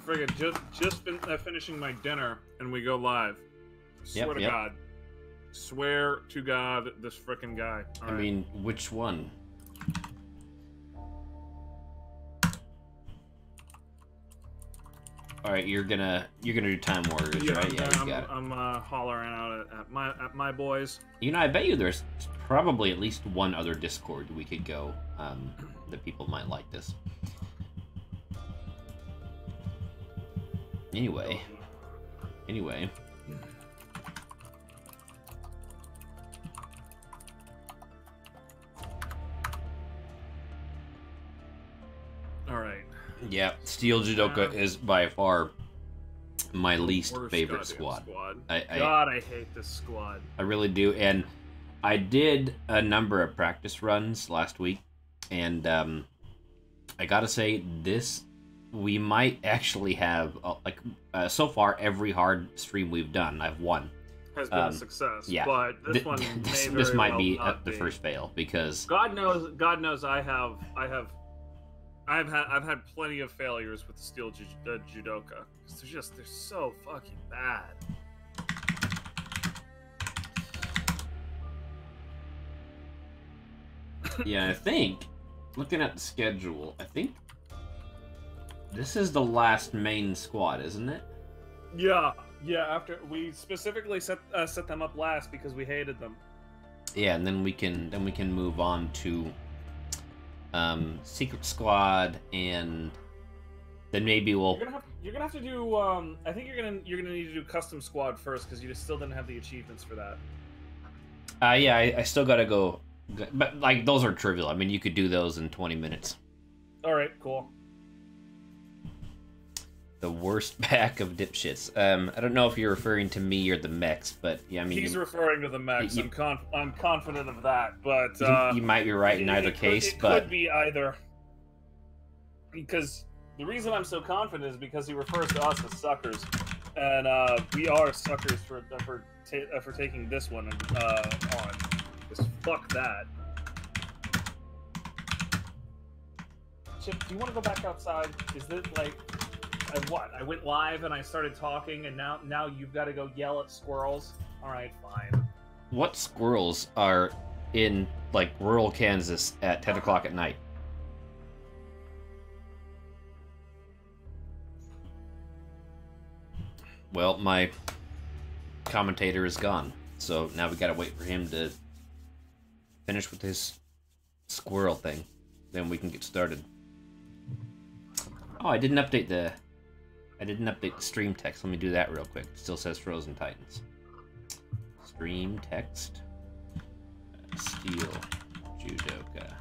friggin' finishing my dinner and we go live. Swear to God. Swear to God, this frickin' guy. I mean, which one? All right, you're gonna do Time Warriors, right? Yeah, I'm hollering out at my boys. You know, I bet you there's probably at least one other Discord we could go that people might like this. Anyway. All right. Yeah, Steel Judoka is by far my least favorite squad. I hate this squad. I really do, and I did a number of practice runs last week, and I gotta say, we might actually have so far every hard stream we've done, I've won. Has been a success. Yeah, but this might be the first fail because God knows I've had plenty of failures with the Steel Judoka. They're so fucking bad. Yeah, I think looking at the schedule, I think this is the last main squad, isn't it? Yeah. After we specifically set them up last because we hated them. Yeah, and then we can move on to Secret Squad, and then maybe we'll. You're gonna have to do. I think you're gonna need to do Custom Squad first because you still didn't have the achievements for that. Yeah, I still gotta go, but like those are trivial. I mean, you could do those in 20 minutes. All right, cool. The worst pack of dipshits. I don't know if you're referring to me or the mechs, but yeah, I mean he's referring to the mechs. I'm confident of that, but you might be right in either case. It but could be either. Because the reason I'm so confident is because he refers to us as suckers, and we are suckers for taking this one on. Just fuck that. Chip, do you want to go back outside? Is this like? What? I went live and I started talking, and now you've got to go yell at squirrels? Alright, fine. What squirrels are in, like, rural Kansas at 10 o'clock at night? Well, my commentator is gone, so now we gotta wait for him to finish with his squirrel thing. Then we can get started. Oh, I didn't update the stream text. Let me do that real quick. It still says Frozen Titans. Stream text. Steel Judoka.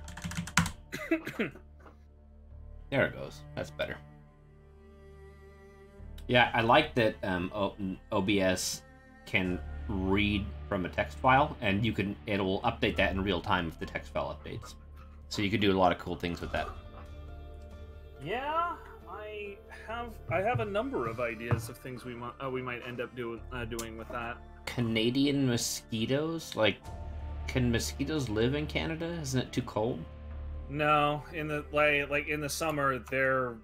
There it goes. That's better. Yeah, I like that OBS can read from a text file, and it'll update that in real time if the text file updates. So you could do a lot of cool things with that. Yeah. I have a number of ideas of things we might end up doing with that. Canadian mosquitoes? Like, can mosquitoes live in Canada? Isn't it too cold? No, in the like in the summer they're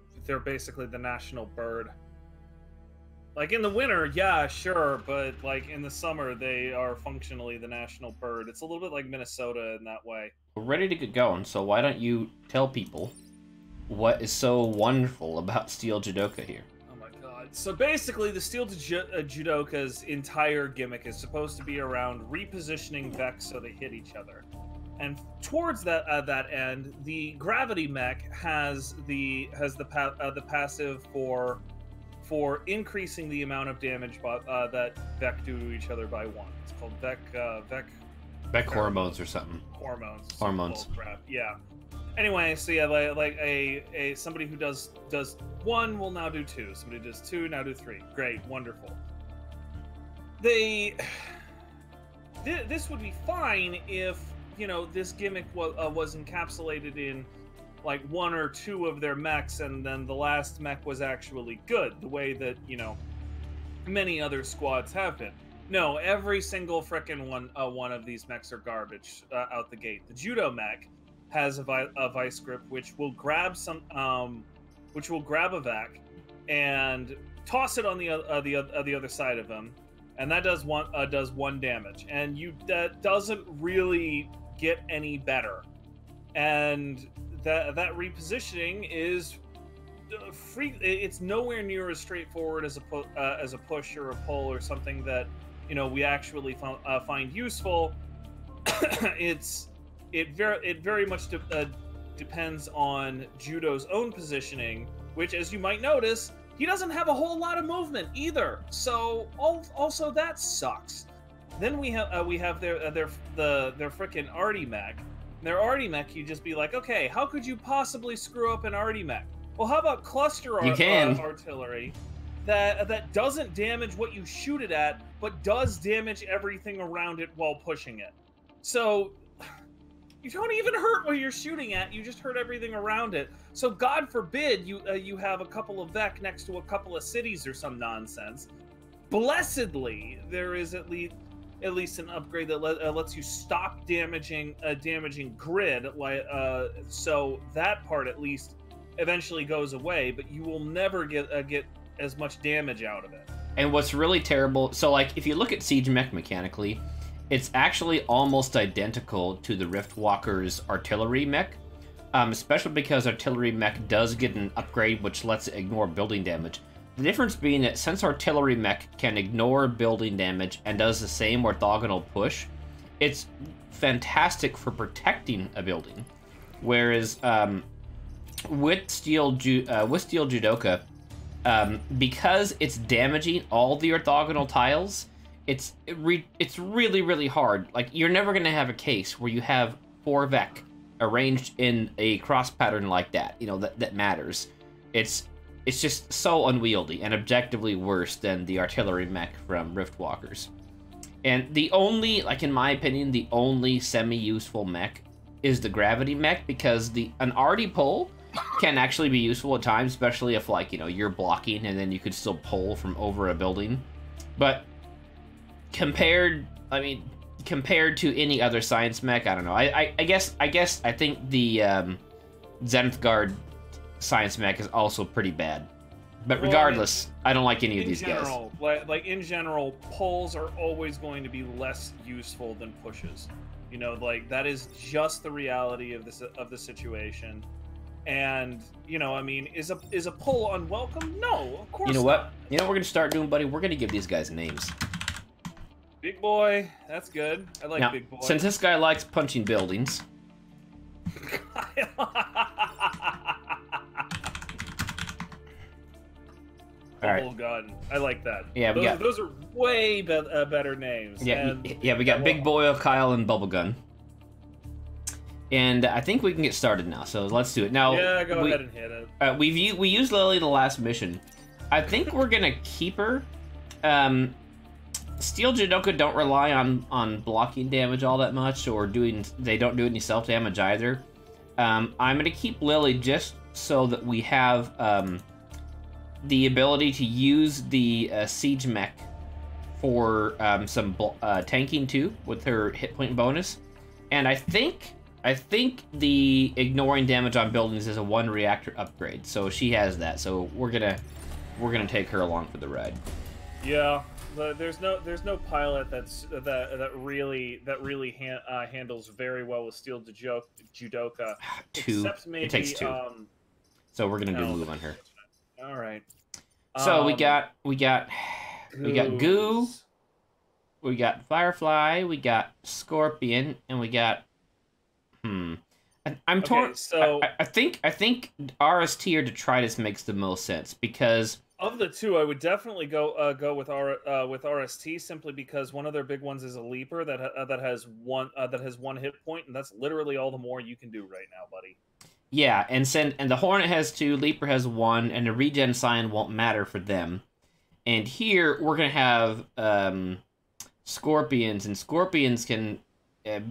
basically the national bird. Like in the winter, yeah, sure, but like in the summer they are functionally the national bird. It's a little bit like Minnesota in that way. We're ready to get going, so why don't you tell people what is so wonderful about Steel Judoka here? Oh my god. So basically, the Steel Judoka's entire gimmick is supposed to be around repositioning mechs so they hit each other. And towards that end, the gravity mech has the passive for increasing the amount of damage that Vec do to each other by one. It's called Vec hormones or something. Hormones. Crap. Yeah. Anyway, so yeah, like a somebody who does one will now do two. Somebody does two, now do three. Great, wonderful. This would be fine if this gimmick was encapsulated in like one or two of their mechs, and then the last mech was actually good, the way that many other squads have been. No, every single frickin' one of these mechs are garbage out the gate. The judo mech has a vice grip which will grab a vac, and toss it on the other side of him, and that does one damage, and that doesn't really get any better, and that repositioning is free. It's nowhere near as straightforward as a push or a pull or something that we actually find useful. It very much depends on Judo's own positioning, which, as you might notice, he doesn't have a whole lot of movement either. So also that sucks. Then we have their frickin' arty mech. Their arty mech, you just be like, okay, how could you possibly screw up an arty mech? Well, how about cluster artillery that doesn't damage what you shoot it at, but does damage everything around it while pushing it? So you don't even hurt what you're shooting at, you just hurt everything around it. So God forbid you have a couple of Vec next to a couple of cities or some nonsense. Blessedly, there is at least an upgrade that lets you stop damaging grid, so that part at least eventually goes away, but you will never get as much damage out of it. And what's really terrible, so like if you look at Siege Mech mechanically, it's actually almost identical to the Riftwalker's artillery mech, especially because artillery mech does get an upgrade which lets it ignore building damage. The difference being that since artillery mech can ignore building damage and does the same orthogonal push, it's fantastic for protecting a building. Whereas with Steel Judoka, because it's damaging all the orthogonal tiles, it's really, really hard. Like, you're never going to have a case where you have 4 Vec arranged in a cross pattern like that, that matters. It's just so unwieldy and objectively worse than the artillery mech from Riftwalkers. And the only, like in my opinion, the only semi-useful mech is the gravity mech, because an arty pull can actually be useful at times, especially if, like, you're blocking and then you could still pull from over a building. But compared to any other science mech, I don't know. I guess I think the Zenith Guard science mech is also pretty bad. But regardless, I don't like any of these guys. Like in general, pulls are always going to be less useful than pushes. Like, that is just the reality of the situation. And is a pull unwelcome? No, of course. You know what? What we're gonna start doing, buddy? We're gonna give these guys names. Big Boy, that's good. I like now, Big Boy. Since this guy likes punching buildings. Bubble Gun. I like that. Yeah, those are way better names. Yeah, we got Big Boy, Kyle, and Bubblegun. And I think we can get started now, so let's do it. Now, yeah, go ahead and hit it. We used Lily the last mission. I think we're gonna keep her. Steel Judoka don't rely on blocking damage all that much, or they don't do any self-damage either. I'm gonna keep Lily just so that we have the ability to use the Siege Mech for some tanking too, with her hit point bonus. And I think the ignoring damage on buildings is a 1 reactor upgrade, so she has that. So we're gonna take her along for the ride. Yeah, there's no pilot that really handles very well with Steel Judoka. Except maybe, it takes 2. So we're gonna do move on her. All right. So we got Goo, we got Firefly, we got Scorpion, and we got I'm torn. So I think RST or Detritus makes the most sense, because of the 2, I would definitely go with RST, simply because one of their big ones is a leaper that has 1 hit point, and that's literally all the more you can do right now, buddy. Yeah, and the Hornet has 2, Leaper has 1, and the regen sign won't matter for them. And here we're gonna have Scorpions, and Scorpions can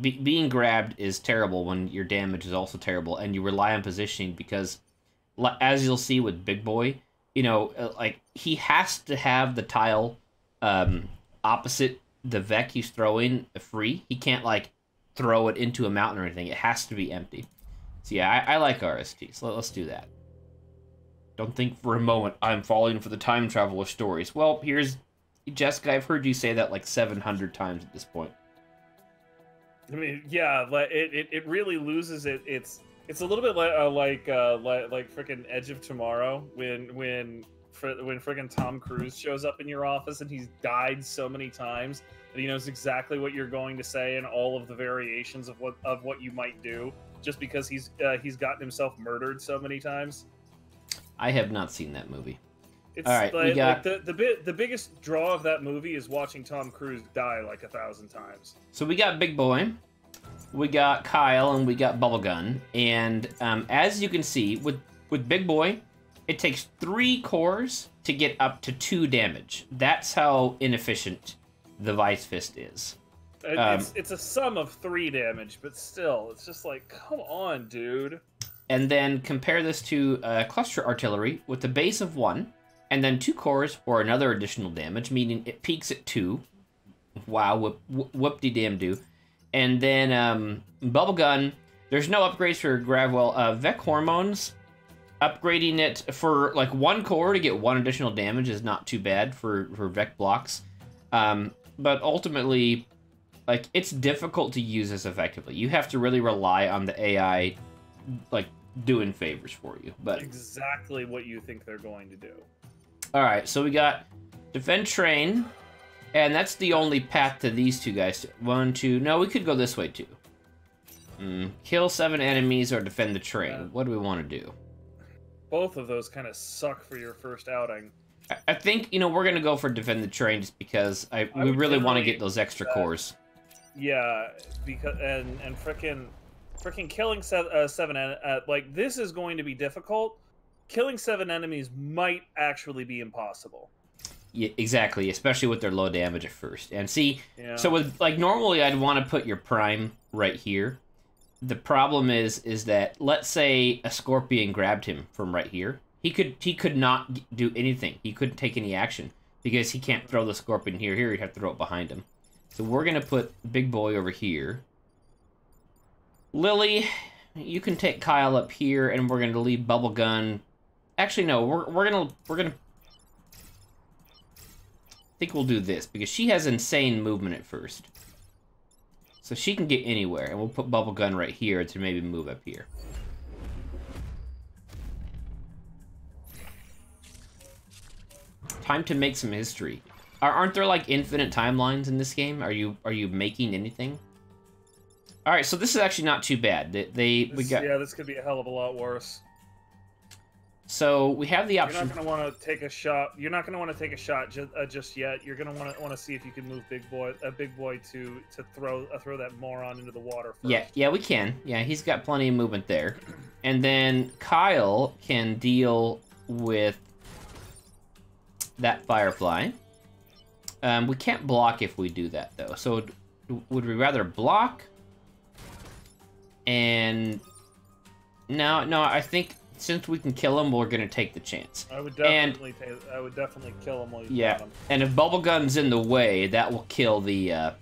being grabbed is terrible when your damage is also terrible, and you rely on positioning because, as you'll see with Big Boy, like, he has to have the tile opposite the Vec he's throwing free. He can't, like, throw it into a mountain or anything. It has to be empty. So yeah, I like RST, so let's do that. Don't think for a moment I'm falling for the time traveler stories. Well, here's Jessica. I've heard you say that like 700 times at this point. I mean, yeah, but it really loses it. It's a little bit like freaking Edge of Tomorrow when freaking Tom Cruise shows up in your office and he's died so many times that he knows exactly what you're going to say and all of the variations of what you might do just because he's gotten himself murdered so many times. I have not seen that movie. It's all right, like, we got... the biggest draw of that movie is watching Tom Cruise die like 1,000 times. So we got Big Boy, we got Kyle, and we got Bubblegum. And as you can see, with Big Boy, it takes 3 cores to get up to 2 damage. That's how inefficient the Vice Fist is. It's a sum of 3 damage, but still, it's just like, come on, dude. And then compare this to Cluster Artillery with a base of 1, and then 2 cores for another additional damage, meaning it peaks at 2. Wow, whoop-de-damn-do. And then Bubblegum, there's no upgrades for Gravwell. Vec Hormones, upgrading it for like 1 core to get 1 additional damage is not too bad for Vec blocks. But ultimately, like, it's difficult to use this effectively. You have to really rely on the AI, like, doing favors for you. But exactly what you think they're going to do. All right, so we got Defend Train, and that's the only path to these 2 guys. 1, 2, no, we could go this way too. Kill 7 enemies or defend the train. Yeah. What do we want to do? Both of those kind of suck for your first outing. I think, you know, we're going to go for defend the train just because we really want to get those extra cores. Yeah, because and frickin' killing 7 like, this is going to be difficult. Killing 7 enemies might actually be impossible. Yeah, exactly, especially with their low damage at first. And see, so with, like, normally I'd want to put your prime right here. The problem is that, let's say a Scorpion grabbed him from right here. He could not do anything. He couldn't take any action because he can't throw the Scorpion here. Here, he'd have to throw it behind him. So we're going to put Big Boy over here. Lily, you can take Kyle up here, and we're going to leave Bubblegum. Actually, no, we're gonna I think we'll do this because she has insane movement at first. So she can get anywhere, and we'll put Bubblegum right here to maybe move up here. Time to make some history. Aren't there like infinite timelines in this game? Are you making anything? All right, so this is actually not too bad. Yeah, this could be a hell of a lot worse. So we have the option. You're not going to want to take a shot. You're not going to want to take a shot just yet. You're going to want to see if you can move Big Boy to throw that moron into the water first. Yeah, we can. Yeah, he's got plenty of movement there. And then Kyle can deal with that Firefly. We can't block if we do that though. So would we rather block? And no, I think since we can kill him, we're gonna take the chance. I would definitely kill him while you got him. And if Bubblegum's in the way, that will kill the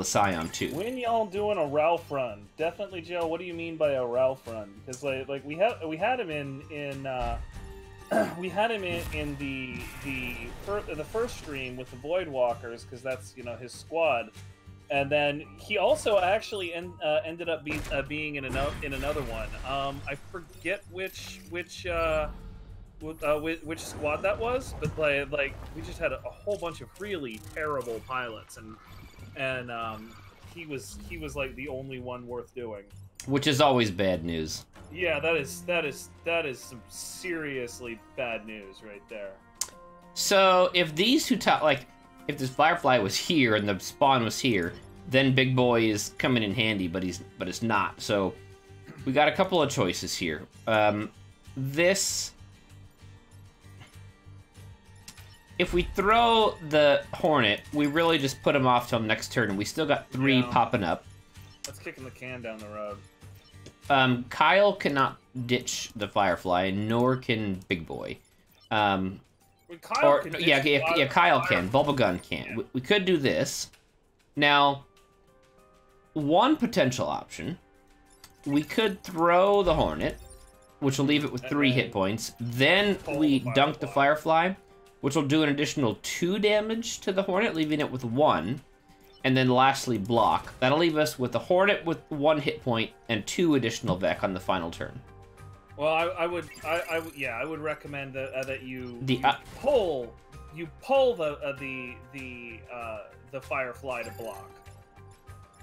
Scion too. When y'all doing a Ralph run? Definitely, Joe. What do you mean by a Ralph run? Because like we had him in the first stream with the Void Walkers because that's his squad. And then he also actually ended up being in another one. I forget which squad that was, but like we just had a whole bunch of really terrible pilots, and he was like the only one worth doing. Which is always bad news. Yeah, that is some seriously bad news right there. So if these two if this Firefly was here and the spawn was here, then Big Boy is coming in handy, but it's not. So we got a couple of choices here. If we throw the Hornet, we really just put him off till next turn, and we still got 3 popping up. That's kicking the can down the road. Kyle cannot ditch the Firefly, nor can Big Boy. Kyle can. Bubblegum can't. Yeah. We could do this. Now, one potential option, we could throw the Hornet, which will leave it with 3 hit points. Then Pull we the dunk the Firefly, which will do an additional 2 damage to the Hornet, leaving it with 1. And then lastly, block. That'll leave us with the Hornet with 1 hit point and 2 additional Vec on the final turn. Well, I would recommend that you pull the Firefly to block.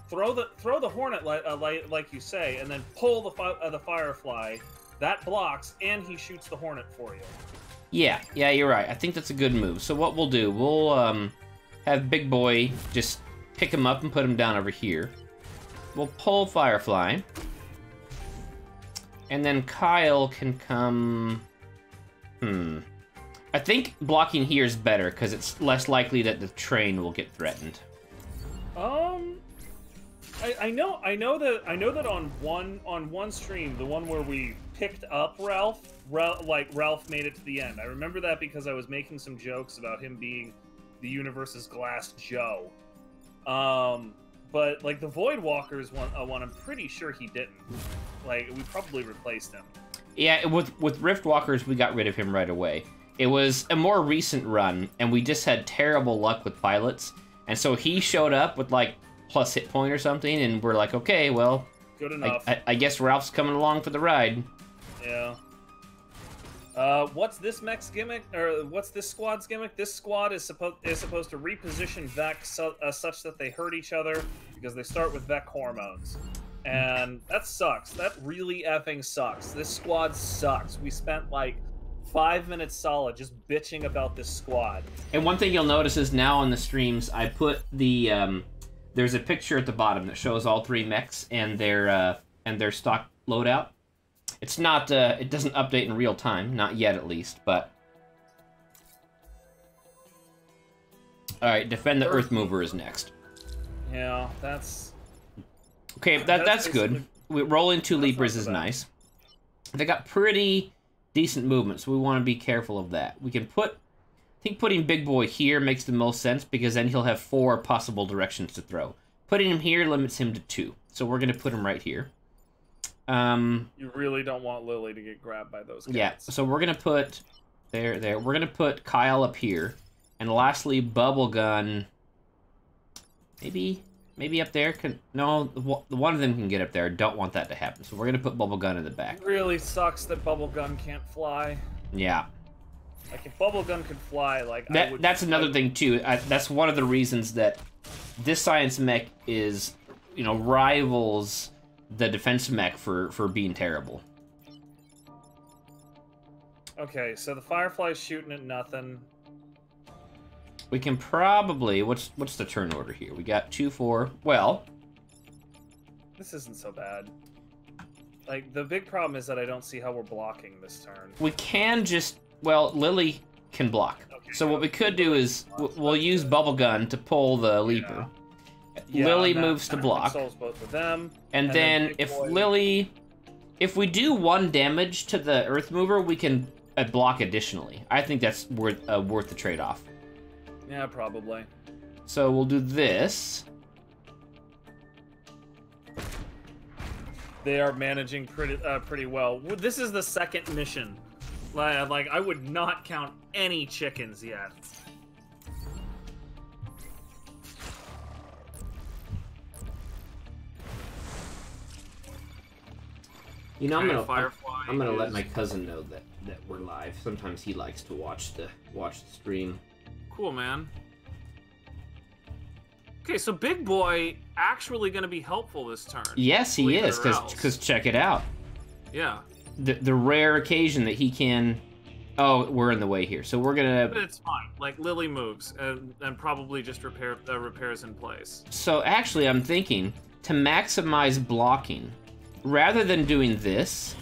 Throw the Hornet like you say, and then pull the Firefly. That blocks, and he shoots the Hornet for you. Yeah, you're right. I think that's a good move. So what we'll do, we'll have Big Boy just pick him up and put him down over here. We'll pull Firefly. And then Kyle can come... I think blocking here is better, because it's less likely that the train will get threatened. I know that on one stream, the one where we picked up Ralph made it to the end. I remember that because I was making some jokes about him being the universe's Glass Joe. But like the Void Walkers one, I'm pretty sure he didn't. Like we probably replaced him. Yeah, with Rift Walkers, we got rid of him right away. It was a more recent run, and we just had terrible luck with pilots, and so he showed up with like plus hit point or something, and we're like, okay, well, good enough. I guess Ralph's coming along for the ride. Yeah. What's this mech's gimmick, or what's this squad's gimmick? This squad is supposed to reposition Vec such that they hurt each other because they start with Vec hormones, and that sucks. That really effing sucks. This squad sucks. We spent like 5 minutes solid just bitching about this squad. And one thing you'll notice is now on the streams, I put the there's a picture at the bottom that shows all 3 mechs and their stock loadout. It's not, it doesn't update in real time, not yet at least, but... Alright, defend the Earth Mover is next. Yeah, that's... Okay, that's good. Rolling 2 Leapers is nice. They got pretty decent movement, so we want to be careful of that. We can put... I think putting Big Boy here makes the most sense, because then he'll have 4 possible directions to throw. Putting him here limits him to 2, so we're going to put him right here. You really don't want Lily to get grabbed by those cats. Yeah, so we're gonna put there. We're gonna put Kyle up here, and lastly, Bubblegun. Maybe up there. No, one of them can get up there. Don't want that to happen. So we're gonna put Bubblegun in the back. It really sucks that Bubblegun can't fly. Yeah. Like if Bubblegun could fly, like that's another thing too. That's one of the reasons that this science mech is, rivals the defense mech for being terrible. Okay, so the Firefly's shooting at nothing. We can probably... What's the turn order here? We got 2, 4... Well... This isn't so bad. Like, the big problem is that I don't see how we're blocking this turn. We can just... Well, Lily can block. Okay, so what we could do is... We'll use Bubblegun to pull the Leaper. Yeah, Lily moves to block. Both of them, and then if Lily... If we do 1 damage to the Earth Mover, we can block additionally. I think that's worth the trade-off. Yeah, probably. So we'll do this. They are managing pretty well. This is the second mission. Like I would not count any chickens yet. I'm gonna let my cousin know that we're live. Sometimes he likes to watch the stream. Cool, man. Okay, so Big Boy actually gonna be helpful this turn. Yes, he is, because check it out. Yeah. The rare occasion that he can... Oh, we're in the way here, so we're gonna... But it's fine. Like, Lily moves, and probably just repairs in place. So actually, I'm thinking, to maximize blocking... Rather than doing this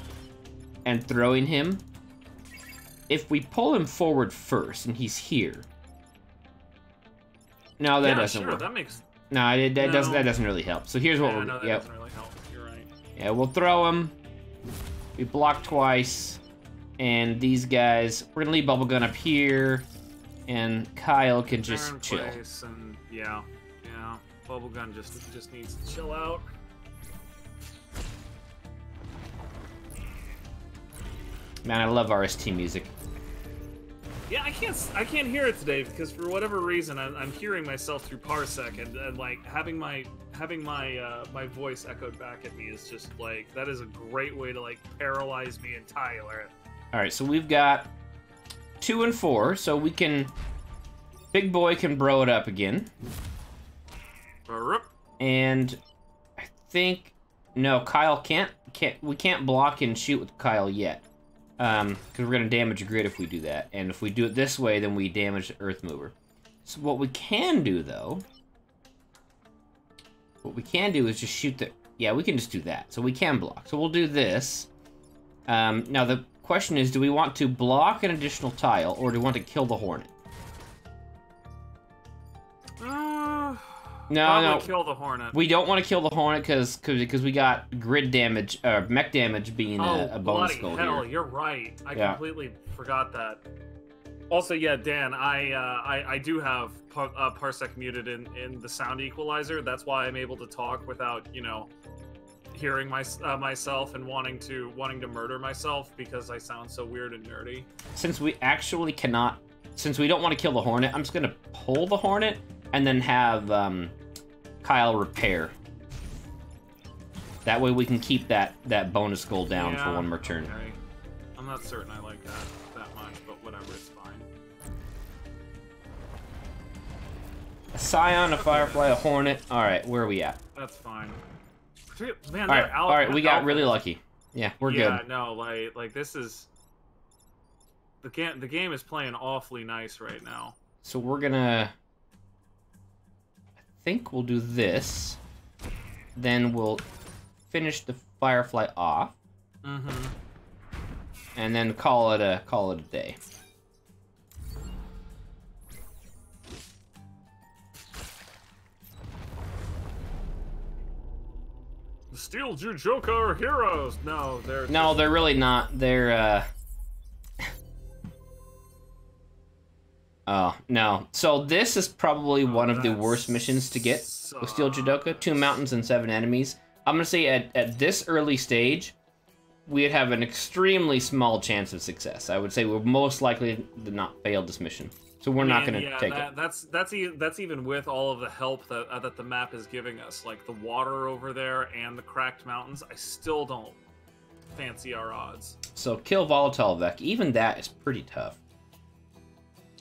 and throwing him, if we pull him forward first and he's here. No, that doesn't work. That makes... No, that doesn't really help. So here's what we're doing. That doesn't really help. You're right. Yeah, we'll throw him. We block twice. And these guys, we're gonna leave Bubblegun up here, and Kyle can just chill. And yeah. Bubblegun just needs to chill out. Man, I love RST music. Yeah, I can't hear it today because for whatever reason I'm hearing myself through Parsec and like having my voice echoed back at me is just like that is a great way to like paralyze me entirely. All right, so we've got 2 and 4, so we can. Big boy can bro it up again. And I think no, Kyle can't. We can't block and shoot with Kyle yet. Because we're going to damage a grid if we do that. And if we do it this way, then we damage the Earth Mover. So what we can do, though... What we can do is just shoot the... Yeah, we can just do that. So we can block. So we'll do this. Now, the question is, do we want to block an additional tile, or do we want to kill the Hornet? No. Kill the Hornet. We don't want to kill the Hornet because we got grid damage, mech damage being a bonus goal hell, here. You're right. I completely forgot that. Also, yeah, Dan, I do have Parsec muted in the sound equalizer. That's why I'm able to talk without, you know, hearing myself and wanting to murder myself because I sound so weird and nerdy. Since we actually cannot, since we don't want to kill the Hornet, I'm just gonna pull the Hornet and then have Kyle repair. That way we can keep that bonus goal down for one more turn. Okay. I'm not certain I like that much, but whatever, it's fine. A Scion, a Firefly, a Hornet. Alright, where are we at? That's fine. Man, alright, we got really lucky. Yeah, we're good. Yeah, no, like this is... The game is playing awfully nice right now. So we're gonna... I think we'll do this. Then we'll finish the Firefly off. Mm-hmm. And then call it a day. The Steel Judoka are heroes. No, they're really not. They're Oh, no. So this is probably one of the worst missions to get with Steel Judoka. 2 mountains and 7 enemies. I'm going to say at this early stage, we'd have an extremely small chance of success. I would say we're most likely to not fail this mission. So we're not going to take it. That's even with all of the help that the map is giving us. Like the water over there and the cracked mountains. I still don't fancy our odds. So kill Volatile Vec. Even that is pretty tough.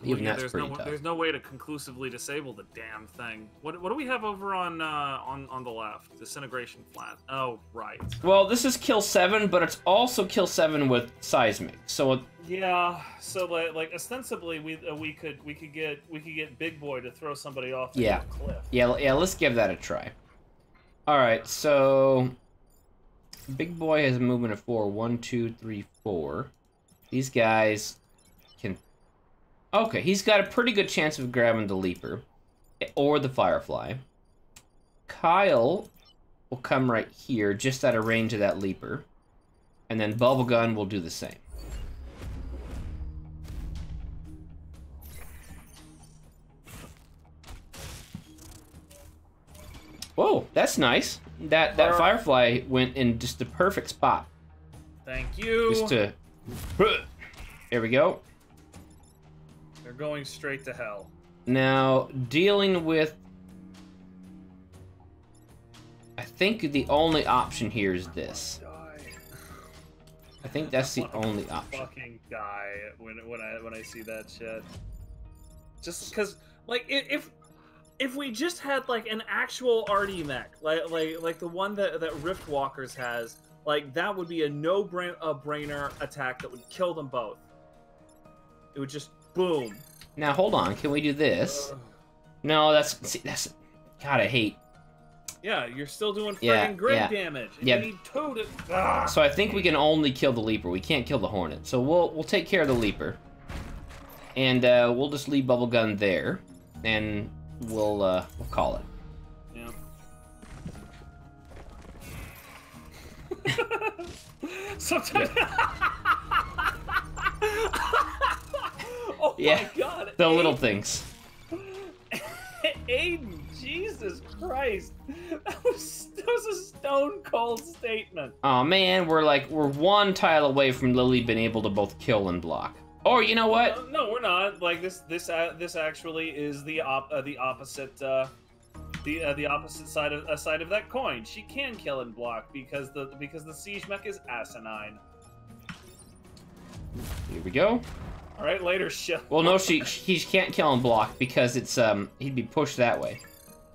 Even that's pretty tough. There's no way to conclusively disable the damn thing. What do we have over on the left? Disintegration flat. Oh, right. Well, this is kill 7, but it's also kill 7 with seismic. So yeah. So like ostensibly we could get Big Boy to throw somebody off the cliff. Yeah. Let's give that a try. All right. So Big Boy has a movement of 4. 1, 2, 3, 4. These guys can. Okay, he's got a pretty good chance of grabbing the Leaper. Or the Firefly. Kyle will come right here, just out of range of that Leaper. And then Bubblegun will do the same. Whoa, that's nice. That Firefly went in just the perfect spot. Thank you. Just to... There we go. They're going straight to hell. Now, dealing with... I think the only option here is this. I think that's the only option. Fucking die when I see that shit. Just because, like, if we just had like an actual RD mech, like the one that Riftwalkers has, like that would be a no-brainer attack that would kill them both. It would just boom. Now hold on, can we do this? No, that's God, I hate. Yeah, you're still doing friggin' grid damage. And you need 2 to... So I think we can only kill the Leaper. We can't kill the Hornet. So we'll take care of the Leaper, and we'll just leave Bubblegun there, and we'll call it. Yeah. Sometimes. Oh my God. The little things. Aiden, Jesus Christ. That was a stone cold statement. Oh man, we're one tile away from Lily being able to both kill and block. Or you know what? No, we're not. Like this actually is the opposite the opposite side of that coin. She can kill and block because the siege mech is asinine. Here we go. All right, later, shit. Well, no, he can't kill and block because it's he'd be pushed that way.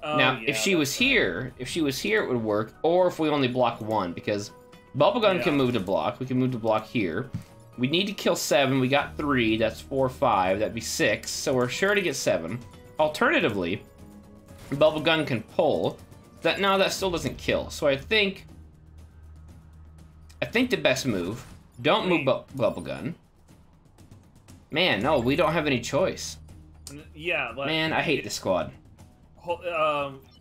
Oh, Now, yeah, if she was here, it would work. Or if we only block one, because Bubblegum can move to block. We can move to block here. We need to kill 7. We got 3. That's 4, 5. That'd be 6. So we're sure to get 7. Alternatively, Bubblegum can pull. That still doesn't kill. So I think the best move. Don't move Bubblegum. Man, no, we don't have any choice. Yeah. Man, I hate this squad.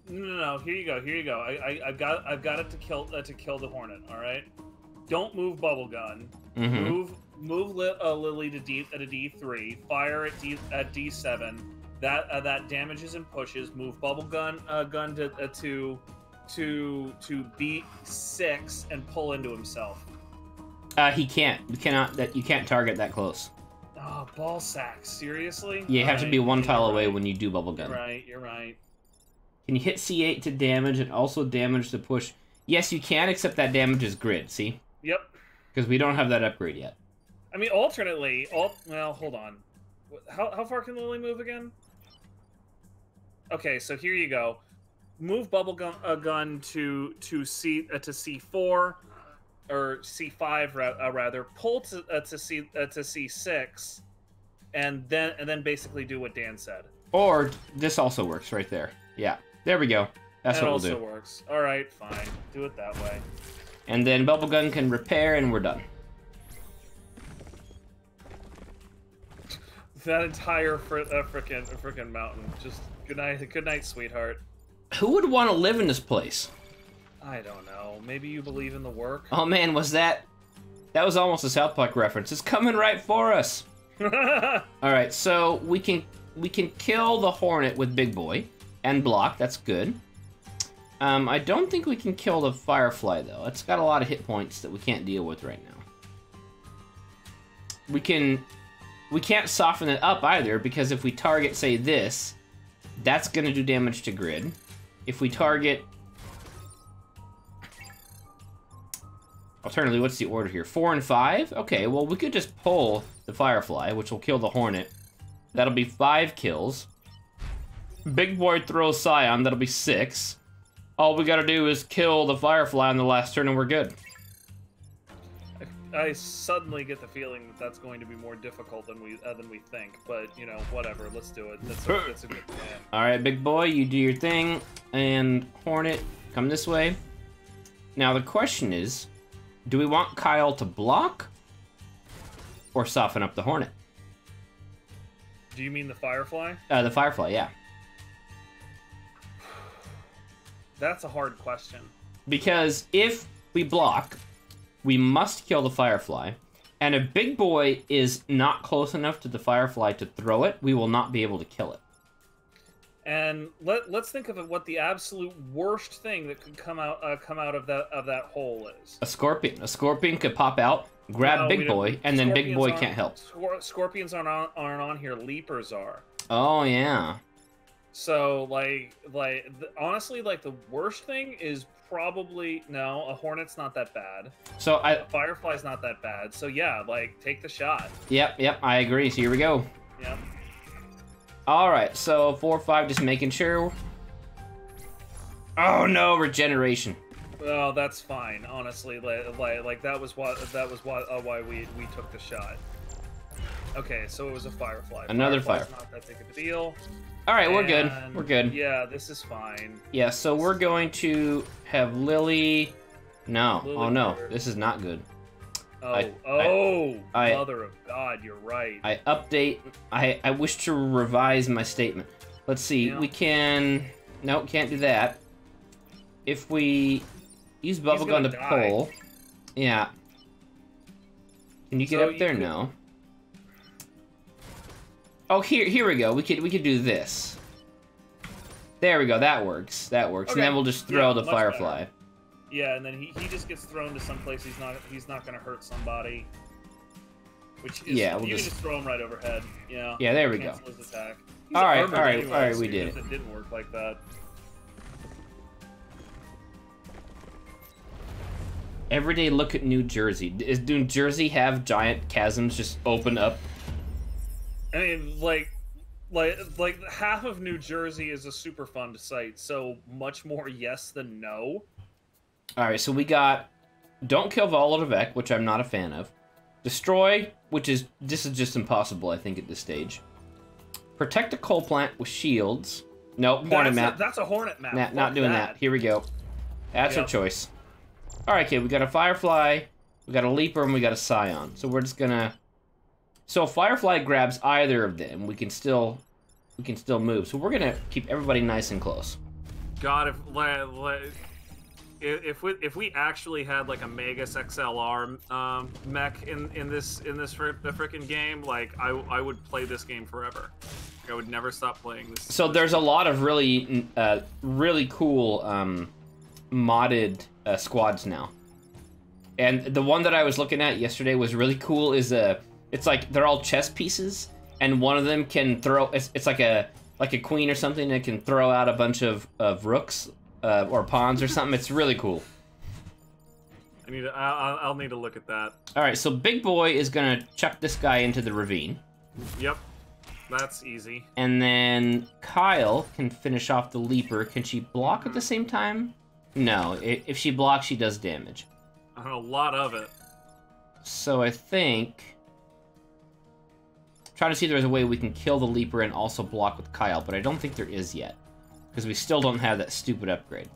No. Here you go. I've got it to kill the Hornet. All right. Don't move Bubblegum. Mm-hmm. Move Lily to D3. Fire at D7. That damages and pushes. Move Bubblegum gun to B6 and pull into himself. He can't. You can't target that close. Oh, ball sack. Seriously? You have to be one tile away when you do Bubblegum. You're right. Can you hit C8 to damage and also damage the push? Yes, you can, except that damages grid, see? Yep. Because we don't have that upgrade yet. I mean, alternately, well, hold on. How far can Lily move again? Okay, so here you go. Move Bubblegum gun to C4 or C5 rather. Pull to C6, and then basically do what Dan said. Or this also works right there. Yeah, there we go. That's what we'll do. That also works. All right, fine. Do it that way. And then Bubblegum can repair, and we're done. That entire frickin' mountain. Just good night, sweetheart. Who would want to live in this place? I don't know. Maybe you believe in the work. Oh man, that was almost a South Park reference. It's coming right for us. All right, so we can kill the Hornet with Big Boy and block. That's good. I don't think we can kill the Firefly though. It's got a lot of hit points that we can't deal with right now. We can't soften it up either, because if we target, say, this, that's going to do damage to grid. If we target... Alternatively, what's the order here? 4 and 5? Okay, well, we could just pull the Firefly, which will kill the Hornet. That'll be 5 kills. Big Boy throws Scion, that'll be 6. All we gotta do is kill the Firefly on the last turn and we're good. I suddenly get the feeling that that's going to be more difficult than we think, but you know, whatever. Let's do it. That's a good plan. All right, Big Boy, you do your thing, and Hornet, come this way. Now the question is, do we want Kyle to block or soften up the Hornet? Do you mean the Firefly? The Firefly, yeah. That's a hard question. Because if we block, we must kill the Firefly, and if Big Boy is not close enough to the Firefly to throw it, we will not be able to kill it. And let's think of what the absolute worst thing that could come out of that hole is. A scorpion. A scorpion could pop out, grab Big Boy, and then Big Boy can't help. Scorpions aren't on here. Leapers are. Oh yeah. So honestly, the worst thing is probably a Hornet's not that bad. So a Firefly's not that bad. So yeah, take the shot. Yep, I agree. So here we go. Yep. All right, so 4, 5, just making sure. Oh no, regeneration. Well, that's fine. Honestly, that was why we took the shot. Okay, so it was a Firefly. Another Firefly's not that big of a deal. All right, we're good. We're good. Yeah, this is fine. Yeah, so we're going to have Lily. No, oh no, this is not good. Mother of God, you're right. I update. I wish to revise my statement. Let's see. Yeah. We can. No, can't do that. If we use Bubblegum to pull, yeah. Can you get up there? No. Oh, here we go. We could do this. There we go. That works. That works. Okay. And then we'll just throw the much firefly. better. Yeah, and then he just gets thrown to some place he's not gonna hurt somebody. Which is, yeah, we'll you can just throw him right overhead. Yeah. Yeah, there we go. His attack. All right, we did it. It didn't work like that. Every day look at New Jersey. Does New Jersey have giant chasms just open up? I mean, like half of New Jersey is a super fun site, so much more yes than no. All right, so we got don't kill Volodovec, which I'm not a fan of. Destroy, this is just impossible, I think, at this stage. Protect a coal plant with shields. Nope, hornet map. That's a hornet map. Nah, not doing that. Here we go. That's our choice. All right, kid, we got a firefly, we got a leaper, and we got a scion. So we're just gonna. So if firefly grabs either of them, we can still move. So we're gonna keep everybody nice and close. God, if we actually had like a Magus XLR mech in this frickin' game, like I would play this game forever. I would never stop playing this. So there's a lot of really cool modded squads now, and the one that I was looking at yesterday was really cool. It's like they're all chess pieces, and one of them can throw. It's like a queen or something that can throw out a bunch of rooks or pawns or something. It's really cool. I'll need to look at that. All right, so Big Boy is gonna chuck this guy into the ravine. Yep, that's easy. And then Kyle can finish off the leaper. Can she block at the same time? No, if she blocks, she does damage. A lot of it. So I think... trying to see if there's a way we can kill the leaper and also block with Kyle, but I don't think there is yet. Because we still don't have that stupid upgrade.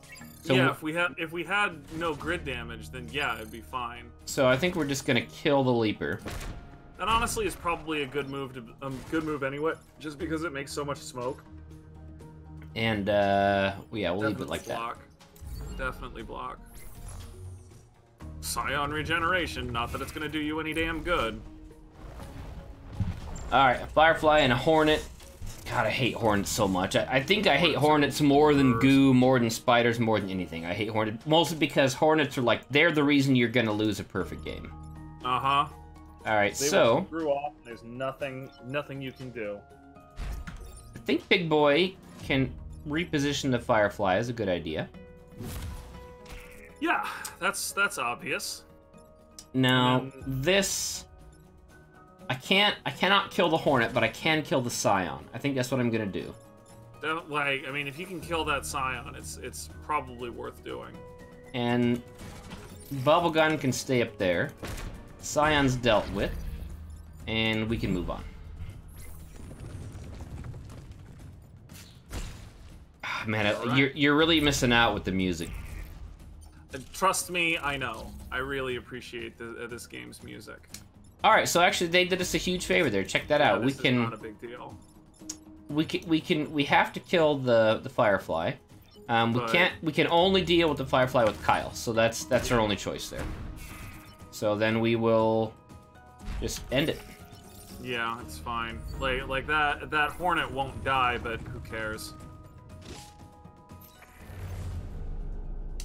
So yeah, if we had no grid damage, then yeah, it'd be fine. So I think we're just gonna kill the leaper. That honestly is probably a good move anyway, just because it makes so much smoke. And yeah, we'll Definitely leave it like block. Definitely block. Scion regeneration, not that it's gonna do you any damn good. Alright, a firefly and a hornet. God, I hate hornets so much. I think I hate hornets more than goo, more than spiders, more than anything. I hate hornets, mostly because hornets are like, they're the reason you're gonna lose a perfect game. Uh-huh. Alright, so... so... They grew off, there's nothing you can do. I think Big Boy can reposition the firefly is a good idea. Yeah, that's obvious. Now, this... I cannot kill the hornet, but I can kill the scion. I think that's what I'm gonna do. Like, I mean, if you can kill that scion, it's probably worth doing. And Bubblegun can stay up there. Scion's dealt with, and we can move on. Ah, man, right. You're really missing out with the music. Trust me, I know. I really appreciate this game's music. All right, so actually they did us a huge favor there. Check that out. This is not a big deal. We have to kill the firefly. We can only deal with the firefly with Kyle. So that's our only choice there. So then we will just end it. Yeah, it's fine. Like that hornet won't die, but who cares?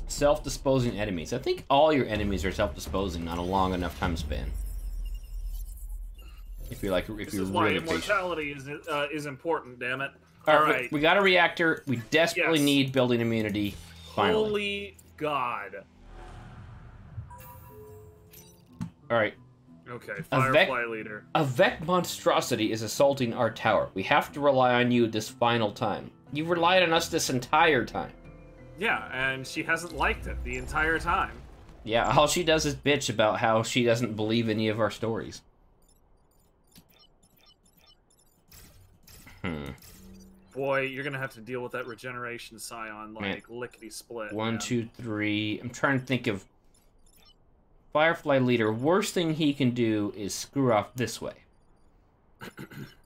Self-disposing enemies. I think all your enemies are self-disposing on a long enough time span. If you're really immortality is important, damn it. All right, we got a reactor. We desperately need building immunity. Finally. Holy God. All right. Okay, Firefly leader. A Vec monstrosity is assaulting our tower. We have to rely on you this final time. You've relied on us this entire time. Yeah, and she hasn't liked it the entire time. Yeah, all she does is bitch about how she doesn't believe any of our stories. Boy, you're gonna have to deal with that regeneration scion like lickety-split. 1, 2, 3. I'm trying to think of Firefly leader. Worst thing he can do is screw off this way.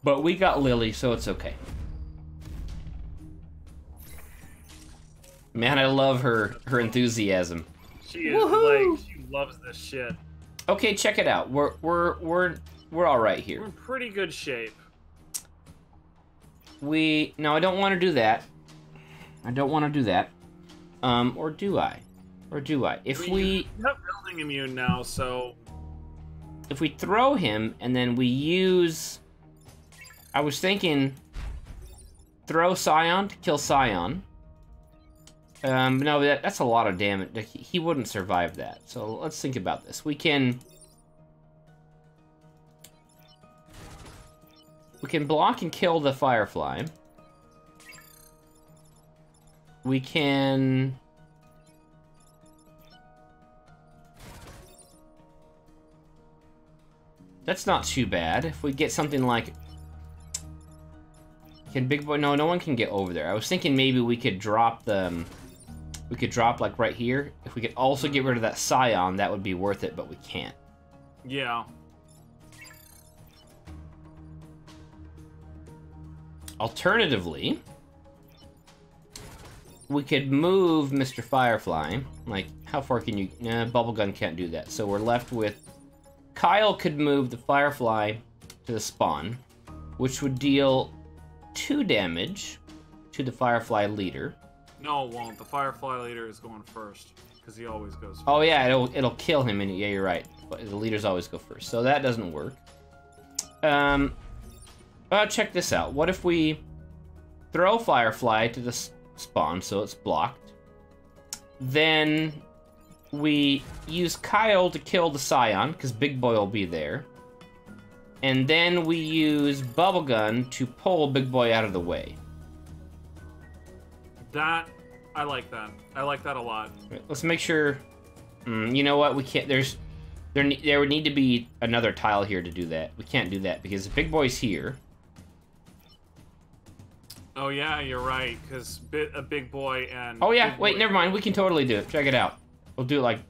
But we got Lily, so it's okay. Man, I love her enthusiasm. She is like she loves this shit. Okay, check it out. We're all right here. We're in pretty good shape. No, I don't want to do that. I don't want to do that. Or do I? Or do I? If we... You're not building immune now, so... If we throw him, and then we use... I was thinking... Throw Scion to kill Scion. No, that's a lot of damage. He wouldn't survive that. So let's think about this. We can block and kill the Firefly. We can... That's not too bad. If we get something like... Can Big Boy... No, no one can get over there. I was thinking maybe we could drop the... We could drop, like, right here. If we could also get rid of that Scion, that would be worth it, but we can't. Yeah. Alternatively, we could move Mr. Firefly. Like, how far can you... Nah, Bubblegum can't do that. So we're left with... Kyle could move the Firefly to the spawn, which would deal 2 damage to the Firefly leader. No, it won't. The Firefly leader is going first, because he always goes first. Oh yeah, it'll kill him, and yeah, you're right. But the leaders always go first, so that doesn't work. Check this out. What if we throw Firefly to the spawn, so it's blocked? Then we use Kyle to kill the Scion, because Big Boy will be there. And then we use Bubblegum to pull Big Boy out of the way. That, I like that. I like that a lot. Let's make sure... you know what? We can't... There would need to be another tile here to do that. We can't do that, because Big Boy's here. Oh yeah, you're right, because a Big Boy and... Oh yeah, Big wait, Boy... never mind. We can totally do it. Check it out. We'll do it like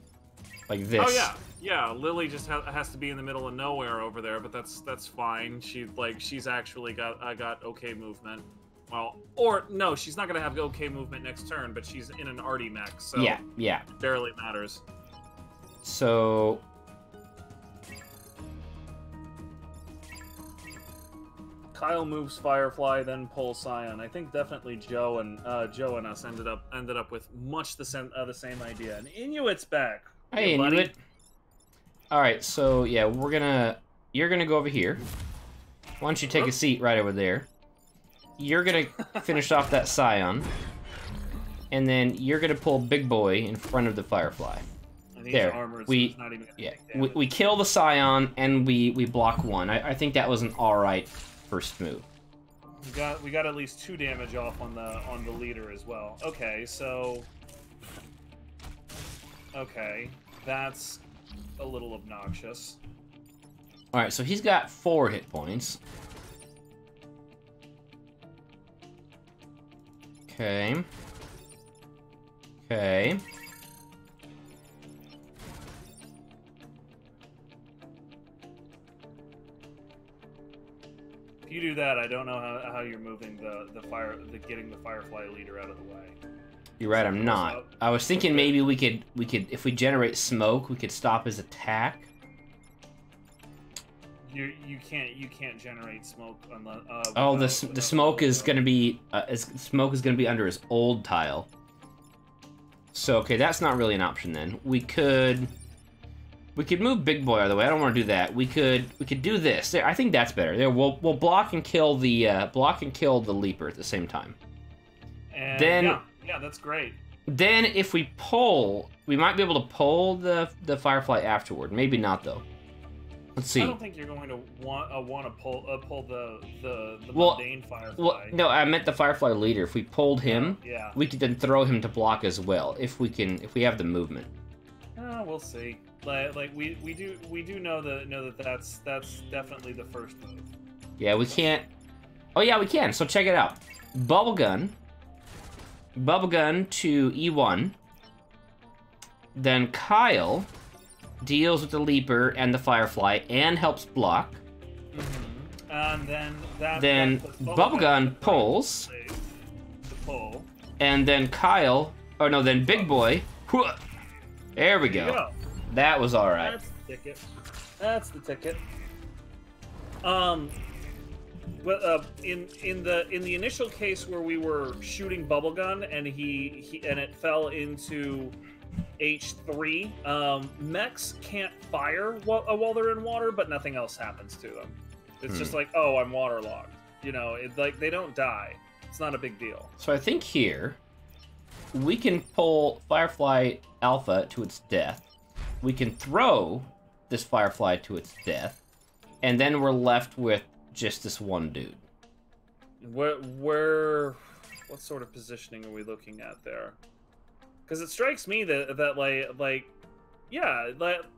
this. Oh yeah, yeah. Lily just has to be in the middle of nowhere over there, but that's fine. She's actually got okay movement. Well, or no, she's not gonna have okay movement next turn, but she's in an arty mech, so yeah, it barely matters. So Kyle moves Firefly, then pulls Scion. I think definitely Joe and us ended up with much the same idea. And Inuit's back. Hey, buddy. Inuit. All right, so yeah, you're gonna go over here. Why don't you take a seat right over there? You're gonna finish off that Scion, and then you're gonna pull Big Boy in front of the Firefly. And he's there, armored, so we it's not even gonna take damage. we kill the Scion and we block one. I think that was an all right first move. We got at least 2 damage off on the leader as well. Okay, so that's a little obnoxious. All right, so he's got 4 hit points. Okay. Okay. If you do that, I don't know how you're moving getting the Firefly leader out of the way. You're right, I'm not. I was thinking maybe we could if we generate smoke, we could stop his attack. You can't generate smoke unless. Oh, the smoke is gonna be smoke is gonna be under his old tile. So okay, that's not really an option then. We could move Big Boy out of the way. I don't want to do that. We could do this. There, I think that's better. There, we'll block and kill the leaper at the same time. And then yeah, that's great. Then if we pull, we might be able to pull the Firefly afterward. Maybe not though. Let's see. I don't think you're going to want to pull the mundane Firefly. Well, no, I meant the Firefly leader. If we pulled him, yeah, we could then throw him to block as well. If we have the movement. We'll see. Like we do know that that's definitely the first move. Yeah, we can't. Oh yeah, we can. So check it out. Bubblegum to E1. Then Kyle deals with the leaper and the Firefly and helps block. Mm-hmm. And then then Bubblegum pulls. To pull. And then Kyle, oh no, then Big Boy. There we go. That was all right. That's the ticket. That's the ticket. Well, in the initial case where we were shooting bubblegum and and it fell into H3, mechs can't fire while they're in water, but nothing else happens to them. It's just like, oh, I'm waterlogged. You know, like they don't die. It's not a big deal. So I think here we can pull Firefly Alpha to its death. We can throw this Firefly to its death, and then we're left with just this one dude. What sort of positioning are we looking at there? Because it strikes me that like yeah,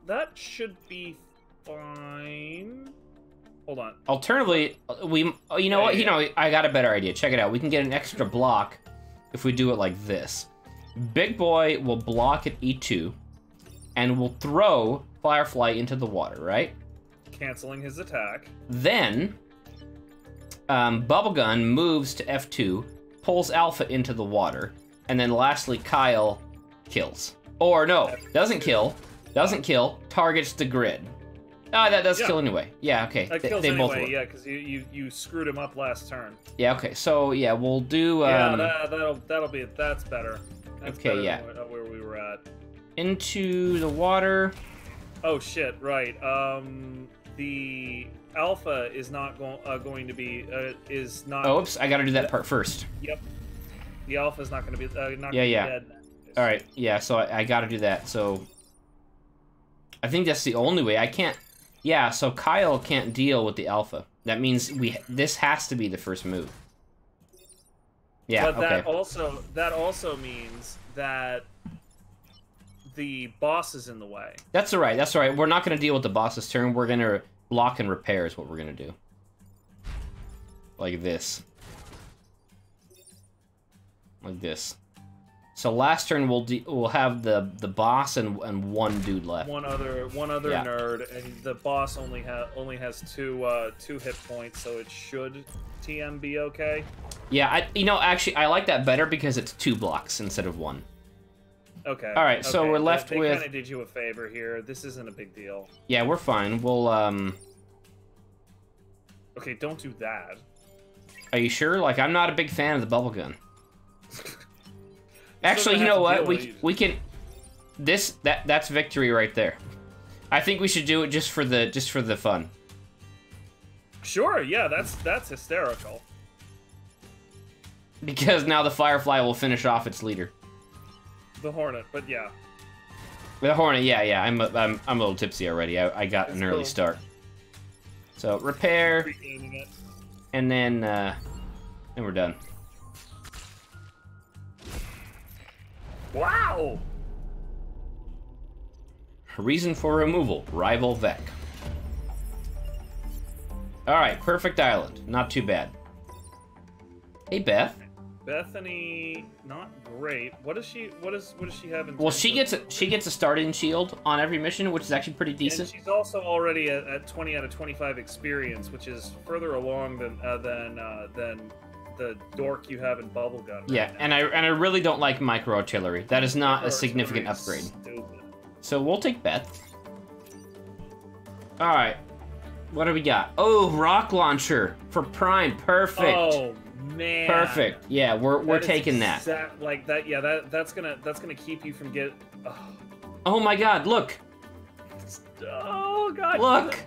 that should be fine. Hold on. Alternatively, you know what? You know, I got a better idea. Check it out. We can get an extra block if we do it like this. Big Boy will block at E2, and will throw Firefly into the water, right? Canceling his attack. Then, Bubblegum moves to F2, pulls Alpha into the water, and then lastly, Kyle kills. Or no, doesn't kill, targets the grid. Ah, that does kill anyway. Yeah, okay. That kills they anyway, both work. yeah, because you screwed him up last turn. Yeah, okay. So yeah, we'll do. That's better. That's okay, better yeah. Than where we were at. Into the water. Oh shit! Right. The Alpha is not going to be is not. Oh, oops! I got to do that part first. Yep. The Alpha is not going to be not yeah. dead. All right. Yeah. So I got to do that. So I think that's the only way. I can't. Yeah. So Kyle can't deal with the Alpha. That means this has to be the first move. Yeah. But that also means that the boss is in the way. That's all right. That's all right. We're not going to deal with the boss's turn. We're going to block and repair is what we're going to do. Like this. Like this. So last turn we'll have the boss and one dude left. One other nerd, and the boss only has two hit points, so it should TM be okay. Yeah, actually I like that better because it's 2 blocks instead of 1. Okay. All right, so we're left with. They kind of did you a favor here. This isn't a big deal. Yeah, we're fine. We'll Okay, don't do that. Are you sure? Like, I'm not a big fan of the bubble gun. Actually, you know what? We can. That's victory right there. I think we should do it just for the fun. Sure. Yeah, that's hysterical. Because now the Firefly will finish off its leader. The Hornet, but yeah. The Hornet, yeah. I'm a little tipsy already. I got an early start. So repair, and then we're done. Wow. Reason for removal: rival Vec. All right, perfect island. Not too bad. Hey, Beth. Bethany, not great. What does she have in? Well, she gets a starting shield on every mission, which is actually pretty decent. And she's also already at 20 out of 25 experience, which is further along than the dork you have in Bubblegum. Yeah, and I really don't like micro artillery. That is not a significant upgrade. Stupid. So we'll take Beth. All right, what do we got? Oh, rock launcher for Prime. Perfect. Oh man. Perfect. Yeah, we're taking that. Like that. Yeah, that's gonna keep you from get. Oh my God! Look. Oh God. Look.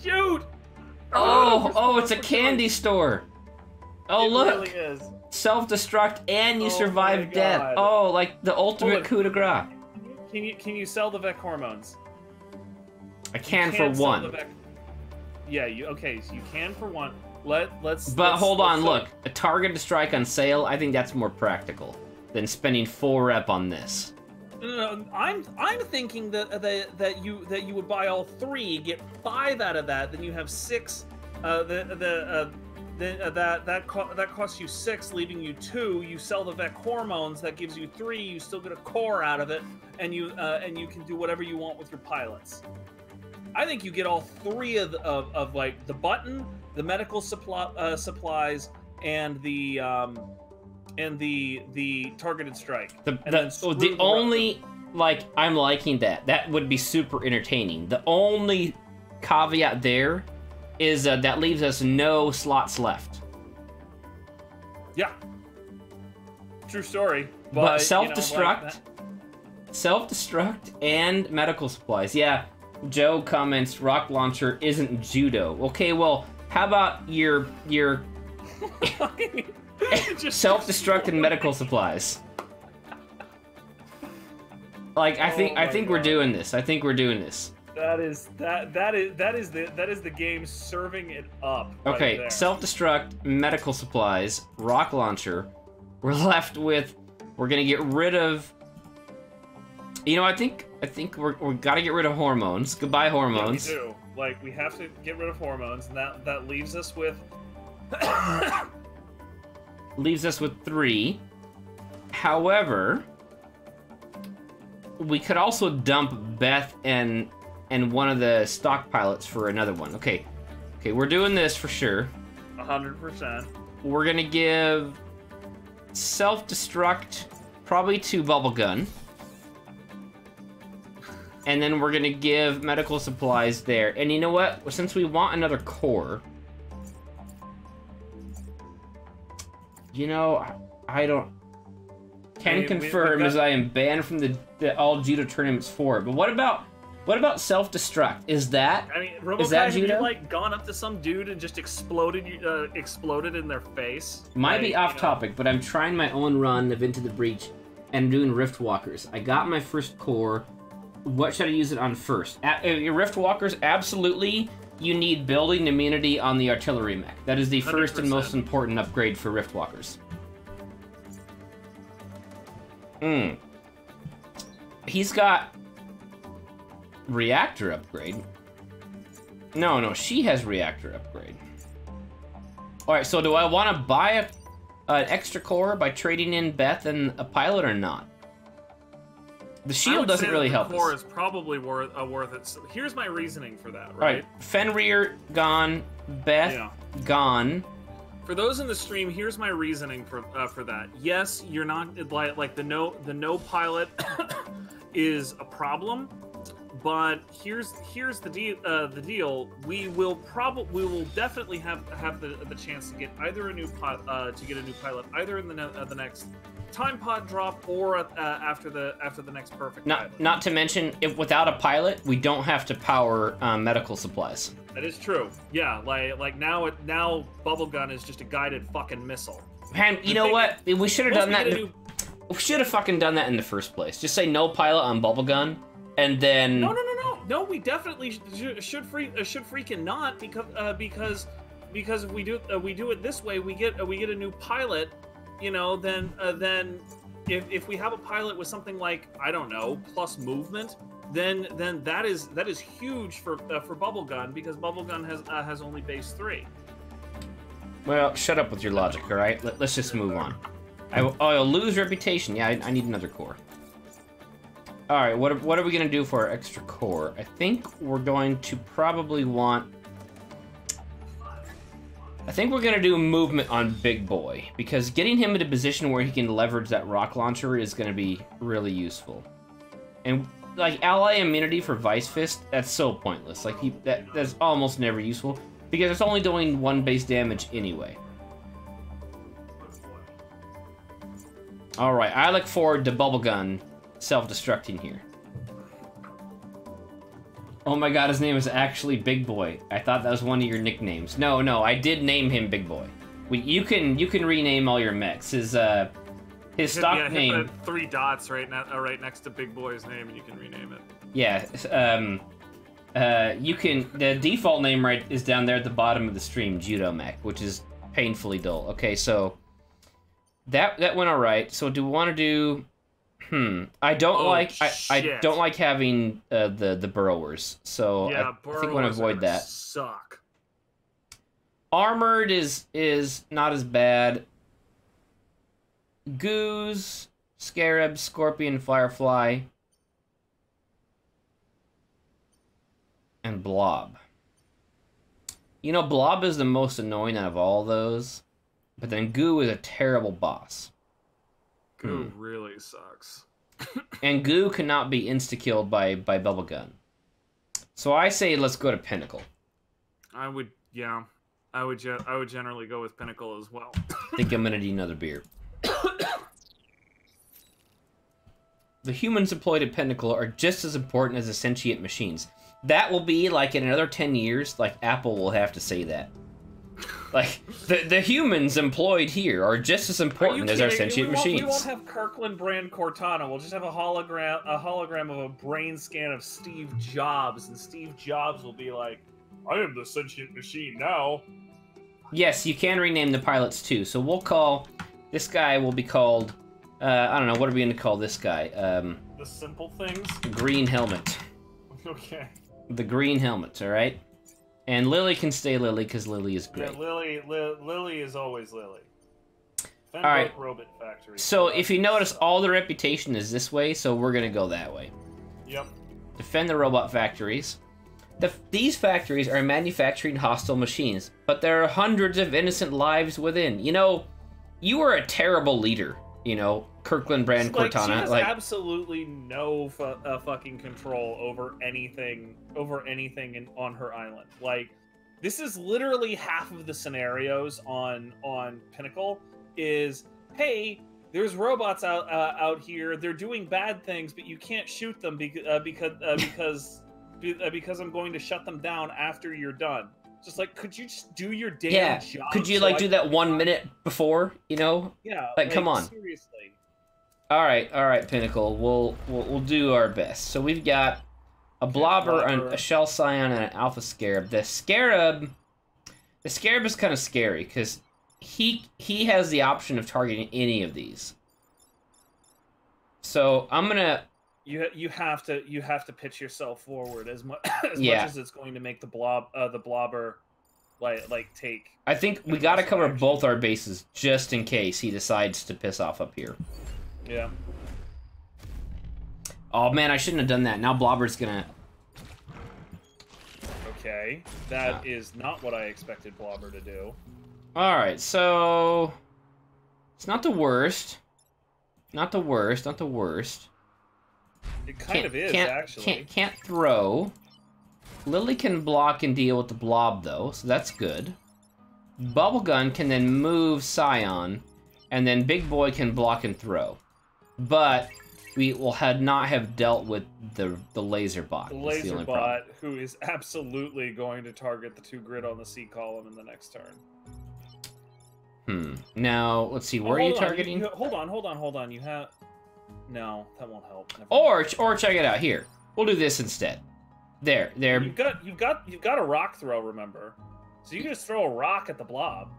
Shoot. Oh, it's a candy store. Oh, look. It really is. Self-destruct and you survive death. Oh, like the ultimate coup de grace. Can you sell the Vec hormones? I can for one. Yeah, okay, so you can for one. Let's. But hold on, look. A targeted strike on sale, I think that's more practical than spending 4 rep on this. No, I'm thinking that you would buy all 3, get 5 out of that, then you have 6. That costs you 6, leaving you 2. You sell the Vec hormones, that gives you 3. You still get a core out of it, and you can do whatever you want with your pilots. I think you get all 3 of like the button, the medical supplies, and the targeted strike. The only like I'm liking that. That would be super entertaining. The only caveat there is that leaves us no slots left. Yeah. True story. But self-destruct, self-destruct, and medical supplies. Yeah, Joe comments, rock launcher isn't judo. Okay, well, how about your self-destruct and medical supplies? Like, I think we're doing this. I think we're doing this. That is the game serving it up. Okay, right self-destruct, medical supplies, rock launcher. We're left with. We're gonna get rid of. You know, I think we're gotta get rid of hormones. Goodbye hormones. Yeah, we do. Like, we have to get rid of hormones, and that leaves us with. Leaves us with 3. However, we could also dump Beth and one of the stock pilots for another one. Okay, we're doing this for sure. 100%. We're gonna give self-destruct probably to Bubblegun. And then we're gonna give medical supplies there. And you know what? Since we want another core, you know, I don't. Can confirm as I am banned from the all judo tournaments for it. But what about self-destruct? Is that? I mean, is that have judo? you, like, gone up to some dude and just exploded in their face? Might be off topic, but I'm trying my own run of Into the Breach and doing Rift Walkers. I got my first core. What should I use it on first? Your Rift Walkers, absolutely. You need building immunity on the artillery mech. That is the 100%. first and most important upgrade for Rift Walkers. He's got reactor upgrade. No, she has reactor upgrade. Alright, so do I want to buy an extra core by trading in Beth and a pilot or not? The shield doesn't really help us. The core is probably worth it. So here's my reasoning for that, right? Alright, Fenrir gone, Beth gone. For those in the stream, here's my reasoning for that. Yes, you're not like the no pilot is a problem, but here's the deal. We will definitely have the chance to get either a new pilot either in the next time pod drop or after the next perfect pilot. Not to mention, if without a pilot, we don't have to power medical supplies. That is true. Yeah, like now Bubblegun is just a guided fucking missile. Man, you know what? We should have done that. We should have fucking done that in the first place. Just say no pilot on Bubblegun, and then. No. We definitely should freaking not because if we do it this way, we get a new pilot. You know, then if we have a pilot with something like, I don't know, plus movement, then that is huge for Bubblegun, because Bubblegun has only base 3. Well, shut up with your logic, all right? Let's just move on. I'll lose reputation. Yeah, I need another core. All right, what are we gonna do for our extra core? I think we're going to probably want. I think we're gonna do movement on Big Boy, because getting him into a position where he can leverage that rock launcher is gonna be really useful. And like ally immunity for Vice Fist, that's so pointless. Like that's almost never useful, because it's only doing 1 base damage anyway. All right, I look forward to Bubblegun self-destructing here. Oh my god, his name is actually Big Boy. I thought that was one of your nicknames. No, I did name him Big Boy. You can rename all your mechs. His stock name. Hit the 3 dots right next to Big Boy's name, and you can rename it. Yeah. You can. The default name right is down there at the bottom of the stream, Judo Mech, which is painfully dull. Okay, so that went all right. So do we want to do? I don't like having the burrowers, so yeah, I think I want to avoid that. Suck. Armored is not as bad. Goose, Scarab, Scorpion, Firefly, and Blob. You know, Blob is the most annoying out of all those, but then Goo is a terrible boss. Goo really sucks. And Goo cannot be insta-killed by Bubblegun. So I say let's go to Pinnacle. Yeah, I would generally go with Pinnacle as well. I think I'm gonna need another beer. The humans employed at Pinnacle are just as important as the sentient machines. That will be, like, in another 10 years, like, Apple will have to say that. Like, the humans employed here are just as important as our sentient machines. We won't have Kirkland brand Cortana. We'll just have a hologram of a brain scan of Steve Jobs, and Steve Jobs will be like, I am the sentient machine now. Yes, you can rename the pilots too. So we'll call, this guy will be called, I don't know, what are we going to call this guy? The simple things? Green Helmet. Okay. The Green Helmet, alright? And Lily can stay Lily, because Lily is great. Yeah, Lily is always Lily. Alright, Robot Factory. so if you notice, all the reputation is this way, so we're going to go that way. Yep. Defend the robot factories. These factories are manufacturing hostile machines, but there are hundreds of innocent lives within. You know, you are a terrible leader, you know, Kirkland brand Cortana. She has absolutely no fucking control over anything on her island. Like, this is literally half of the scenarios on Pinnacle is, hey, there's robots out here. They're doing bad things, but you can't shoot them because I'm going to shut them down after you're done. Just like, could you just do your damn job? Could you, like, do that 1 minute before, you know? Yeah. Like, come on. Seriously. All right, Pinnacle. We'll do our best. So we've got a Blobber, a Shell Scion, and an Alpha Scarab. The Scarab is kind of scary, because he has the option of targeting any of these. So I'm gonna... You have to pitch yourself forward as much as it's going to make the blobber like take. I think we got to cover both our bases just in case he decides to piss off up here. Yeah. Oh man, I shouldn't have done that. Now Blobber's gonna. Okay, that is not what I expected Blobber to do. All right, so it's not the worst. Not the worst. Not the worst. It kind of is, actually. Can't throw. Lily can block and deal with the blob, though, so that's good. Bubblegum can then move Scion, and then Big Boy can block and throw. But we will not have dealt with the laser bot. The laser bot, who is absolutely going to target the 2 grid on the C column in the next turn. Now, let's see, where are you targeting? Hold on. You have... No, that won't help. Or check it out here. We'll do this instead. There. You've got a rock throw, remember? So you can just throw a rock at the blob.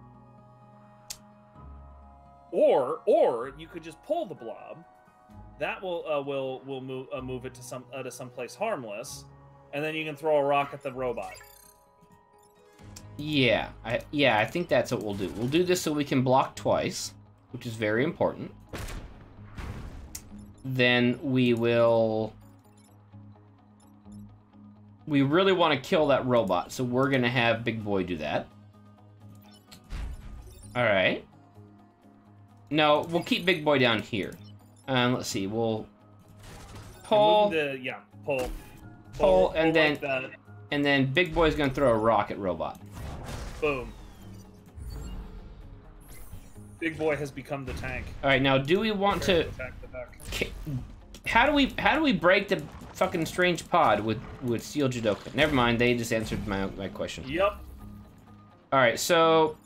Or you could just pull the blob. That will move it to someplace harmless, and then you can throw a rock at the robot. Yeah, I think that's what we'll do. We'll do this so we can block twice, which is very important. Then we will... We really want to kill that robot, so we're going to have Big Boy do that. Alright. No, we'll keep Big Boy down here. Let's see, we'll... Pull. Pull, and then... Like and then Big Boy's going to throw a rock at robot. Boom. Big Boy has become the tank. Alright, now do we want to... How do we break the fucking strange pod with Steel Judoka? Never mind, they just answered my question. Yep. Alright, so...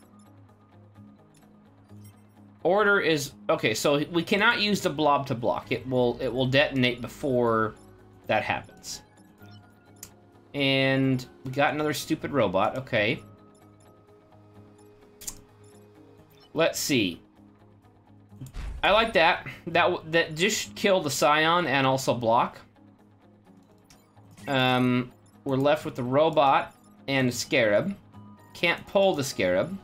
Order is... Okay, so we cannot use the blob to block. It will detonate before that happens. And we got another stupid robot. Okay. Let's see. I like that. That just killed the Scion and also block. We're left with the robot and the Scarab. Can't pull the Scarab.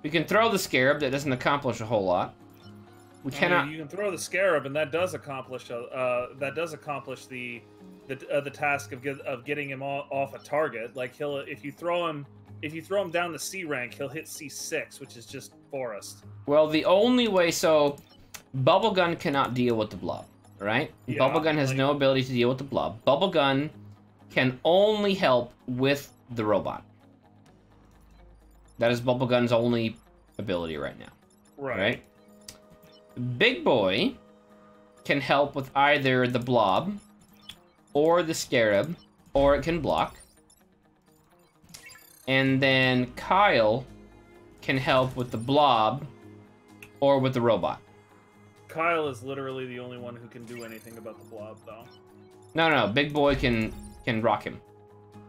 We can throw the Scarab. That doesn't accomplish a whole lot. We cannot. You can throw the Scarab, and that does accomplish the task of getting him off a target. Like if you throw him down the C rank, he'll hit C6, which is just forest. Well, the only way, so Bubblegum cannot deal with the blob, right? Yeah, Bubblegum has no ability to deal with the blob. Bubblegum can only help with the robot. That is Bubblegun's only ability right now. Right. Big Boy can help with either the Blob or the Scarab, or it can block. And then Kyle can help with the Blob or with the Robot. Kyle is literally the only one who can do anything about the Blob, though. No, Big Boy can rock him.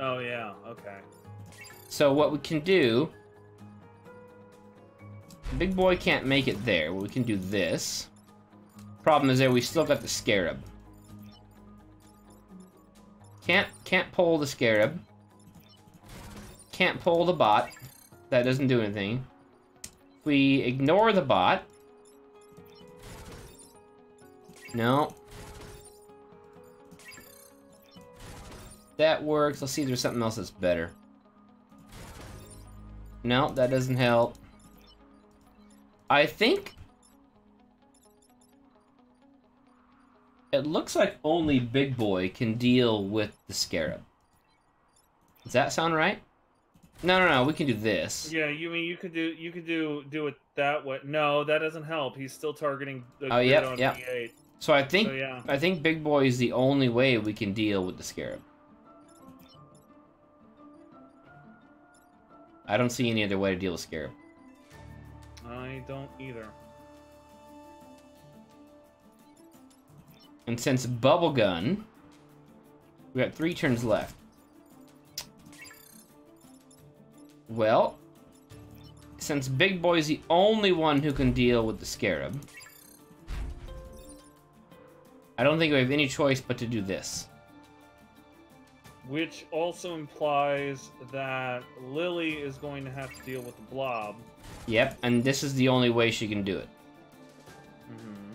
Oh, yeah, okay. So what we can do... Big Boy can't make it there. We can do this. Problem is that we still got the Scarab. Can't pull the Scarab. Can't pull the bot. That doesn't do anything. If we ignore the bot... No. That works. Let's see if there's something else that's better. No, that doesn't help. I think... It looks like only Big Boy can deal with the Scarab. Does that sound right? No, we can do this. Yeah, you mean you could do it that way. No, that doesn't help. He's still targeting the Oh, grid yep, on yep. V8. So I think yeah. I think Big Boy is the only way we can deal with the Scarab. I don't see any other way to deal with Scarab. I don't either. And since Bubblegun, we got 3 turns left. Well, since Big Boy's the only one who can deal with the Scarab, I don't think we have any choice but to do this. Which also implies that Lily is going to have to deal with the Blob. Yep, and this is the only way she can do it. Mm-hmm.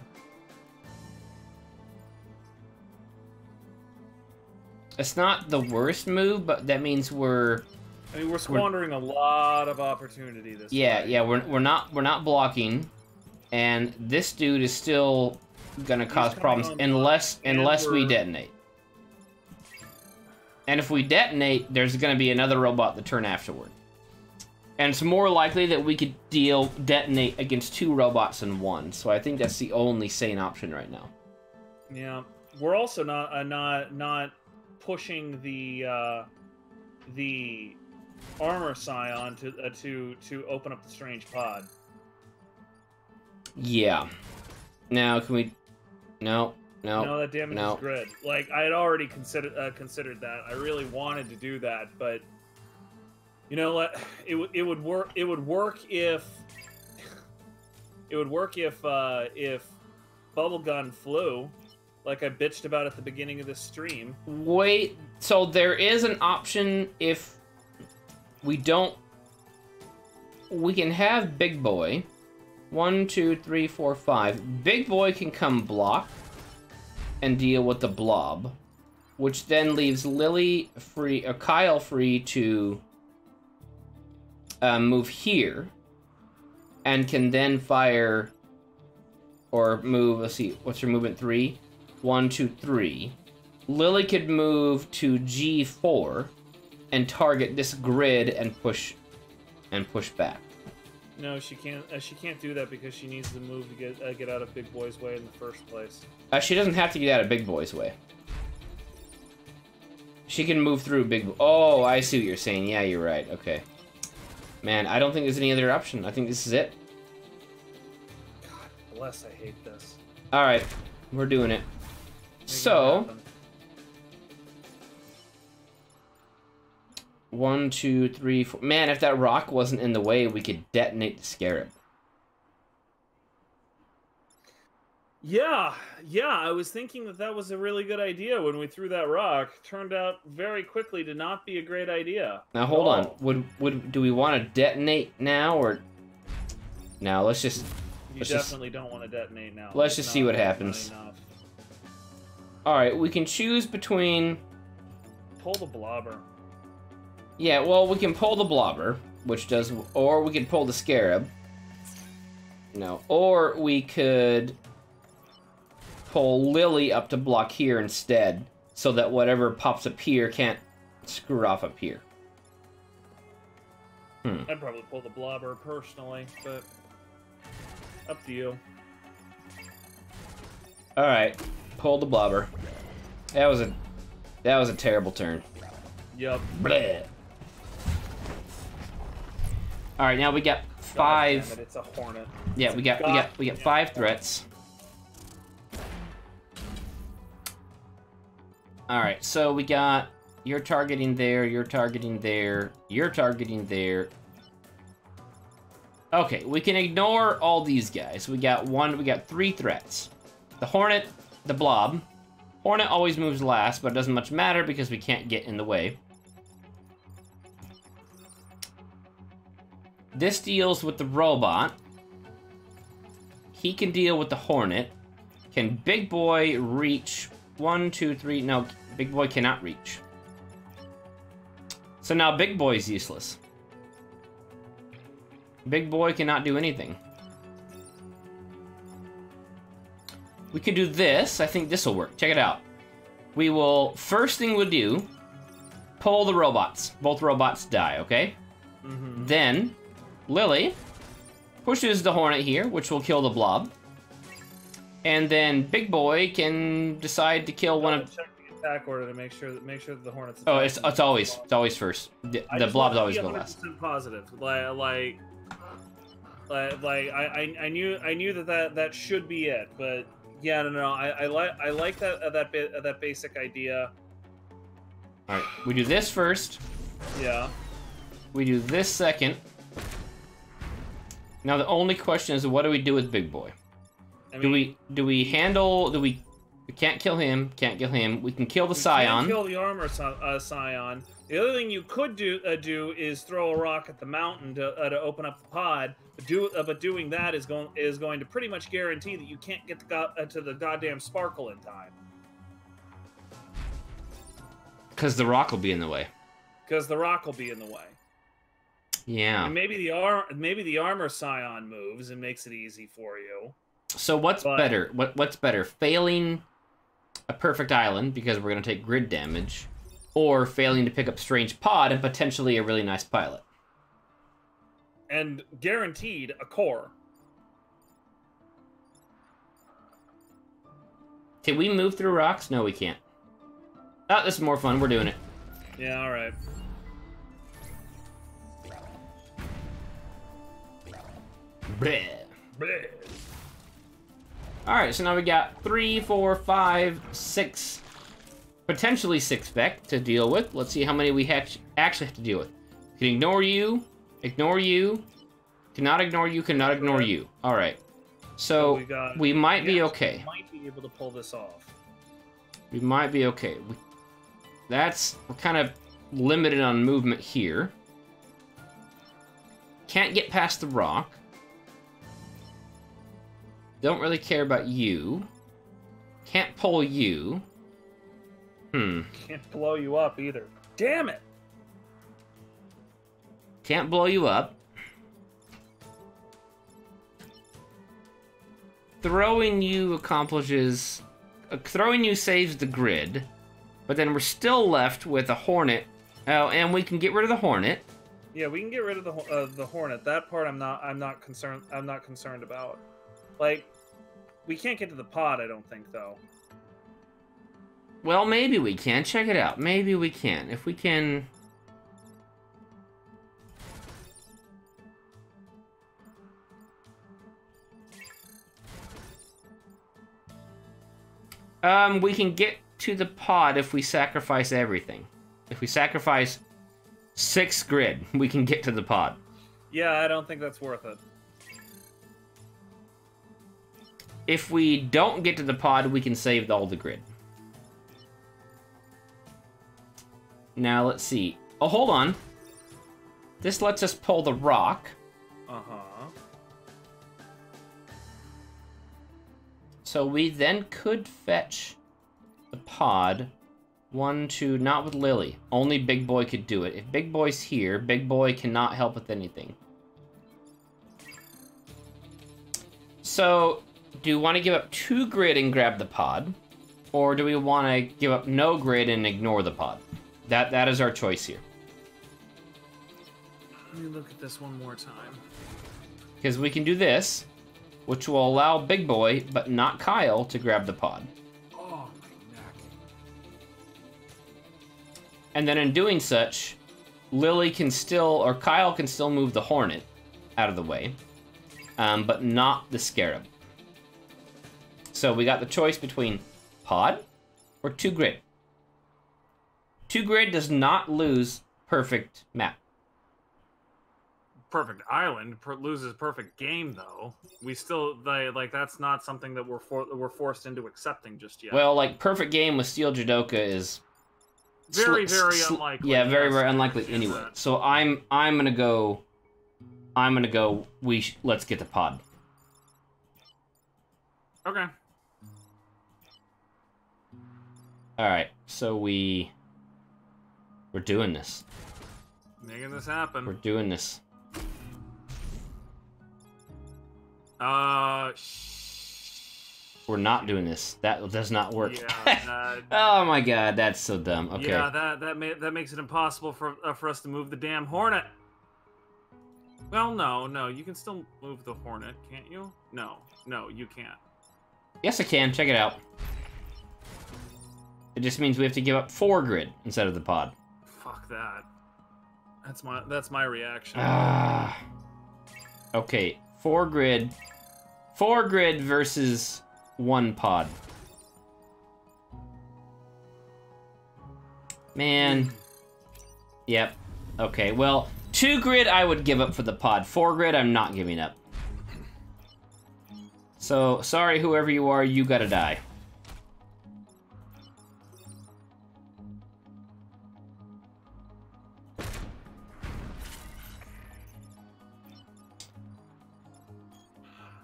It's not the worst move, but that means we're squandering a lot of opportunity this yeah, fight. yeah, we're not blocking, and this dude is still gonna cause problems unless we detonate. And if we detonate, there's gonna be another robot the turn afterward. And it's more likely that we could detonate against 2 robots than 1. So I think that's the only sane option right now. Yeah, we're also not pushing the armor scion to open up the strange pod. Yeah. Now can we? No. No, that damages grid. Like I had already considered that. I really wanted to do that, but you know what? It would work. It would work if Bubblegun flew, like I bitched about at the beginning of this stream. Wait. So there is an option if we don't. We can have Big Boy. 1, 2, 3, 4, 5. Big Boy can come block and deal with the Blob, which then leaves Lily free, or Kyle free to move here, and can then fire or move. Let's see, what's your movement? 3, 1, 2, 3. Lily could move to G4 and target this grid and push back. No, she can't. She can't do that because she needs to move to get out of Big Boy's way in the first place. She doesn't have to get out of Big Boy's way. She can move through Big Boy. Oh, I see what you're saying. Yeah, you're right. Okay. Man, I don't think there's any other option. I think this is it. God bless, I hate this. Alright, we're doing it. So... 1, 2, 3, 4. Man, if that rock wasn't in the way, we could detonate the Scarab. Yeah, I was thinking that was a really good idea when we threw that rock. Turned out very quickly to not be a great idea. Now hold on. Do we want to detonate now or no? Let's just. You definitely don't want to detonate now. Let's just see what happens. All right, we can choose between. Pull the blobber. Yeah, well, we can pull the blobber, which does, or we can pull the Scarab. No, or we could pull Lily up to block here instead, so that whatever pops up here can't screw off up here. I'd probably pull the blobber personally, but up to you. All right, pull the blobber. That was a terrible turn. Yep. Bleh. All right, now we got God 5. damn it, it's a hornet. Yeah, we got 5 threats. All right, so we got you're targeting there, you're targeting there, you're targeting there. Okay, we can ignore all these guys. We got 3 threats. The hornet, the blob. Hornet always moves last, but it doesn't much matter because we can't get in the way. This deals with the robot. He can deal with the hornet. Can Big Boy reach 1, 2, 3? No, Big Boy cannot reach. So now Big Boy's useless. Big Boy cannot do anything. We could do this. I think this will work. Check it out. We will, first thing we'll do, pull the robots. Both robots die, okay? Mm-hmm. Then, Lily pushes the hornet here, which will kill the blob. And then Big Boy can decide to kill one of... Check the attack order to make sure that the hornet's... Oh, it's always first. The blobs always go last. 100% positive. I knew that should be it, but yeah, no. I like that basic idea. All right, we do this first. Yeah. We do this second. Now the only question is, what do we do with Big Boy? I mean, do we handle? We can't kill him. Can't kill him. We can kill the Scion. Can't kill the armor Scion. The other thing you could do is throw a rock at the mountain to open up the pod. But doing that is going to pretty much guarantee that you can't get to the goddamn sparkle in time. Because the rock will be in the way. Yeah. And maybe the armor Scion moves and makes it easy for you. So what's better? What's better? Failing a perfect island because we're gonna take grid damage, or failing to pick up strange pod and potentially a really nice pilot. And guaranteed a core. Can we move through rocks? No, we can't. Oh, this is more fun. We're doing it. Yeah, all right. Bleh. Bleh. All right, so now we got 3, 4, 5, 6, potentially 6 spec to deal with. Let's see how many we actually have to deal with. Can ignore you, cannot ignore you, cannot ignore you. All right, so we might be okay. Might be able to pull this off. We might be okay. We're kind of limited on movement here. Can't get past the rock. Don't really care about you. Can't pull you. Can't blow you up either. Damn it! Can't blow you up. Throwing you accomplishes... throwing you saves the grid, but then we're still left with a hornet. Oh, and we can get rid of the hornet. Yeah, we can get rid of the hornet. That part I'm not concerned about. Like, we can't get to the pod, I don't think, though. Well, maybe we can. Check it out. Maybe we can. If we can... we can get to the pod if we sacrifice everything. If we sacrifice 6 grid, we can get to the pod. Yeah, I don't think that's worth it. If we don't get to the pod, we can save all the grid. Now, let's see. Oh, hold on. This lets us pull the rock. Uh-huh. So we then could fetch the pod. 1, 2, not with Lily. Only Big Boy could do it. If Big Boy's here, Big Boy cannot help with anything. So, do we want to give up 2 grid and grab the pod? Or do we want to give up no grid and ignore the pod? That is our choice here. Let me look at this one more time. Because we can do this, which will allow Big Boy, but not Kyle, to grab the pod. Oh, my neck. And then in doing such, Lily can still, or Kyle can still move the Hornet out of the way, but not the Scarab. So we got the choice between pod or 2 grid. 2 grid does not lose perfect map. Perfect island loses perfect game, though. We still like that's not something that we're forced into accepting just yet. Well, like perfect game with Steel Judoka is very unlikely. Yeah, very unlikely anyway. So I'm gonna go. Let's get the pod. Okay. All right, so we're doing this. Making this happen. We're doing this. We're not doing this. That does not work. Yeah, oh my god, that's so dumb. Okay. Yeah, that makes it impossible for us to move the damn Hornet. Well, no, you can still move the Hornet, can't you? No, you can't. Yes, I can. Check it out. It just means we have to give up 4 grid instead of the pod. Fuck that. That's my reaction. Okay, 4 grid. 4 grid versus 1 pod. Man. Yep. Okay, well, 2 grid I would give up for the pod. 4 grid I'm not giving up. So, sorry whoever you are, you gotta die.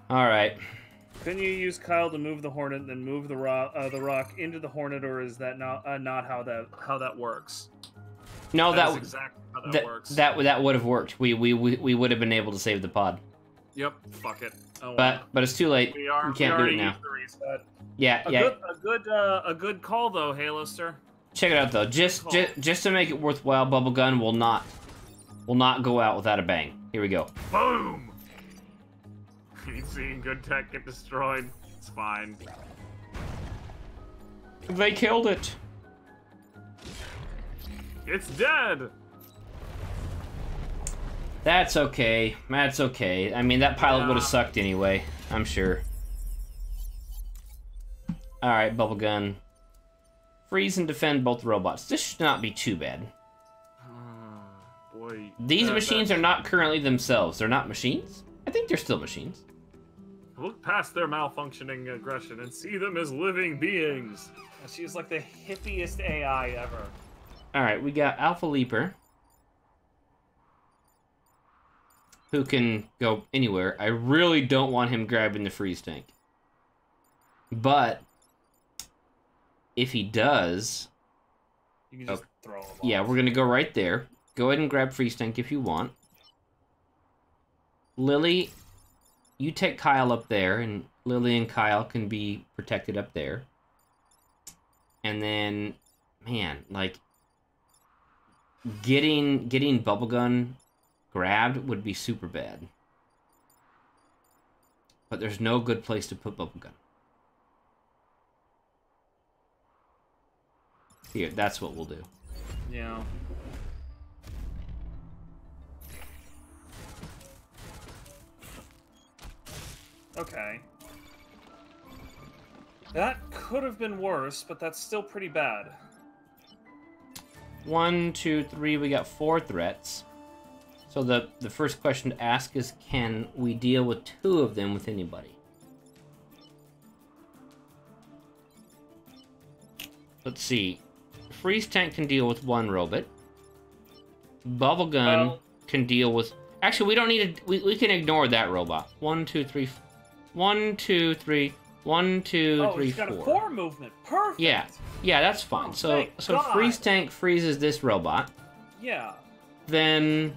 All right. Can you use Kyle to move the Hornet, and then move the rock into the Hornet, or is that not how that works? No, that's exactly how that works. That would have worked. We would have been able to save the pod. Yep. Fuck it. Oh, well. But it's too late. We can't do it now. Yeah. A good call though, Haloster. Check it out though. Just to make it worthwhile, Bubblegum will not go out without a bang. Here we go. Boom. You've seen good tech get destroyed. It's fine. They killed it. It's dead. That's okay. That's okay. I mean, that pilot would have sucked anyway. I'm sure. All right, Bubblegum. Freeze and defend both robots. This should not be too bad. Boy. These machines are not currently themselves. They're not machines? I think they're still machines. Look past their malfunctioning aggression and see them as living beings. She's like the hippiest AI ever. Alright, we got Alpha Leaper, who can go anywhere. I really don't want him grabbing the freeze tank. But if he does... You can just throw him off. Yeah, we're going to go right there. Go ahead and grab freeze tank if you want. Lily, you take Kyle up there, and Lily and Kyle can be protected up there. And then, man, like, getting Bubblegum grabbed would be super bad. But there's no good place to put Bubblegum. Here, that's what we'll do. Yeah. Okay. That could have been worse, but that's still pretty bad. 1, 2, 3, we got 4 threats. So the first question to ask is, can we deal with 2 of them with anybody? Let's see. Freeze Tank can deal with 1 robot. Bubblegum can deal with... Actually, we don't need to... We can ignore that robot. 1, 2, 3... 1, 2, 3... 1, 2, 3, he's 4. got a 4 movement. Perfect. Yeah, that's fine. So Freeze Tank freezes this robot. Yeah. Then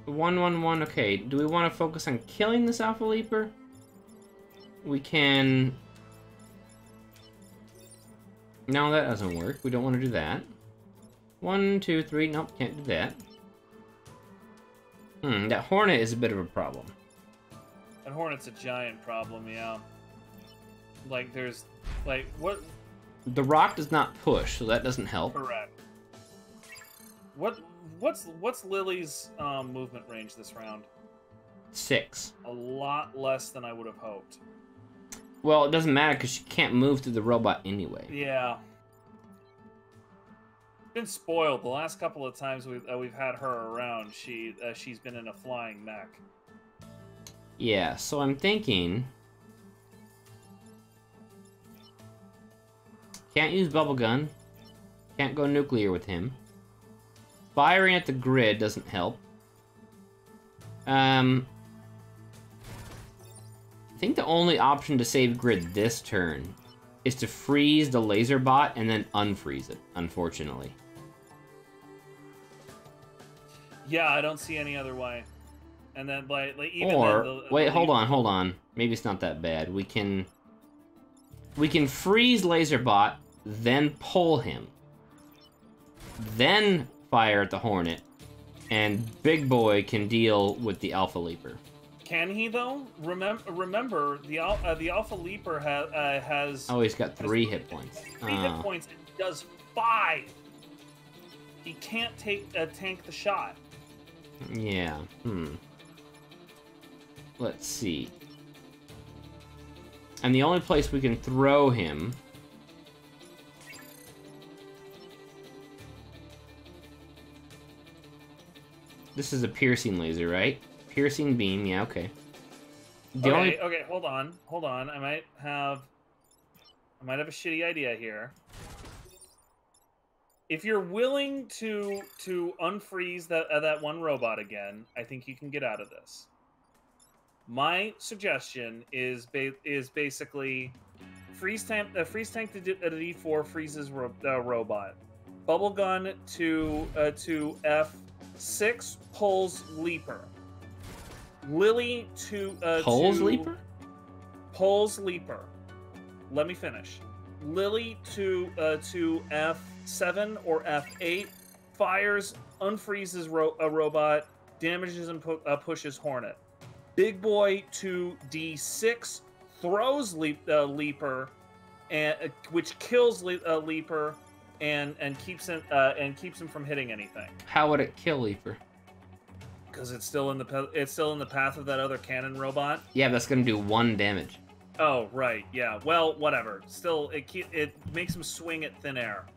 1, 1, 1. Okay, do we want to focus on killing this Alpha Leaper? We can. No, that doesn't work. We don't want to do that. 1, 2, 3. Nope, can't do that. That Hornet is a bit of a problem. And Hornet's a giant problem, yeah. Like, there's... Like, what... The rock does not push, so that doesn't help. Correct. What's Lily's movement range this round? 6. A lot less than I would have hoped. Well, it doesn't matter because she can't move through the robot anyway. Yeah. Been spoiled. The last couple of times we've had her around, she's been in a flying mech. Yeah, so I'm thinking... Can't use bubble gun. Can't go nuclear with him. Firing at the grid doesn't help. I think the only option to save grid this turn is to freeze the laser bot and then unfreeze it, unfortunately. Yeah, I don't see any other way. And then, like even or then, wait, hold on. Maybe it's not that bad. We can freeze Laserbot, then pull him, then fire at the Hornet, and Big Boy can deal with the Alpha Leaper. Can he though? Remember the Alpha Leaper has. Oh, he's got 3 hit points. 3 hit points and does 5. He can't tank the shot. Yeah. Let's see. And the only place we can throw him... This is a piercing laser, right? Piercing beam, yeah, okay. Okay, hold on. I might have a shitty idea here. If you're willing to unfreeze that one robot again, I think you can get out of this. My suggestion is basically freeze tank to D4 freezes robot. Bubble gun to F6 pulls Leaper. Lily to pulls Leaper? Pulls Leaper. Let me finish. Lily to F7 or F8 fires, unfreezes a robot, damages and pushes Hornet. Big Boy to D6 throws Leaper, which kills Leaper and keeps him from hitting anything. How would it kill Leaper? Because it's still in the path of that other cannon robot. Yeah, that's gonna do 1 damage. Oh right, yeah. Well, whatever. Still, it makes him swing at thin air.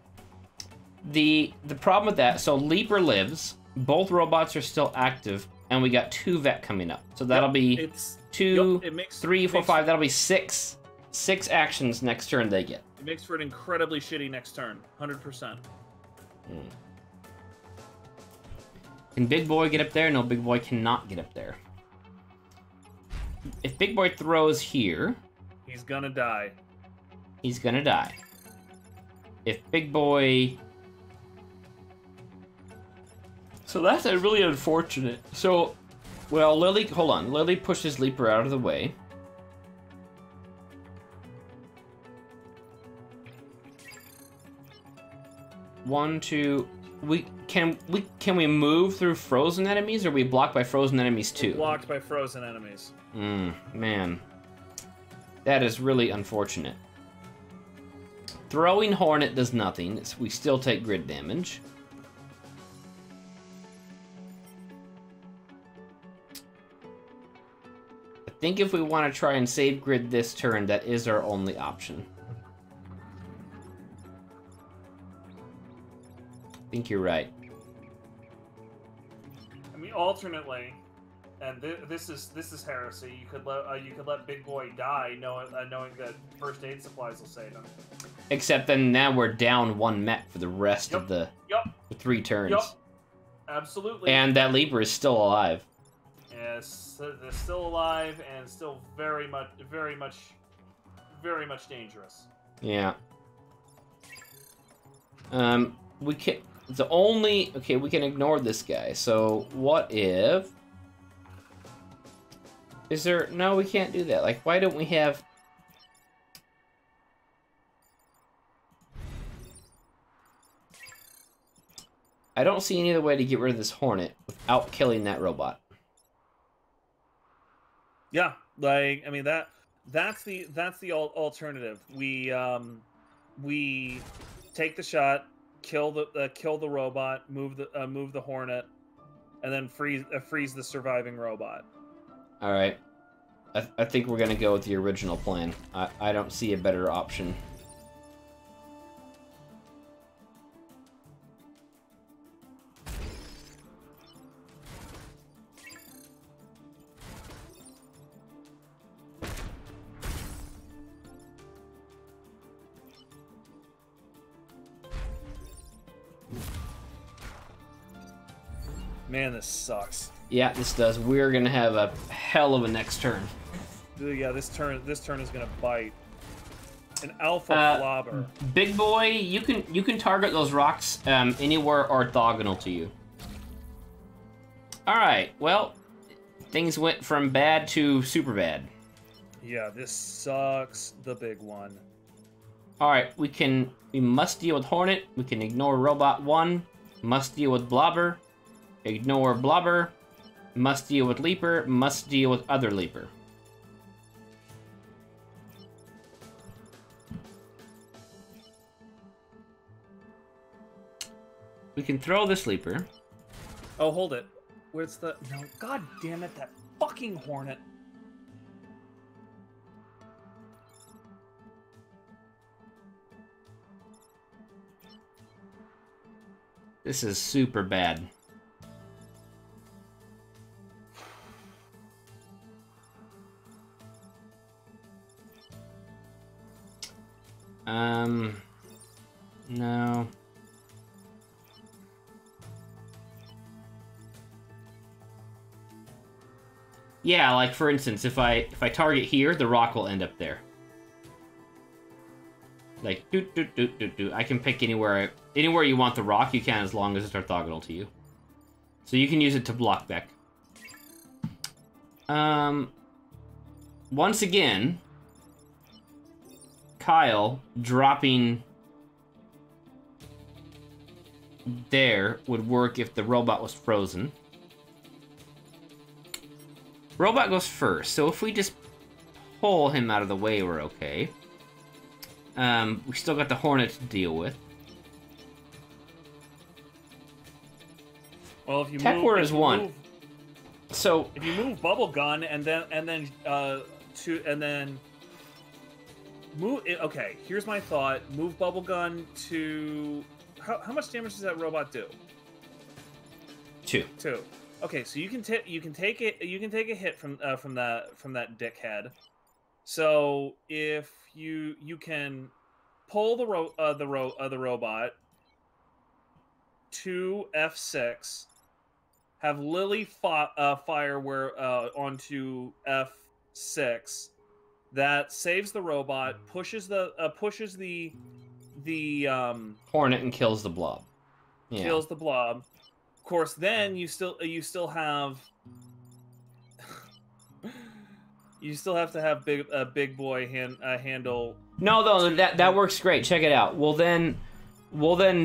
The problem with that, so Leaper lives. Both robots are still active, and we got 2 vet coming up. So that'll be 2, 3, 4, 5. That'll be 6 actions next turn they get. It makes for an incredibly shitty next turn. 100%. Can Big Boy get up there? No, Big Boy cannot get up there. If Big Boy throws here... He's gonna die. He's gonna die. If Big Boy... So that's really unfortunate. So, well, Lily... Hold on. Lily pushes Leaper out of the way. One, two... Can we move through frozen enemies, or are we blocked by frozen enemies too? We're blocked by frozen enemies. Man. That is really unfortunate. Throwing Hornet does nothing. We still take grid damage. I think if we want to try and save grid this turn, that is our only option. I think you're right. I mean, alternately, and this is heresy. You could let Big Boy die, knowing that first aid supplies will save him. Except then now we're down 1 mech for the rest of the 3 turns. Yep. Absolutely. And that Leaper is still alive. Yes, they're still alive and still very much dangerous. Yeah. We can. We can ignore this guy. So what if? Is there? No, we can't do that. Like, why don't we have? I don't see any other way to get rid of this Hornet without killing that robot. Yeah, like I mean that's the alternative. We take the shot, kill the robot, move the Hornet, and then freeze the surviving robot. All right, I think we're gonna go with the original plan. I don't see a better option. Man, this sucks. Yeah, this does. We're gonna have a hell of a next turn. Yeah, this turn is gonna bite. An alpha flobber. Big boy, you can target those rocks anywhere orthogonal to you. All right. Well, things went from bad to super bad. Yeah, this sucks. The big one. All right, we must deal with Hornet. We can ignore Robot 1. Must deal with Blobber. Ignore Blobber. Must deal with Leaper. Must deal with other Leaper. We can throw this Leaper. Oh, hold it. Where's the... No, god damn it, that fucking Hornet. This is super bad. No. Yeah, like for instance, if I target here, the rock will end up there. Like I can pick anywhere you want the rock. You can, as long as it's orthogonal to you. So you can use it to block back. Once again, Kyle dropping there would work if the robot was frozen. Robot goes first, so if we just pull him out of the way, we're okay. We still got the Hornet to deal with. Well, if you Tech move, War is one. So if you move Bubble Gun and then move. Okay, here's my thought. Move Bubble Gun to how much damage does that robot do? 2. 2. Okay, so you can take a hit from that dickhead. So if you can pull the robot to F6, have Lily fire onto F6. That saves the robot, pushes the Hornet and kills the blob. Yeah. Kills the blob. Of course, then you still have to have big boy handle. No, that works great. Check it out. We'll then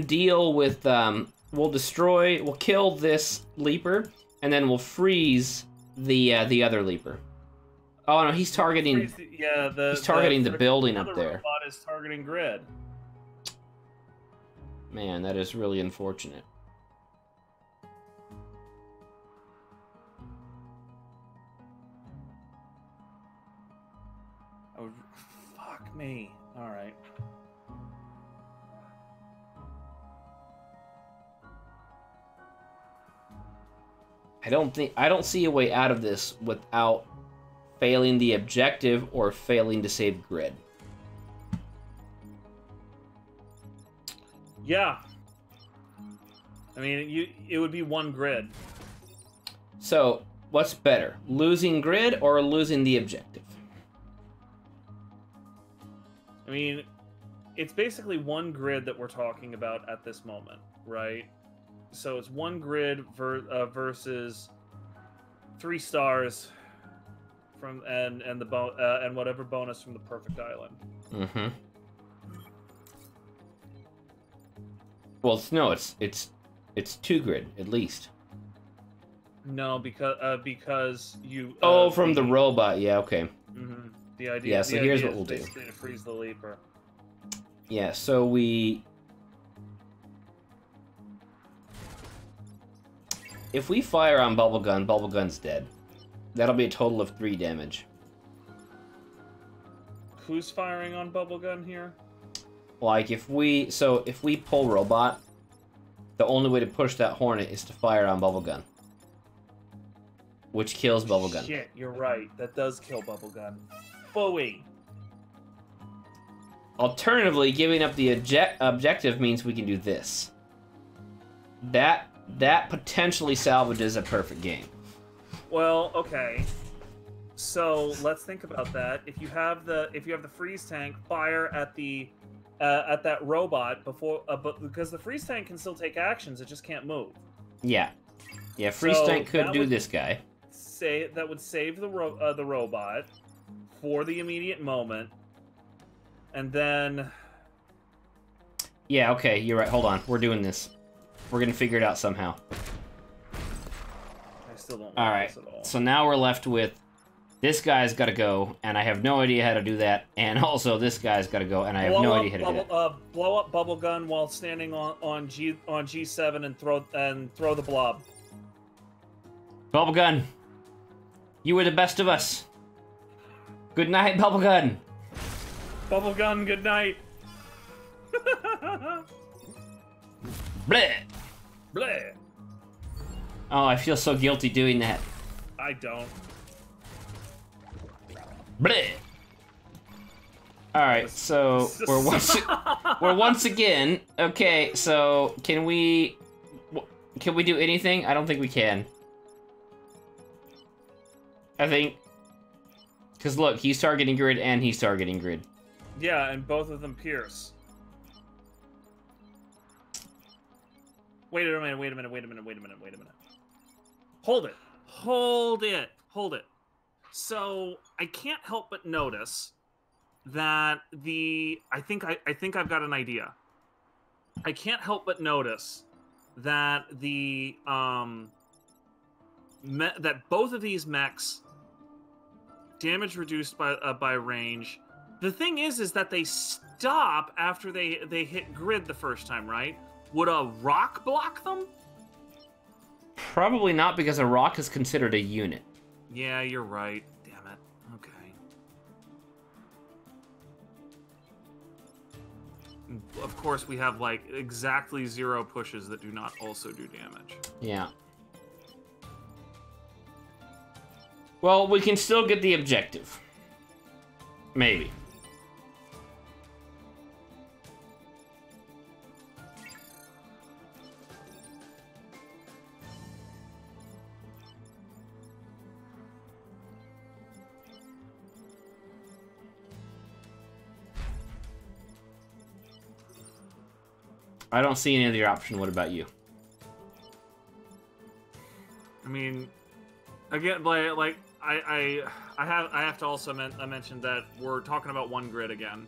deal with we'll kill this Leaper, and then we'll freeze the other Leaper. Oh no, he's targeting. He's targeting the building up there. Robot is targeting Grid. Man, that is really unfortunate. Oh, fuck me. All right. I don't see a way out of this without failing the objective or failing to save Grid. Yeah. I mean, it would be one Grid. So, what's better? Losing Grid or losing the objective? I mean, it's basically one Grid that we're talking about at this moment, right? So it's one Grid versus 3 stars from and whatever bonus from the Perfect Island. Mm-hmm. Well, no, it's It's 2 grid, at least. No, because you. Oh, from the robot. Yeah, okay. Mm-hmm. The idea. Yeah, so here's what we'll do. Basically to freeze the leaper. Yeah, so we... If we fire on Bubblegun, Bubblegun's dead. That'll be a total of 3 damage. Who's firing on Bubblegun here? Like, if we pull Robot, the only way to push that Hornet is to fire on Bubblegun. Which kills Bubblegun. Shit, you're right. That does kill Bubblegun. Bowie. Alternatively, giving up the objective means we can do this. That potentially salvages a perfect game. Well, okay. So let's think about that. If you have the freeze tank, fire at that robot before, but because the freeze tank can still take actions, it just can't move. Yeah, freeze tank could do this guy. That would save the robot for the immediate moment, and then. Yeah. Okay, you're right. Hold on, we're doing this. We're gonna figure it out somehow. I still don't. All right. So now we're left with. This guy's got to go, and I have no idea how to do that. And also, this guy's got to go, and I have no idea how to do that. Blow up Bubblegun while standing on G7 and throw the blob. Bubblegun, you were the best of us. Good night, Bubblegun. Bubblegun, good night. Bleh. Bleh. Oh, I feel so guilty doing that. I don't. Bleh. All right, so we're once again okay. So can we do anything? I don't think we can. I think because look, he's targeting grid and he's targeting grid. Yeah, and both of them pierce. Wait a minute. Hold it. So I can't help but notice that I think I've got an idea. I can't help but notice that that both of these mechs damage reduced by range. The thing is that they stop after they hit grid the first time, right? Would a rock block them? Probably not, because a rock is considered a unit. Yeah, you're right. Damn it. Okay. Of course, we have, like, exactly 0 pushes that do not also do damage. Yeah. Well, we can still get the objective. Maybe. I don't see any other option. What about you? I mean, again, like I have to also mention that we're talking about 1 grid again.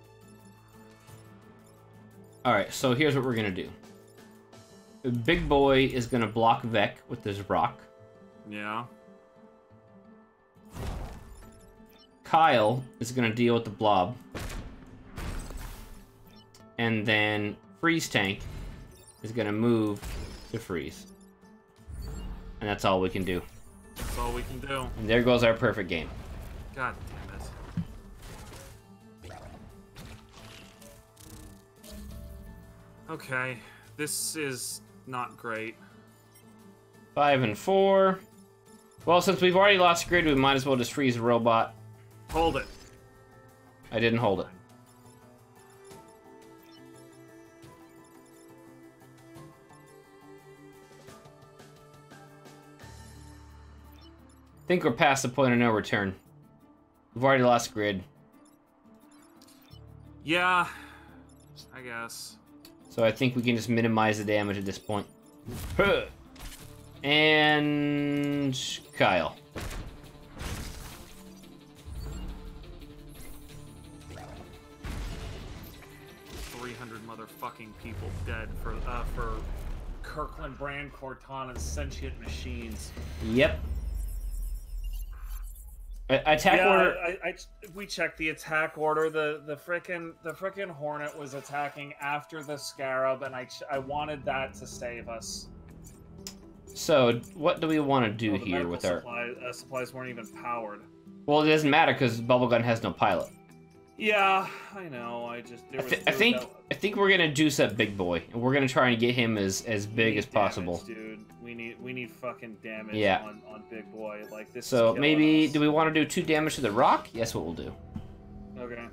All right, so here's what we're gonna do. Big Boy is gonna block Vec with his rock. Yeah. Kyle is gonna deal with the blob. And then Freeze Tank is gonna move to freeze. And that's all we can do. That's all we can do. And there goes our perfect game. God damn it. Okay, this is not great. 5 and 4. Well, since we've already lost grid, we might as well just freeze the robot. Hold it. I didn't hold it. I think we're past the point of no return. We've already lost grid. Yeah, I guess. So I think we can just minimize the damage at this point. And Kyle. $300 motherfucking people dead for Kirkland brand Cortana's sentient machines. Yep. Attack order. We checked the attack order. The frickin' Hornet was attacking after the Scarab, and I wanted that to save us. So what do we want to do the here with our supplies weren't even powered? Well, it doesn't matter because Bubblegum has no pilot. Yeah, I know. I think we're gonna juice up Big Boy, and we're gonna try and get him as big as possible. Dude, we need fucking damage on Big Boy. Like this. So maybe us. Do we want to do 2 damage to the rock? Yes, what we'll do. Okay.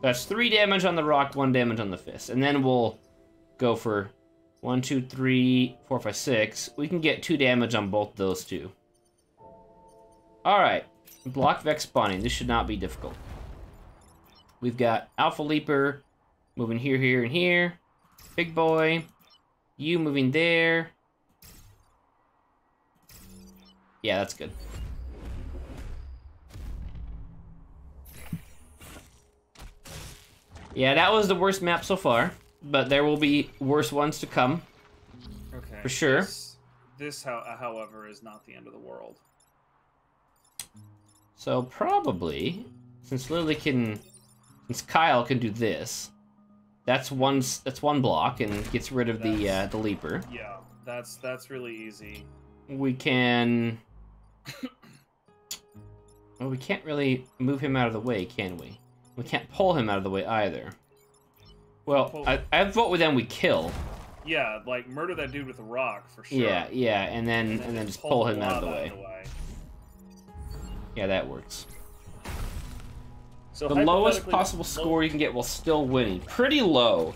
That's 3 damage on the rock, 1 damage on the fist, and then we'll go for 1, 2, 3, 4, 5, 6. We can get 2 damage on both those two. All right, block Vex spawning. This should not be difficult. We've got Alpha Leaper moving here, here, and here. Big Boy, you moving there. Yeah, that's good. Yeah, that was the worst map so far, but there will be worse ones to come. Okay. For sure. This, however, is not the end of the world. So probably, since Kyle can do this, that's one block and gets rid of the Leaper. Yeah, that's really easy. We can. Well, we can't really move him out of the way, can we? We can't pull him out of the way either. Well, I vote with them. We kill. Yeah, like murder that dude with a rock for sure. Yeah, and then just pull him out of the way. Yeah, that works. So the lowest possible score you can get while still winning. Pretty low,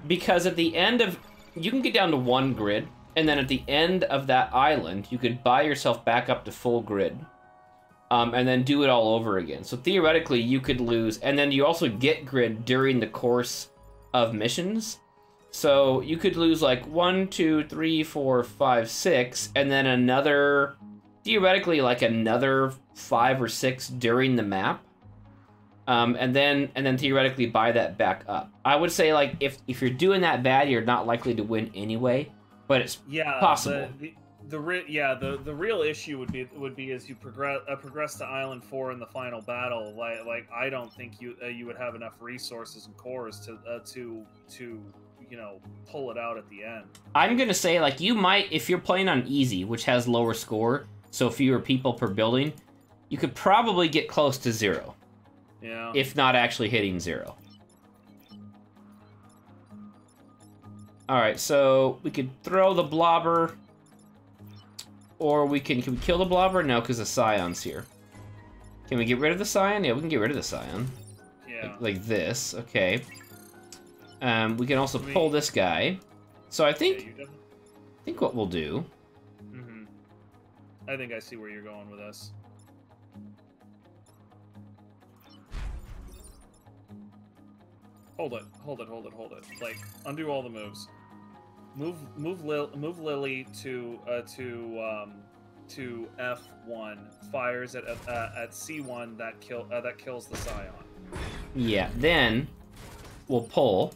because at the end of you can get down to 1 grid, and then at the end of that island, you could buy yourself back up to full grid. And then do it all over again. So theoretically, you could lose, and then you also get grid during the course of missions. So you could lose like 1, 2, 3, 4, 5, 6, and then another, theoretically, like another 5 or 6 during the map. And then theoretically buy that back up. I would say like if you're doing that bad, you're not likely to win anyway, but it's possible. The real issue would be as you progress to Island 4 in the final battle. Like I don't think you would have enough resources and cores to pull it out at the end. I'm gonna say like you might, if you're playing on easy, which has lower score, so fewer people per building, you could probably get close to 0. Yeah. If not actually hitting 0. All right, so we could throw the blobber. Or can we kill the blobber? No, because the Scion's here. Can we get rid of the Scion? Yeah, we can get rid of the Scion. Yeah. Like this, okay. We can also pull this guy. So I think what we'll do. Mm-hmm. I think I see where you're going with this. Hold it. Like, undo all the moves. Move Lily to F1. Fires at C1 that kills the Scion. Yeah. Then we'll pull.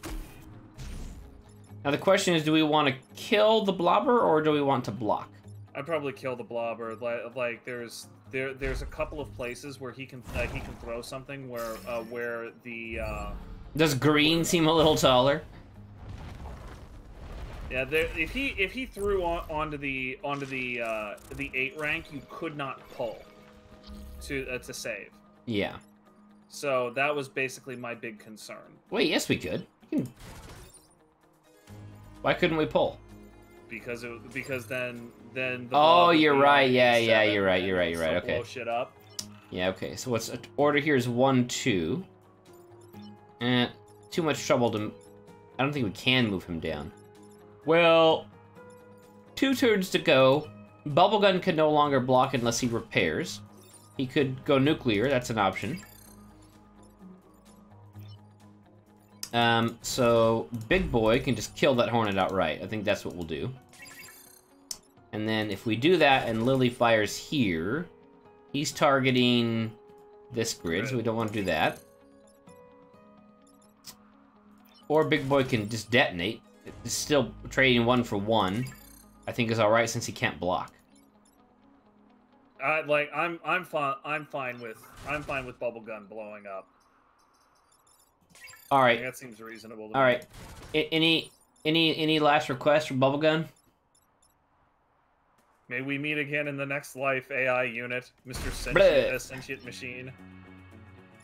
Now the question is, do we want to kill the blobber or do we want to block? I'd probably kill the blobber. Like there's a couple of places where he can throw something where the Does green seem a little taller? Yeah, if he threw onto the 8 rank, you could not pull to save. Yeah. So that was basically my big concern. Wait, yes we could. Why couldn't we pull? Because then the oh, you're right. Yeah, you're right. Okay. Blow shit up. Yeah. Okay. So what's order here is 1, 2. Too much trouble to. I don't think we can move him down. Well, 2 turns to go. Bubblegum can no longer block unless he repairs. He could go nuclear. That's an option. So Big Boy can just kill that Hornet outright. I think that's what we'll do. And then if we do that and Lily fires here, he's targeting this grid, so we don't want to do that. Or Big Boy can just detonate. It's still trading 1 for 1. I think is all right since he can't block. I'm fine with bubble gun blowing up. All right. That seems reasonable to all me. right. Any last requests for bubble gun? May we meet again in the next life, AI unit, Mr. Sentient Machine.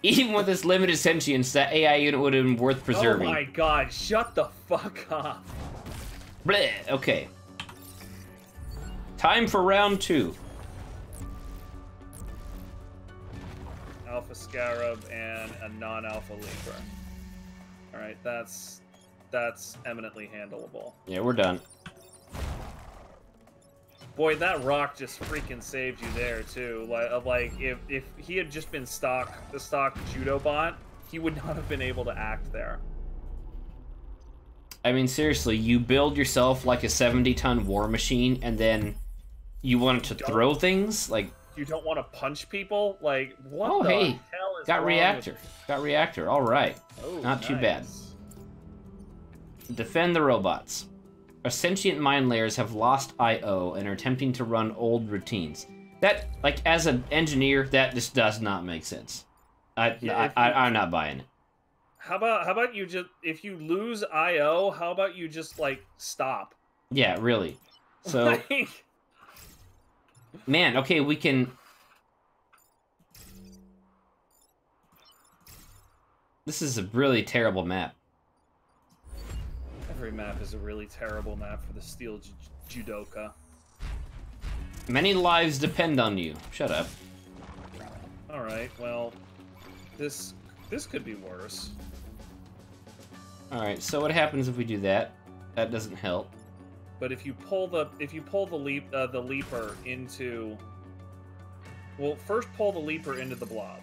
Even with this limited sentience, that AI unit would have been worth preserving. Oh my god, shut the fuck up. Bleh. Okay. Time for round 2. Alpha Scarab and a non-alpha Libra. Alright, that's eminently handleable. Yeah, we're done. Boy, that rock just freaking saved you there too. Like if he had just been the stock judo bot, he would not have been able to act there. I mean, seriously, you build yourself like a 70-ton war machine, and then you want to throw things? Like, you don't want to punch people? Like, what oh, the hey, hell is got wrong reactor. with... Got reactor, all right. Oh, not too nice. bad. Defend the robots. Our sentient mind layers have lost I.O. and are attempting to run old routines. That, like, as an engineer, that just does not make sense. I'm not buying it. How about you just, if you lose I.O., how about you just, like, stop? Yeah, really. So, Like... man, okay, we can... This is a really terrible map. Every map is a really terrible map for the Steel Judoka. Many lives depend on you. Shut up. Alright, well, this could be worse. Alright, so what happens if we do that? That doesn't help. But if you pull the leaper into... Well, first pull the leaper into the blob.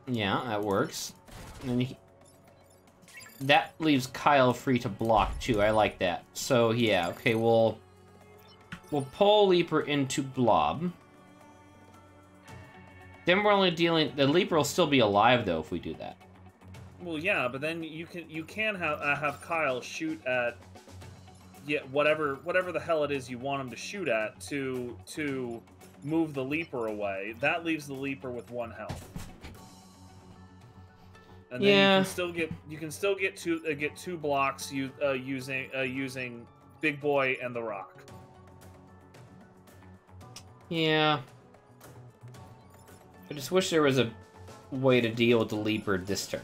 Yeah, that works. And then that leaves Kyle free to block too. I like that. So yeah, okay, we'll pull Leaper into Blob. Then we're only dealing. The Leaper will still be alive though if we do that. Well, yeah, but then you can have Kyle shoot at whatever the hell it is you want him to shoot at to move the Leaper away. That leaves the Leaper with 1 health. And then you can still get 2 blocks using Big Boy and the Rock. Yeah. I just wish there was a way to deal with the Leaper this turn.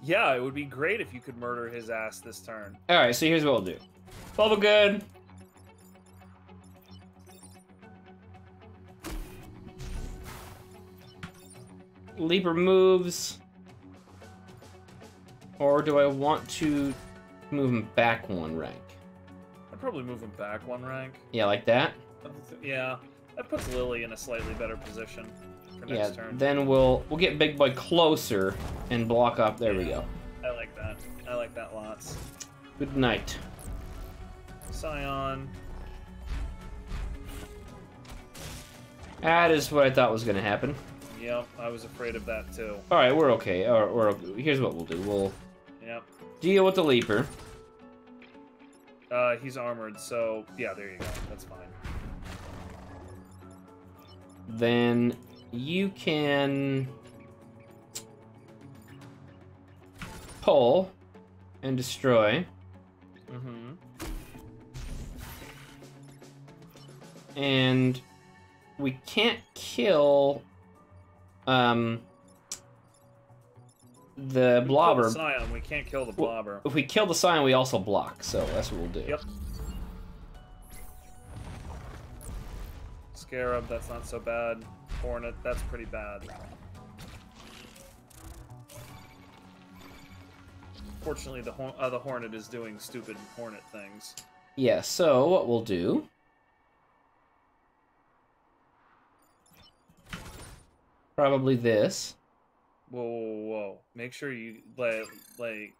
Yeah, it would be great if you could murder his ass this turn. Alright, so here's what we'll do. Bubble gun! Leaper moves. Or do I want to move him back 1 rank? I'd probably move him back 1 rank. Yeah, like that? Yeah, that puts Lily in a slightly better position for next turn. Then we'll get Big Boy closer and block up. There we go. I like that. I like that lots. Good night. Scion. That is what I thought was going to happen. Yep, I was afraid of that too. All right, we're okay. Here's what we'll do. We'll deal with the Leaper. He's armored, so yeah, there you go. That's fine. Then you can pull and destroy. Mm-hmm. And we can't kill the blobber. The Scion, we can't kill the blobber. If we kill the Scion, we also block, so that's what we'll do. Yep. Scarab, that's not so bad. Hornet, that's pretty bad. Fortunately, the Hornet is doing stupid Hornet things. Yeah, so what we'll do... Probably this. Whoa, whoa, whoa. Make sure you, like...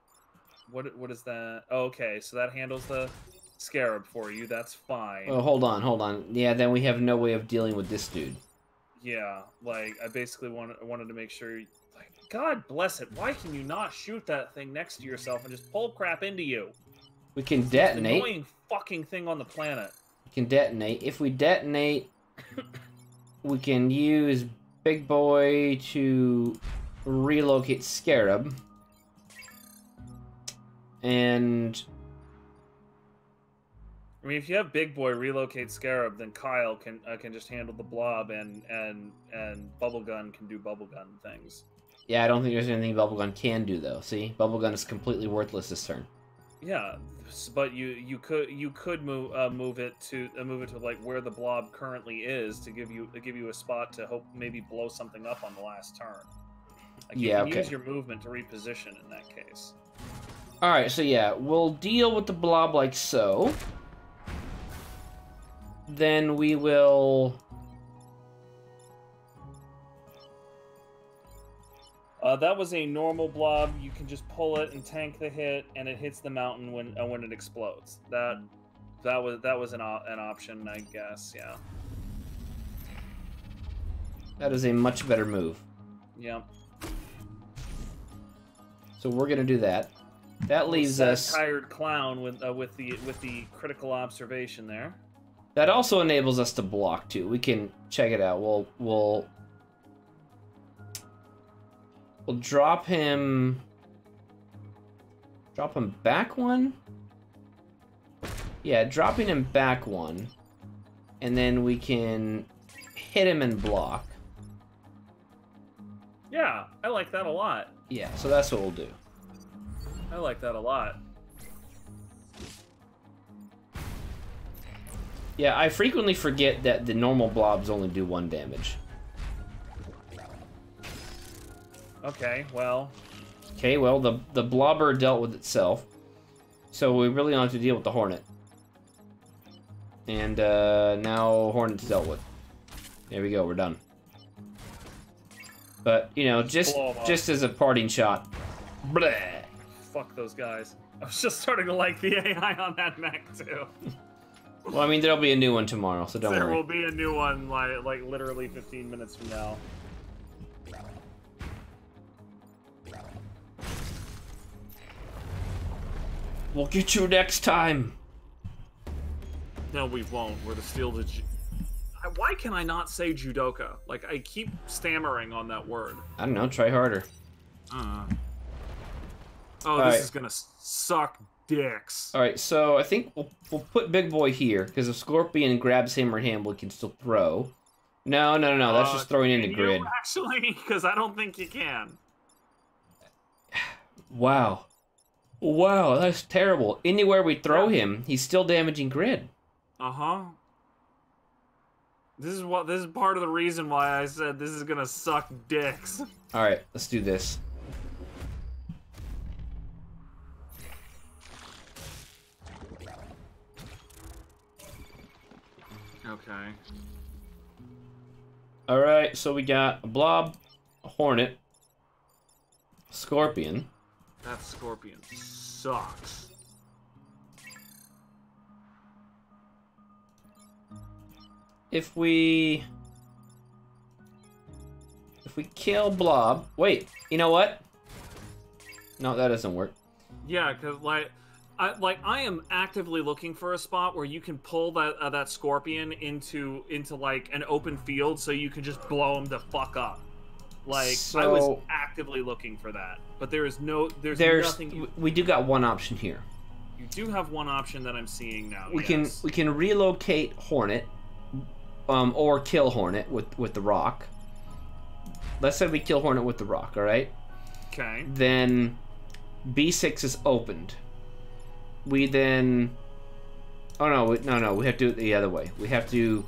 What is that? Oh, okay, so that handles the Scarab for you. That's fine. Oh, hold on. Yeah, then we have no way of dealing with this dude. Yeah, like, I basically wanted to make sure... God bless it. Why can you not shoot that thing next to yourself and just pull crap into you? We can It's detonate. the annoying fucking thing on the planet. We can detonate. If we detonate, we can use Big Boy to relocate Scarab. And I mean, if you have Big Boy relocate Scarab, then Kyle can just handle the blob, and Bubblegun can do Bubblegun things. yeah, I don't think there's anything Bubblegun can do though. See, Bubblegun is completely worthless this turn. Yeah, but you could move it to like where the blob currently is to give you a spot to hope maybe blow something up on the last turn. Like you can use your movement to reposition in that case. All right, so yeah, we'll deal with the blob like so. Then we will. That was a normal blob. You can just pull it and tank the hit, and it hits the mountain when it explodes. That was an option, I guess. Yeah. That is a much better move. Yeah. So we're gonna do that. That leaves us tired clown with the critical observation there. That also enables us to block too. We can check it out. We'll drop him. Drop him back one. Yeah, dropping him back one, and then we can hit him and block. Yeah, I like that a lot. Yeah, so that's what we'll do. I like that a lot. Yeah, I frequently forget that the normal blobs only do 1 damage. Okay, well. Okay, well, the blobber dealt with itself. So we really don't have to deal with the hornet. And now hornet's dealt with. There we go, we're done. But, you know, just as a parting shot. Bleh. Fuck those guys. I was just starting to like the AI on that mech too. Well, I mean, there'll be a new one tomorrow, so don't worry. There will be a new one, like literally 15 minutes from now. We'll get you next time. No, we won't. We're the Steel Judoka. Why can I not say Judoka? Like, I keep stammering on that word. I don't know, try harder. Oh, this is gonna suck dicks. Alright, so I think we'll put Big Boy here, because if Scorpion grabs him or him, we can still throw. No, that's just throwing in the grid. Actually, because I don't think you can. Wow. Wow, that's terrible. Anywhere we throw him, he's still damaging grid. Uh-huh. This is part of the reason why I said this is gonna suck dicks. Alright, let's do this. Okay. Alright, so we got a blob, a hornet, a scorpion. That scorpion sucks. If we kill blob, wait, you know what? No, that doesn't work. Yeah, because I am actively looking for a spot where you can pull that scorpion into like an open field, so you can just blow him the fuck up. Like, so, I was actively looking for that, but there's nothing. We do got one option here. You do have one option that I'm seeing now. We can relocate Hornet, or kill Hornet with the rock. Let's say we kill Hornet with the rock. All right. Okay. Then B6 is opened. We then. Oh no! We have to do it the other way. We have to.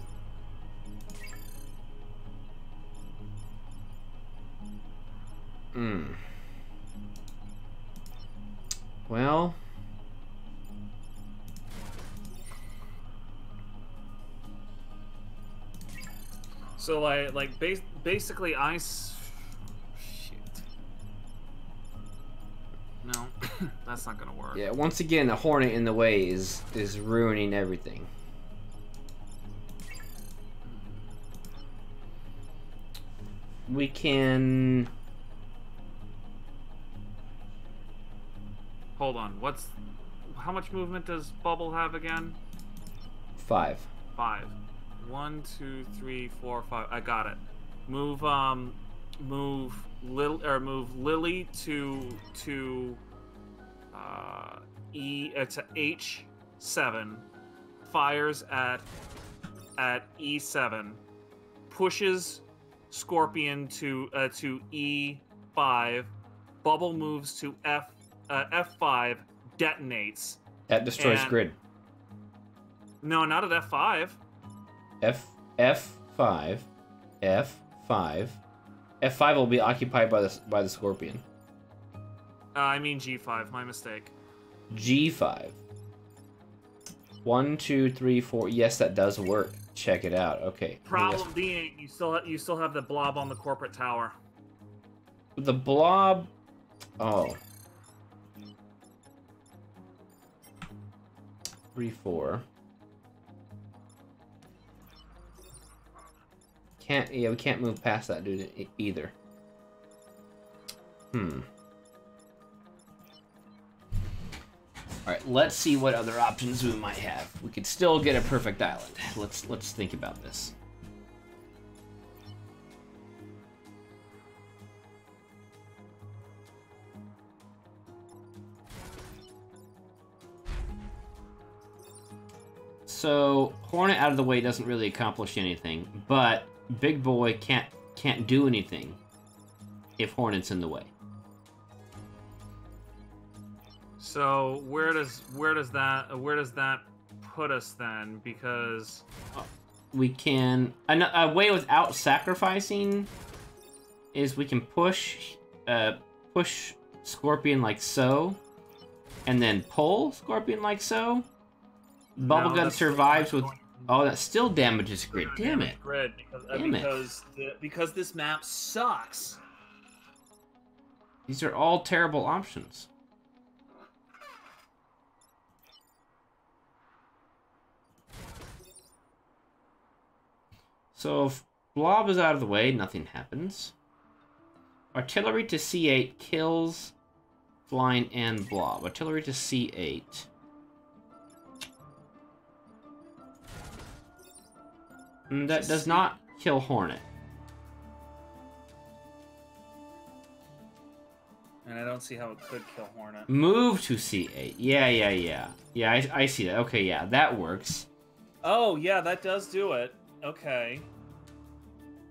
Well. So basically shit. No, that's not gonna work. Yeah. Once again, a Hornet in the way is ruining everything. We can. Hold on. how much movement does Bubble have again? 5. 5. 1, 2, 3, 4, 5. I got it. Move Lily to H7. Fires at E7. Pushes Scorpion to E5. Bubble moves to F5. Detonates. That destroys grid. No, not at F5. F5. F5. F5 will be occupied by the Scorpion. I mean G5. My mistake. G5. 1, 2, 3, 4. Yes, that does work. Check it out. Okay. Problem being, you still have the blob on the corporate tower. The blob. Oh. 3, 4. We can't move past that dude either. Alright, let's see what other options we might have. We could still get a perfect island. Let's think about this. So, Hornet out of the way doesn't really accomplish anything, but Big Boy can't do anything if Hornet's in the way. So where does that put us then? Because we can a way without sacrificing is we can push Scorpion like so, and then pull Scorpion like so. Bubblegum survives with. Oh, that still damages grid. Damn it. Grid because this map sucks. These are all terrible options. So if Blob is out of the way, nothing happens. Artillery to C8 kills Flying and Blob. Artillery to C8. That does not kill Hornet. And I don't see how it could kill Hornet. Move to C8. Yeah. Yeah, I see that. Okay, yeah, that works. Oh, yeah, that does do it. Okay.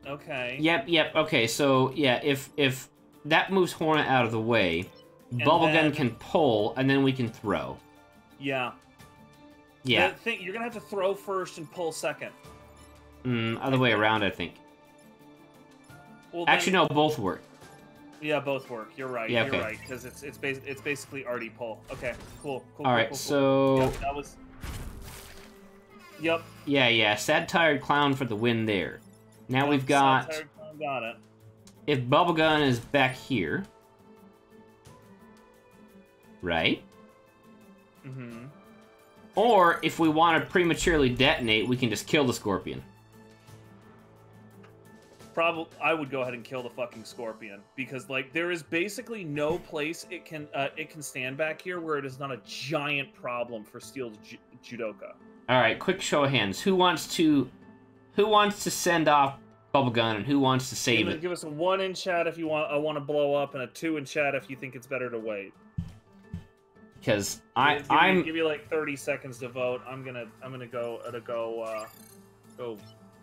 Okay. Yep. Okay, so, yeah, if that moves Hornet out of the way, Bubblegum can pull, and then we can throw. Yeah. Yeah. You're gonna have to throw first and pull second. Other way around, I think. Well, actually, no, both work. Yeah, both work. You're right. Yeah, okay. You're right, because it's basically already pull. Okay, cool. All right, so... Yep, that was... Yep. Yeah. Sad Tired Clown for the win there. Now we've got... Sad Tired Clown got it. If Bubblegum is back here... Right? Mm-hmm. Or, if we want to prematurely detonate, we can just kill the Scorpion. I would go ahead and kill the fucking Scorpion, because like there is basically no place it can stand back here where it is not a giant problem for Steel Judoka. All right, quick show of hands. Who wants to send off Bubblegum, and who wants to save it? Give us a 1 in chat if you want. I want to blow up, and a 2 in chat if you think it's better to wait. Because give you like 30 seconds to vote. I'm gonna go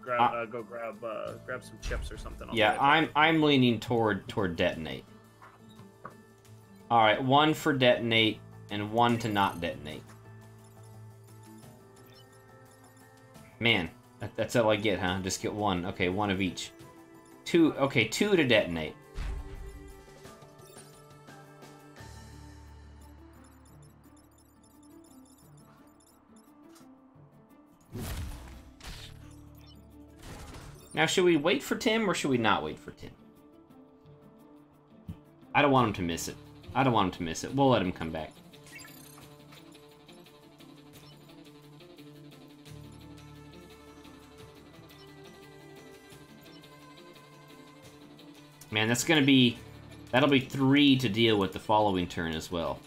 grab some chips or something. I'm leaning toward detonate. All right, 1 for detonate and 1 to not detonate. Man, that's all I get, huh? Just get 1. Okay, 1 of each. 2. Okay, 2 to detonate. Now, should we wait for Tim, or should we not wait for Tim? I don't want him to miss it. We'll let him come back. Man, that'll be 3 to deal with the following turn as well.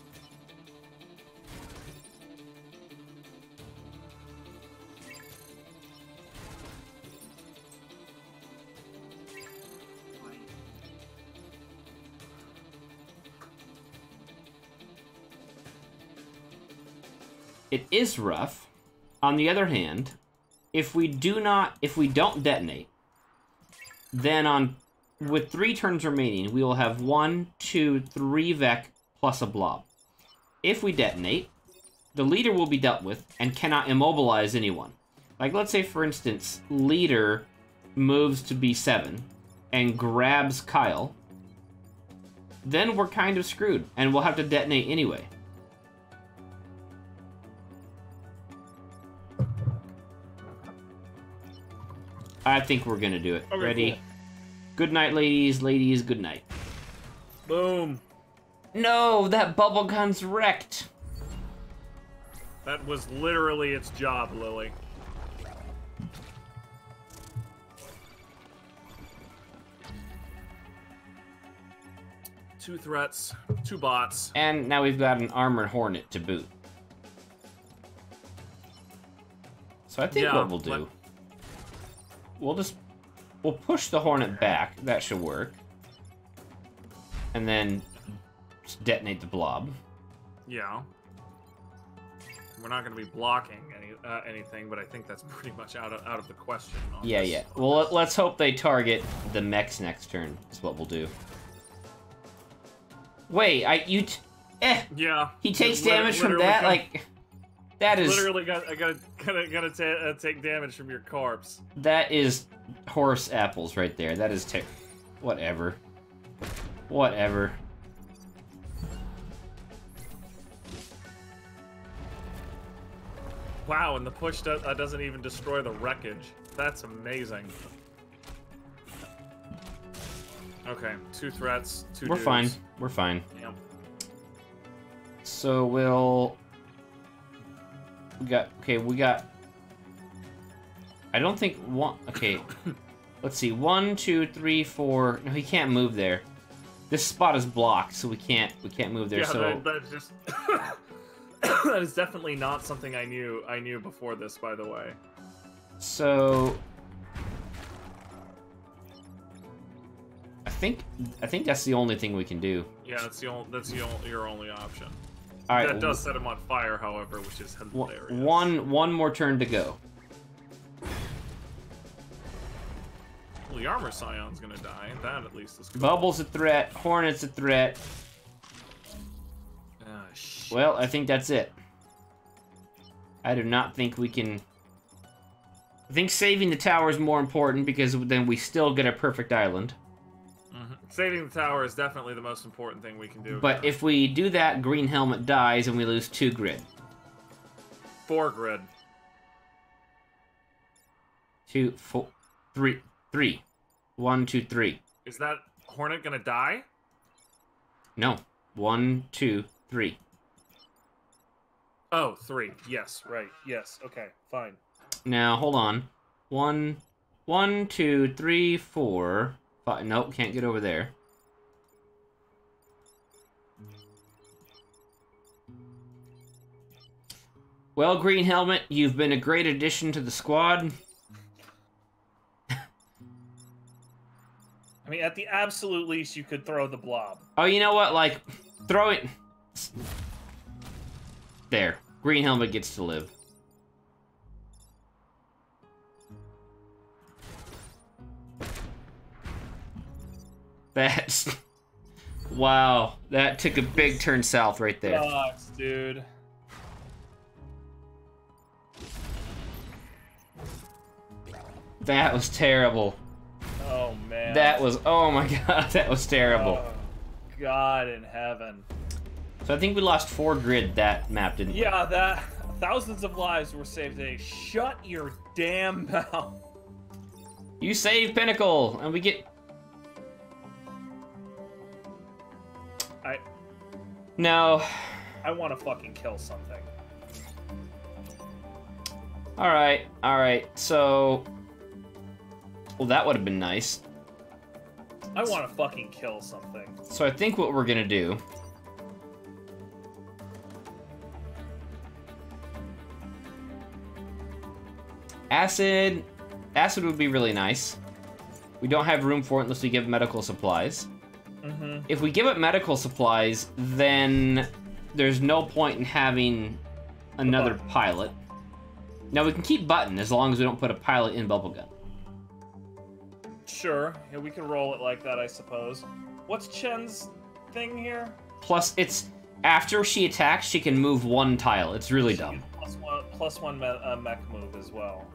It is rough. On the other hand, if we don't detonate, then with 3 turns remaining, we will have 1, 2, 3 Vec plus a blob. If we detonate, the leader will be dealt with and cannot immobilize anyone. Like, let's say, for instance, leader moves to B7 and grabs Kyle, then we're kind of screwed, and we'll have to detonate anyway. I think we're gonna do it. Okay, ready? cool. Good night, ladies. Ladies, good night. Boom. No, that bubble gun's wrecked. That was literally its job, Lily. Two threats, 2 bots. And now we've got an armored hornet to boot. So I think what we'll do, we'll push the hornet back. That should work. And then just detonate the blob. Yeah. We're not going to be blocking anything, but I think that's pretty much out of the question. Yeah. Well, let's hope they target the mechs next turn. Is what we'll do. Wait, Yeah. He takes damage from that, like, that is literally gotta take damage from your corpse. That is horse apples right there. That is whatever. Whatever. Wow, and the push doesn't even destroy the wreckage. That's amazing. Okay, 2 threats, 2 We're dudes. fine. We're fine. Yep. So we got I don't think one. Okay, let's see. 1, 2, 3, 4. No, he can't move there. This spot is blocked, so we can't move there. Yeah, so that's just that is definitely not something I knew before this, by the way. So I think that's the only thing we can do. Yeah, that's your only option. All right, that does set him on fire, however, which is hilarious. One more turn to go. Well, the armor scion's gonna die. That at least is cool. Bubble's a threat. Hornet's a threat. Ah, shit. Well, I think that's it. I do not think we can. I think saving the tower is more important because then we still get a perfect island. Saving the tower is definitely the most important thing we can do. But if we do that, Green Helmet dies and we lose 2 grid. 4 grid. 2, 4, 3. 1, 2, 3. Is that Hornet gonna die? No. 1, 2, 3. Oh, 3. Yes, right. Yes. Okay, fine. Now, hold on. 1, 2, 3, 4, 5. Nope, can't get over there. Well, Green Helmet, you've been a great addition to the squad. I mean, at the absolute least, you could throw the blob. Oh, you know what? Like, throw it. There. Green Helmet gets to live. That's... Wow. That took a big turn south right there. Sucks, dude. That was terrible. Oh, man. That was... Oh, my God. That was terrible. Oh, God in heaven. So I think we lost 4 grid that map, didn't we? Yeah, that... Thousands of lives were saved today. Shut your damn mouth. You save Pinnacle, and we get... No. I want to fucking kill something. Alright, so... Well, that would have been nice. I want to fucking kill something. So I think what we're gonna do... Acid would be really nice. We don't have room for it unless we give medical supplies. If we give it medical supplies, then there's no point in having another pilot. Now we can keep Button as long as we don't put a pilot in Bubblegum. Sure, yeah, we can roll it like that, I suppose. What's Chen's thing here? Plus, it's after she attacks, she can move 1 tile. It's really dumb. +1 mech move as well.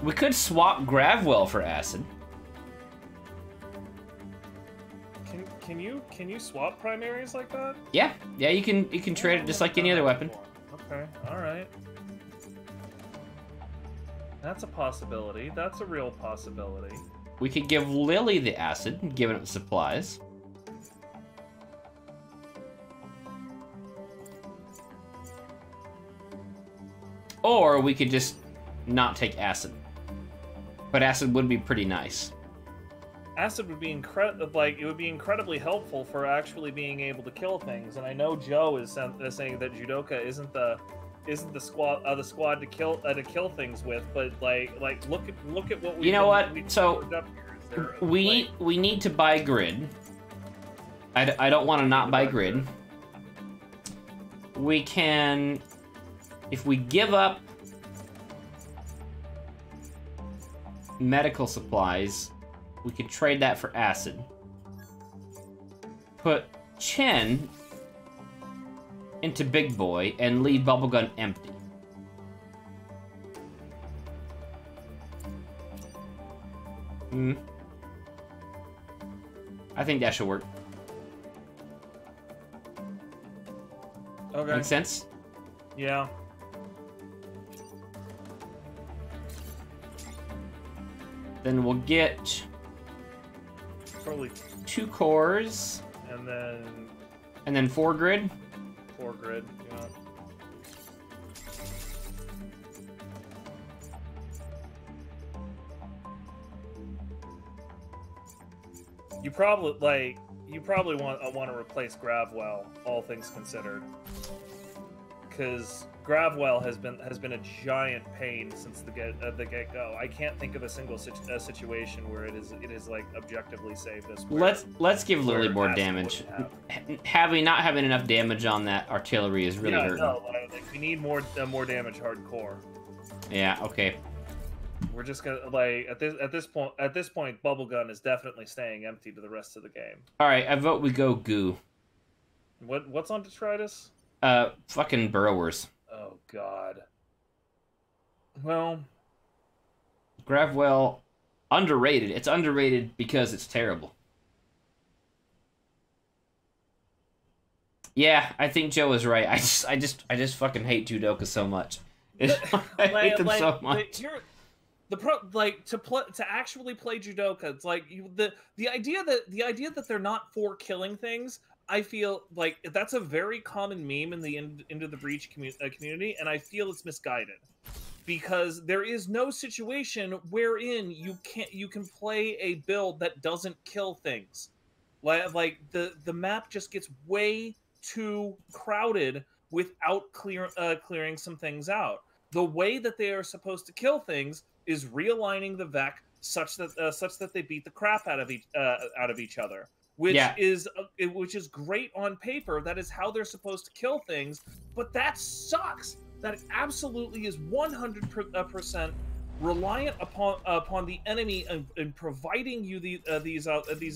We could swap Gravwell for Acid. Can you swap primaries like that? Yeah, you can trade it just like any other weapon. Okay, all right. That's a possibility. That's a real possibility. We could give Lily the Acid, giving it supplies. Or we could just not take Acid. But Acid would be pretty nice. Acid would be incredibly helpful for actually being able to kill things. And I know Joe is saying that Judoka isn't the squad to kill things with, but look at what we. You know what? So we need to buy grid. I don't want to not buy grid. We can, if we give up medical supplies, we could trade that for Acid. Put Chen into Big Boy and leave Bubblegun empty. I think that should work. Okay. Make sense? Yeah. Then we'll get probably 2 cores. And then 4 grid. 4 grid, yeah. You probably want to replace Gravwell, all things considered, because Gravwell has been a giant pain since the get go. I can't think of a single situation where it is like objectively saved as well. Let's give Lily more damage. Not having enough damage on that artillery is really hurting. No, we need more damage hardcore. Yeah. Okay. We're just gonna at this point, Bubblegun is definitely staying empty to the rest of the game. All right, I vote we go goo. What's on detritus? Fucking burrowers. Oh God. Well, Gravwell, underrated. It's underrated because it's terrible. Yeah, I think Joe is right. I just fucking hate Judoka so much. I hate them so much. To actually play Judoka, it's like the idea that they're not for killing things. I feel like that's a very common meme in the Into the Breach community, and I feel it's misguided because there is no situation wherein you can play a build that doesn't kill things. Like the map just gets way too crowded without clearing some things out. The way that they are supposed to kill things is realigning the Vec such that they beat the crap out of each other. Which is great on paper. That is how they're supposed to kill things, but that sucks. That absolutely is 100% reliant upon the enemy in providing you these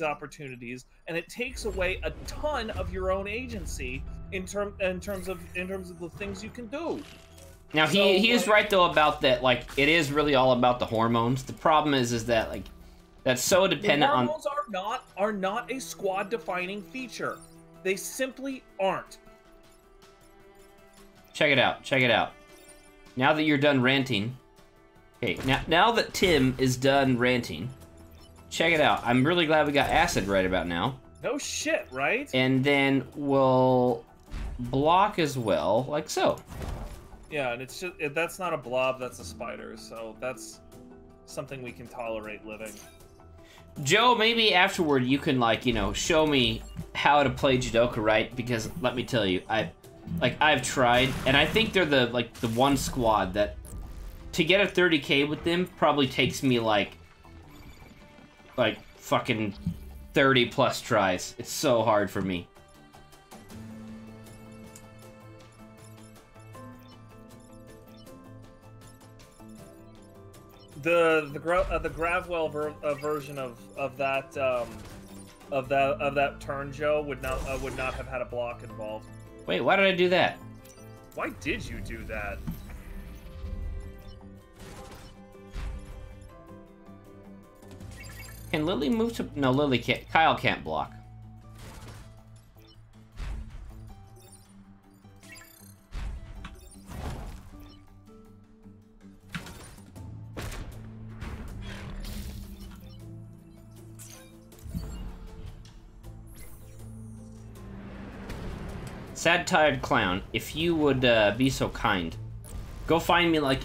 opportunities, and it takes away a ton of your own agency in terms of the things you can do. Now he is right though about that. Like, it is really all about the hormones. The problem is that like that's so dependent on. Hormones are not a squad defining feature. They simply aren't. Check it out. Check it out. Now that you're done ranting. Okay, now that Tim is done ranting, check it out. I'm really glad we got Acid right about now. No shit, right? And then we'll block as well, like so. Yeah, and it's just that's not a blob, that's a spider, so that's something we can tolerate living. Joe, maybe afterward you can, like, you know, show me how to play Judoka right, because let me tell you, I've tried, and I think they're the one squad that to get a 30k with them probably takes me like fucking 30 plus tries. It's so hard for me. The Gravwell version of that turn, Joe, would not have had a block involved. Wait, why did I do that? Why did you do that? Can Lily move to... No, Lily can't. Kyle can't block. Sad Tired Clown, if you would be so kind, go find me like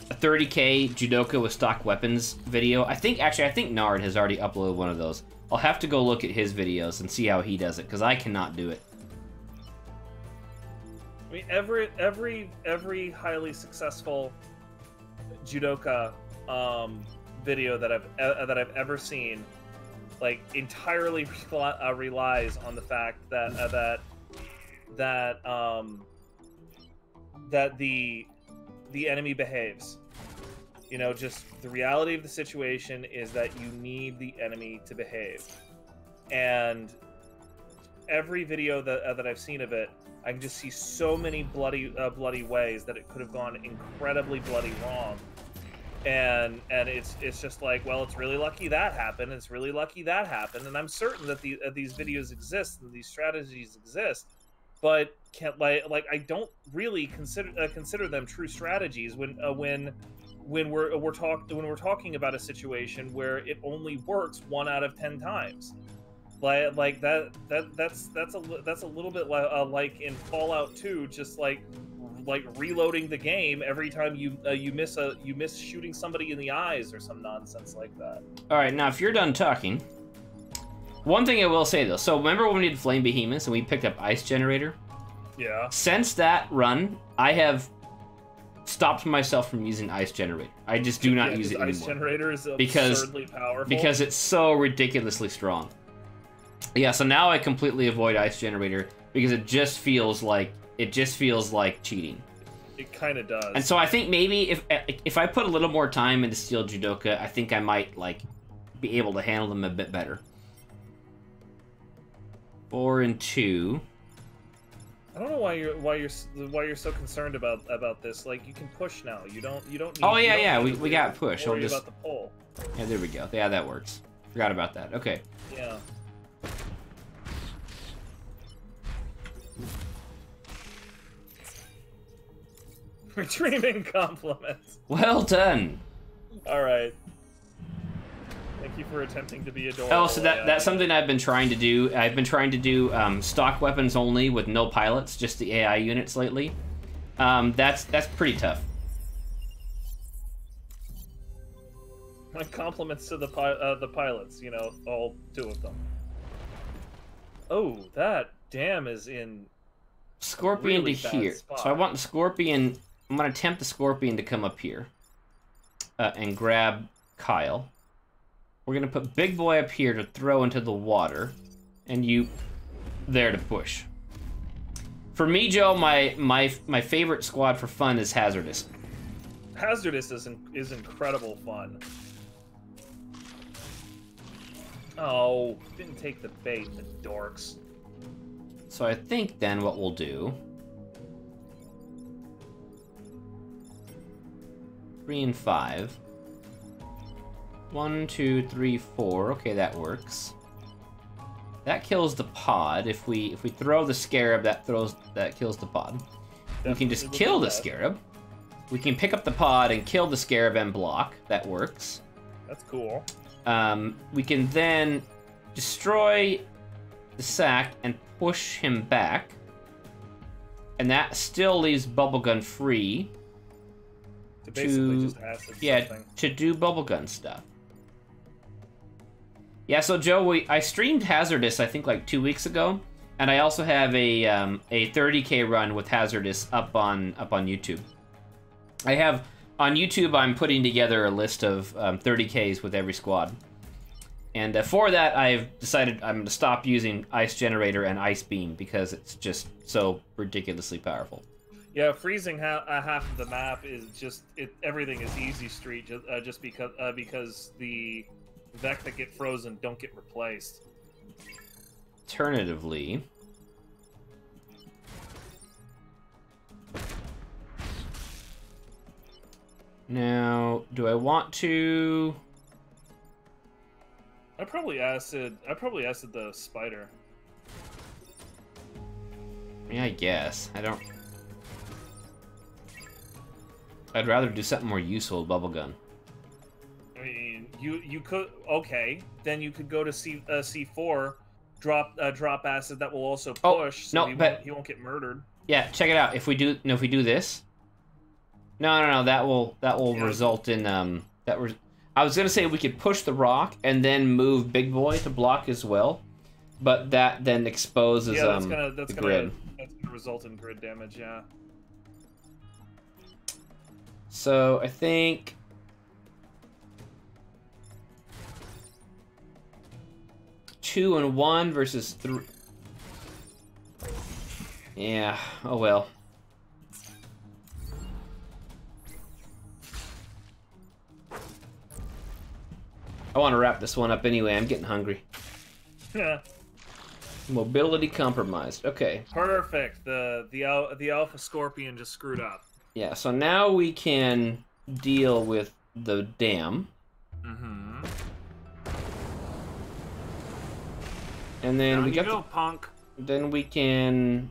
a 30k judoka with stock weapons video. I think Nard has already uploaded one of those. I'll have to go look at his videos and see how he does it, because I cannot do it. I mean, every highly successful judoka video that I've ever seen, like, entirely relies on the fact that the enemy behaves. You know, just the reality of the situation is that you need the enemy to behave. And every video that I've seen of it, I can just see so many bloody ways that it could have gone incredibly bloody wrong. And it's just like, well, it's really lucky that happened. It's really lucky that happened. And I'm certain that these videos exist and these strategies exist, but can't like I don't really consider them true strategies when we're talking about a situation where it only works 1 out of 10 times. Like that's a little bit like in Fallout 2, just like reloading the game every time you miss shooting somebody in the eyes or some nonsense like that. All right, now if you're done talking, one thing I will say though. So remember when we did Flame Behemoths and we picked up Ice Generator? Yeah. Since that run, I have stopped myself from using Ice Generator. I just do not use it anymore. Ice Generator is absurdly powerful. Because it's so ridiculously strong. Yeah, so now I completely avoid Ice Generator because it just feels like cheating. It kind of does. And so I think maybe if I put a little more time into Steel Judoka, I think I might like be able to handle them a bit better. 4 and 2. I don't know why you're so concerned about this. Like, you can push now. You don't need, oh yeah, we got push. Worry about the pull. Yeah, there we go. Yeah, that works. Forgot about that. Okay. Yeah. Retrieving compliments. Well done. All right. Thank you for attempting to be adorable. Oh, so that's something I've been trying to do. I've been trying to do stock weapons only with no pilots, just the AI units lately. That's pretty tough. My compliments to the pilots. You know, all 2 of them. Oh, that dam is in Scorpion really to here. spot. So I want the Scorpion. I'm gonna tempt the Scorpion to come up here and grab Kyle. We're gonna put Big Boy up here to throw into the water, and you there to push. For me, Joe, my favorite squad for fun is Hazardous. Hazardous is incredible fun. Oh, didn't take the bait, the dorks. So I think then what we'll do... 3 and 5. 1, 2, 3, 4. Okay, that works. That kills the pod. If we throw the Scarab, that kills the pod. Definitely. We can just kill the Scarab. We can pick up the pod and kill the Scarab and block. That works. That's cool. We can then destroy the sack and push him back. And that still leaves Bubblegun free. To basically just acid something. To do Bubblegun stuff. Yeah, so Joe, I streamed Hazardous, I think, like 2 weeks ago. And I also have a 30k run with Hazardous up on YouTube. I have on YouTube. I'm putting together a list of 30Ks with every squad, and for that, I've decided I'm going to stop using Ice Generator and Ice Beam because it's just so ridiculously powerful. Yeah, freezing half of the map is just everything is easy street just because the Vec that get frozen don't get replaced. Alternatively, now do I want to? I probably acid the spider. Yeah, I guess I don't. I'd rather do something more useful with bubble gun. I mean, you could then you could go to C4, drop acid that will also push, so he won't get murdered. Yeah, check it out. If we do this, no, that will result in I was gonna say we could push the rock and then move Big Boy to block as well, but that then exposes the grid. That's gonna result in grid damage. Yeah. So I think 2 and 1 versus 3. Yeah. Oh well. I want to wrap this one up anyway. I'm getting hungry. Yeah. Mobility compromised. Okay. Perfect. The Alpha Scorpion just screwed up. Yeah, so now we can deal with the dam. Mm-hmm. And then we got the punk. Then we can.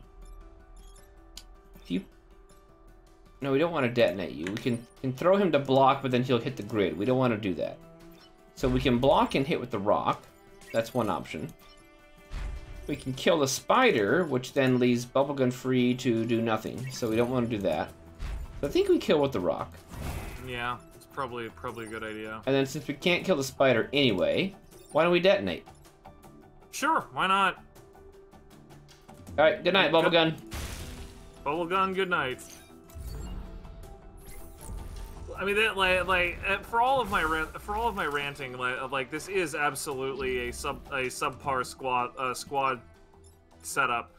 No, we don't want to detonate you. We can throw him to block, but then he'll hit the grid. We don't want to do that. So we can block and hit with the rock. That's one option. We can kill the spider, which then leaves Bubblegum free to do nothing. So we don't want to do that. So I think we kill with the rock. Yeah, it's probably a good idea. And then since we can't kill the spider anyway, why don't we detonate? Sure, why not? All right, good night, Bubblegum. Bubblegum, good night. I mean, for all of my ranting, like this is absolutely a subpar squad setup.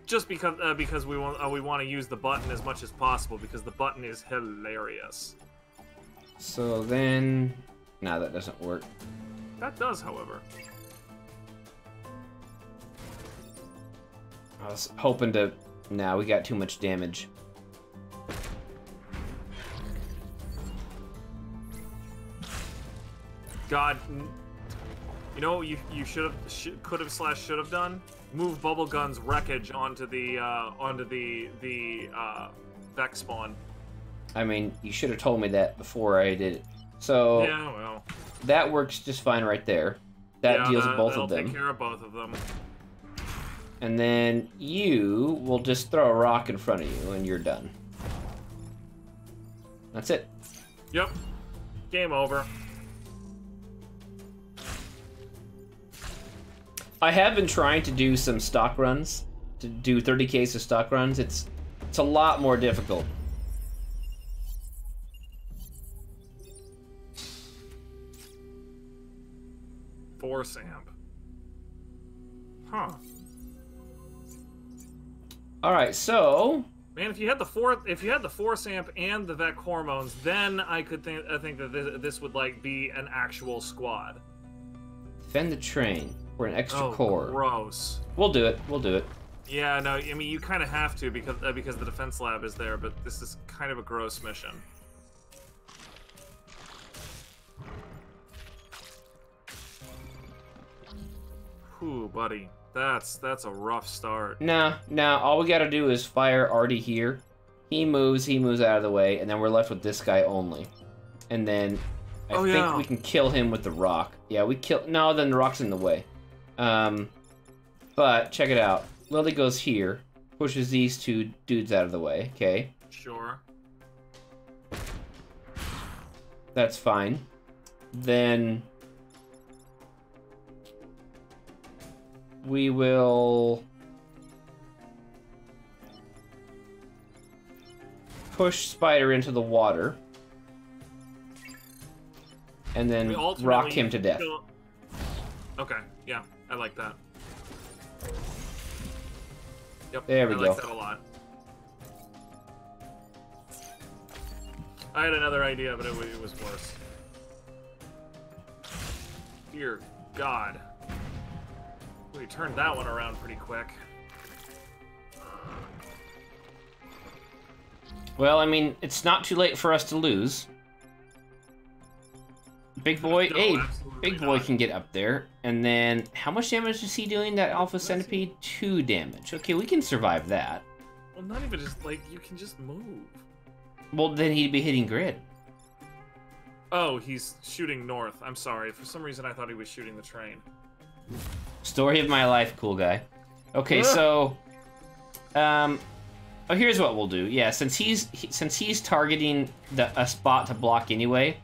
Just because we want to use the button as much as possible because the button is hilarious. So then, no, that doesn't work. That does, however. I was hoping to. Nah, we got too much damage. God, you know what you could have done? Move Bubblegum's wreckage onto the Vex spawn. I mean, you should have told me that before I did it. So yeah, well, that works just fine right there. That deals with both of them. Take care of both of them. And then you will just throw a rock in front of you, and you're done. That's it. Yep. Game over. I have been trying to do some stock runs, to do 30Ks of stock runs. It's a lot more difficult. Force amp. Huh. All right, so man, if you had the force amp and the Vec hormones, then I think that this would like be an actual squad. Defend the train for an extra core. Gross. We'll do it. We'll do it. Yeah, no, I mean you kind of have to because the defense lab is there, but this is kind of a gross mission. Whew, buddy. That's a rough start. Nah, all we gotta do is fire Artie here. He moves out of the way, and then we're left with this guy only. And then I think we can kill him with the rock. Yeah, no, then the rock's in the way. But check it out. Lily goes here, pushes these two dudes out of the way, okay? Sure. That's fine. Then we will push Spider into the water. And then rock him to death. Okay, yeah, I like that. Yep, there we I go. like that a lot. I had another idea, but it was worse. Dear God. We turned that one around pretty quick. Well, I mean, it's not too late for us to lose. Big boy, No, hey, absolutely big boy not. can get up there. And then, how much damage is he doing, that Alpha Centipede? 2 damage. Okay, we can survive that. Well, not even just, like, you can just move. Well, then he'd be hitting grid. Oh, he's shooting north. I'm sorry. For some reason, I thought he was shooting the train. Story of my life, cool guy. Okay, so, oh, here's what we'll do. Yeah, since he's targeting a spot to block anyway,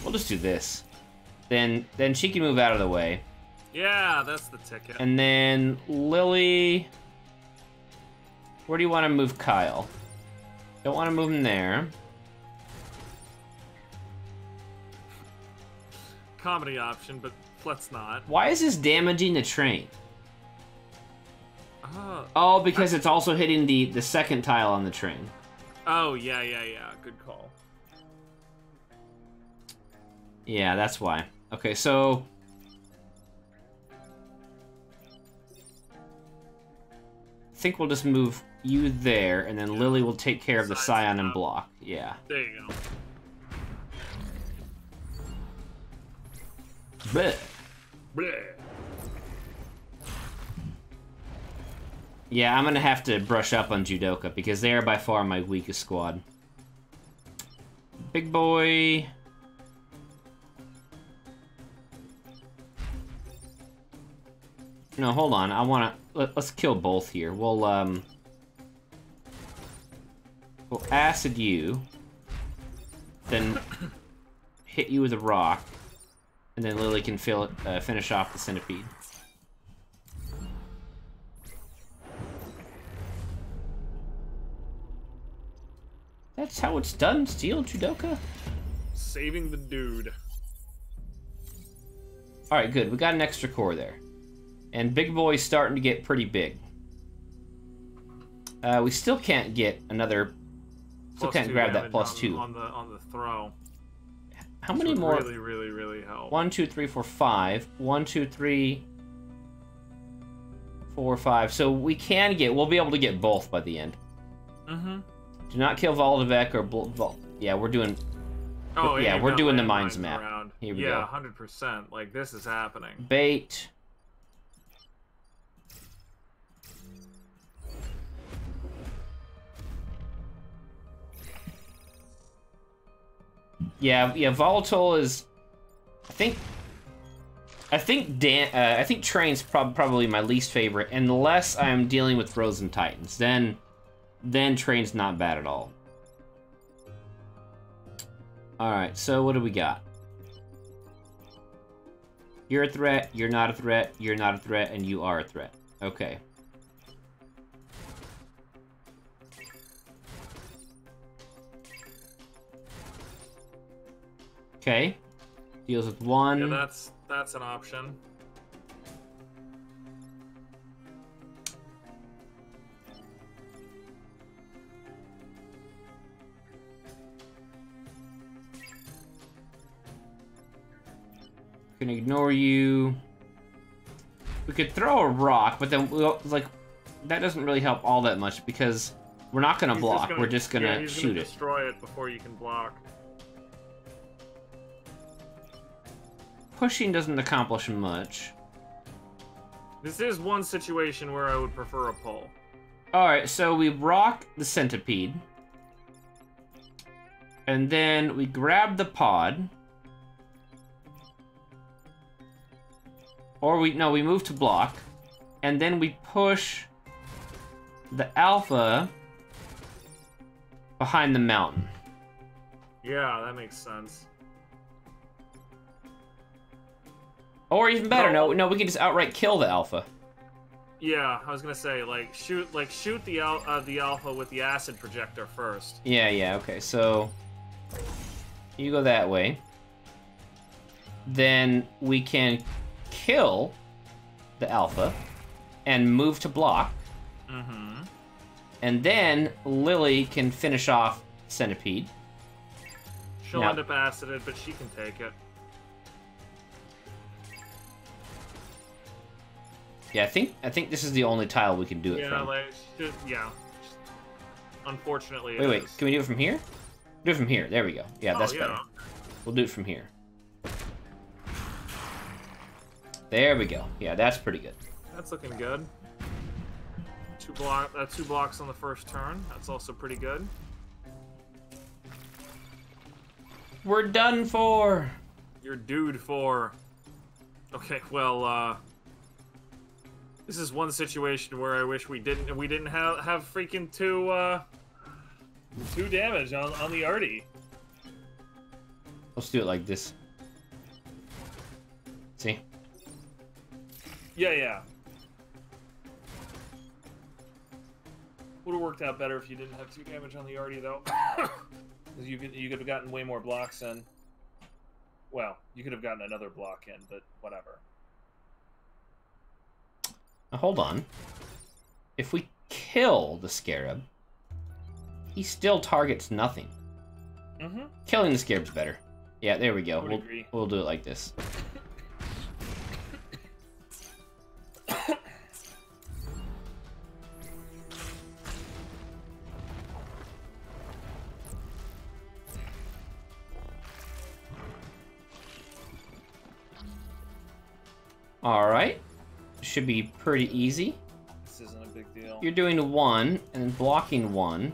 we'll just do this. Then she can move out of the way. Yeah, that's the ticket. And then Lily, where do you want to move Kyle? Don't want to move him there. Comedy option, but let's not. Why is this damaging the train? Oh, because it's also hitting the second tile on the train. Oh, yeah. Good call. Yeah, that's why. Okay, so... I think we'll just move you there, and then Lily will take care of the Scion and block. Yeah. There you go. Bleh. Bleh. Yeah, I'm gonna have to brush up on Judoka, because they are by far my weakest squad. Big boy... No, hold on. I wanna... Let's kill both here. We'll acid you. Then hit you with a rock. And then Lily can finish off the centipede. That's how it's done, Steel Judoka? Saving the dude. Alright, good. We got an extra core there. And Big Boy's starting to get pretty big. We still can't get another... Still can't grab that +2. On the throw. How many more? Really help. 1, 2, 3, 4, 5. 1, 2, 3, 4, 5. So we can get... We'll be able to get both by the end. Mm-hmm. Do not kill Voldivek or... Yeah, we're doing... Oh, yeah, we're doing the mines landmines map. around. Here we yeah, go. 100%. Like, this is happening. Bait. Yeah, volatile is. I think Train's probably my least favorite, unless I'm dealing with Frozen Titans. Then Train's not bad at all. All right, so what do we got? You're a threat. You're not a threat. You're not a threat, and you are a threat. Okay. Okay. Deals with 1. Yeah, that's an option. Can ignore you. We could throw a rock, but then like that doesn't really help all that much because we're not gonna block. We're just gonna shoot it. Destroy it before you can block. Pushing doesn't accomplish much. This is one situation where I would prefer a pull. Alright, so we rock the centipede. And then we grab the pod. Or we move to block. And then we push the alpha behind the mountain. Yeah, that makes sense. Or even better, no, we can just outright kill the alpha. Yeah, I was gonna say, like, shoot the alpha with the acid projector first. Yeah, yeah, okay, so... You go that way. Then we can kill the alpha and move to block. Mm-hmm. And then Lily can finish off Centipede. She'll end up acided, but she can take it. Yeah, I think this is the only tile we can do it from. Yeah. Unfortunately, Wait, can we do it from here? Do it from here. There we go. Yeah, that's better. We'll do it from here. There we go. Yeah, that's pretty good. That's looking good. Two blocks on the first turn. That's also pretty good. We're done for. You're dude for. Okay, well, this is one situation where I wish we didn't have freaking two damage on the arty. Let's do it like this. See? Yeah. Would have worked out better if you didn't have 2 damage on the arty, though. Because you could have gotten way more blocks in. Well, you could have gotten another block in, but whatever. Now, hold on. If we kill the Scarab, he still targets nothing. Mm-hmm. Killing the Scarab's better. Yeah, there we go. Agree. We'll do it like this. Alright. Should be pretty easy. This isn't a big deal. You're doing 1 and then blocking 1.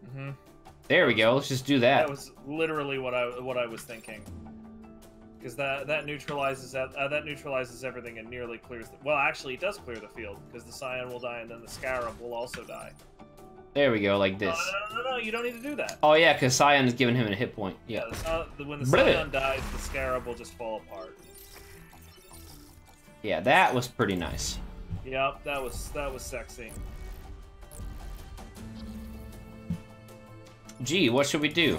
Mm-hmm. There we go. Let's just do that. That was literally what I was thinking. Because that neutralizes everything and nearly clears the... Well, actually, it does clear the field, because the Scion will die and then the Scarab will also die. There we go, like this. No, you don't need to do that. Oh yeah, because Scion is giving him a hit point. Yeah. When the Scion dies, the Scarab will just fall apart. Yeah, that was pretty nice. Yep, that was sexy. Gee, what should we do?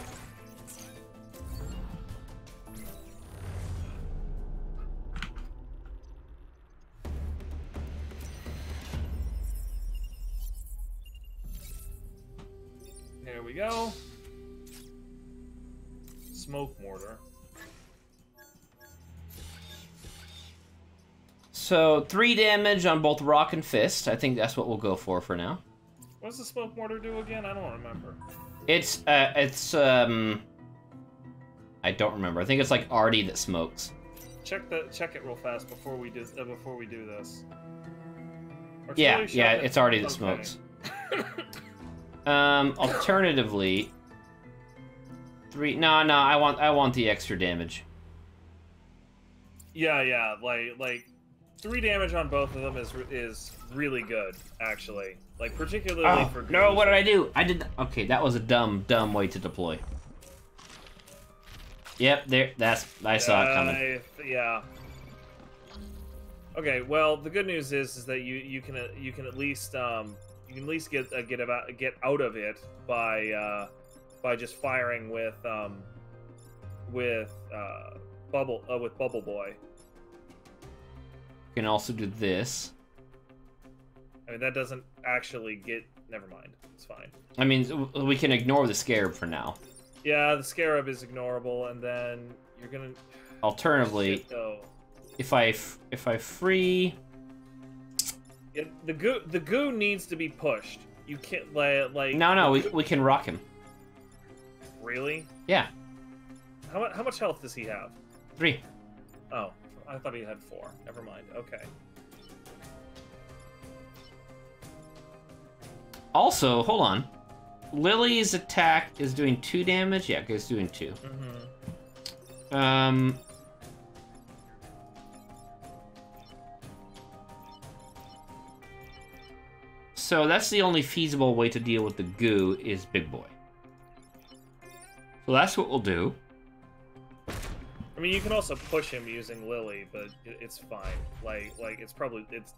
There we go. Smoke mortar. So 3 damage on both Rock and Fist. I think that's what we'll go for now. What does the smoke mortar do again? I don't remember. It's I don't remember. I think it's like Artie that smokes. Check it real fast before we do this. Yeah, it's Artie that smokes. Alternatively, 3. No, I want the extra damage. Yeah, like 3 damage on both of them is really good, actually. Like, particularly for... No, what did I do? Okay, that was a dumb way to deploy. Yep, I saw it coming. Yeah. Okay, well, the good news is that you can at least get out of it by just firing with Bubble Boy. You can also do this. I mean, that doesn't actually get... Never mind. It's fine. I mean, we can ignore the Scarab for now. Yeah, the Scarab is ignorable, and then you're gonna... Alternatively, if I free... Yeah, the goo needs to be pushed. You can't, like... No, we can rock him. Really? Yeah. How much health does he have? 3. Oh, I thought he had 4. Never mind. Okay. Also, hold on. Lily's attack is doing 2 damage? Yeah, it's doing 2. Mm-hmm. So that's the only feasible way to deal with the goo is Big Boy. So that's what we'll do. I mean, you can also push him using Lily, but it's fine. Like it's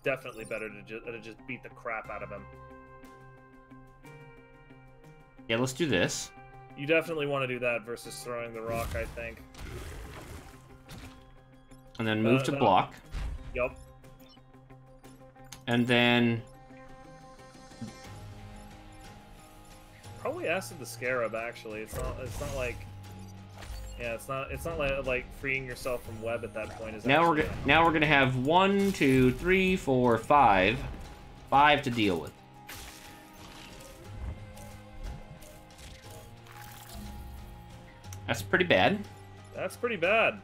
definitely better to just beat the crap out of him. Yeah, let's do this. You definitely want to do that versus throwing the rock, I think. And then move to block. Yup. And then... Probably Acid the Scarab, actually. It's not like... Yeah, it's not like freeing yourself from web at that point. Is now we're gonna have 1, 2, 3, 4, 5. 5 to deal with. That's pretty bad. That's pretty bad.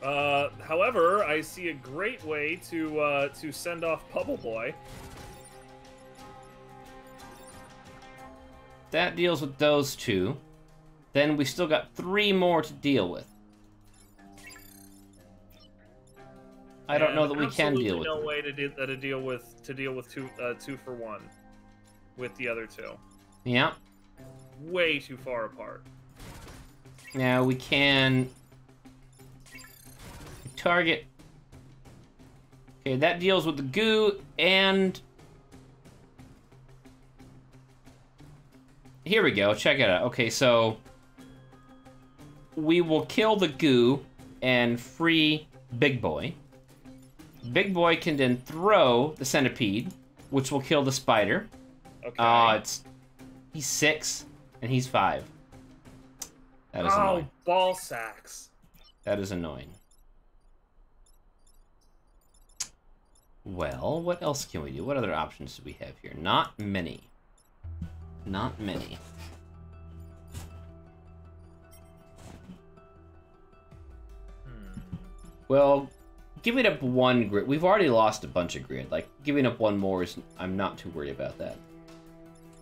However, I see a great way to send off Bubble Boy. That deals with those 2. Then we still got 3 more to deal with. I don't know that we can deal with. No way to deal with 2 for 1 with the other 2. Yeah. Way too far apart. Now we can target. Okay, that deals with the goo and here we go. Check it out. Okay, so we will kill the goo and free Big Boy. Big Boy can then throw the centipede, which will kill the spider. Okay. He's 6 and he's 5. That is annoying. Oh, ball sacks. That is annoying. Well, what else can we do? What other options do we have here? Not many. Not many. Well, giving up 1 grid. We've already lost a bunch of grid. Like, giving up 1 more is... I'm not too worried about that.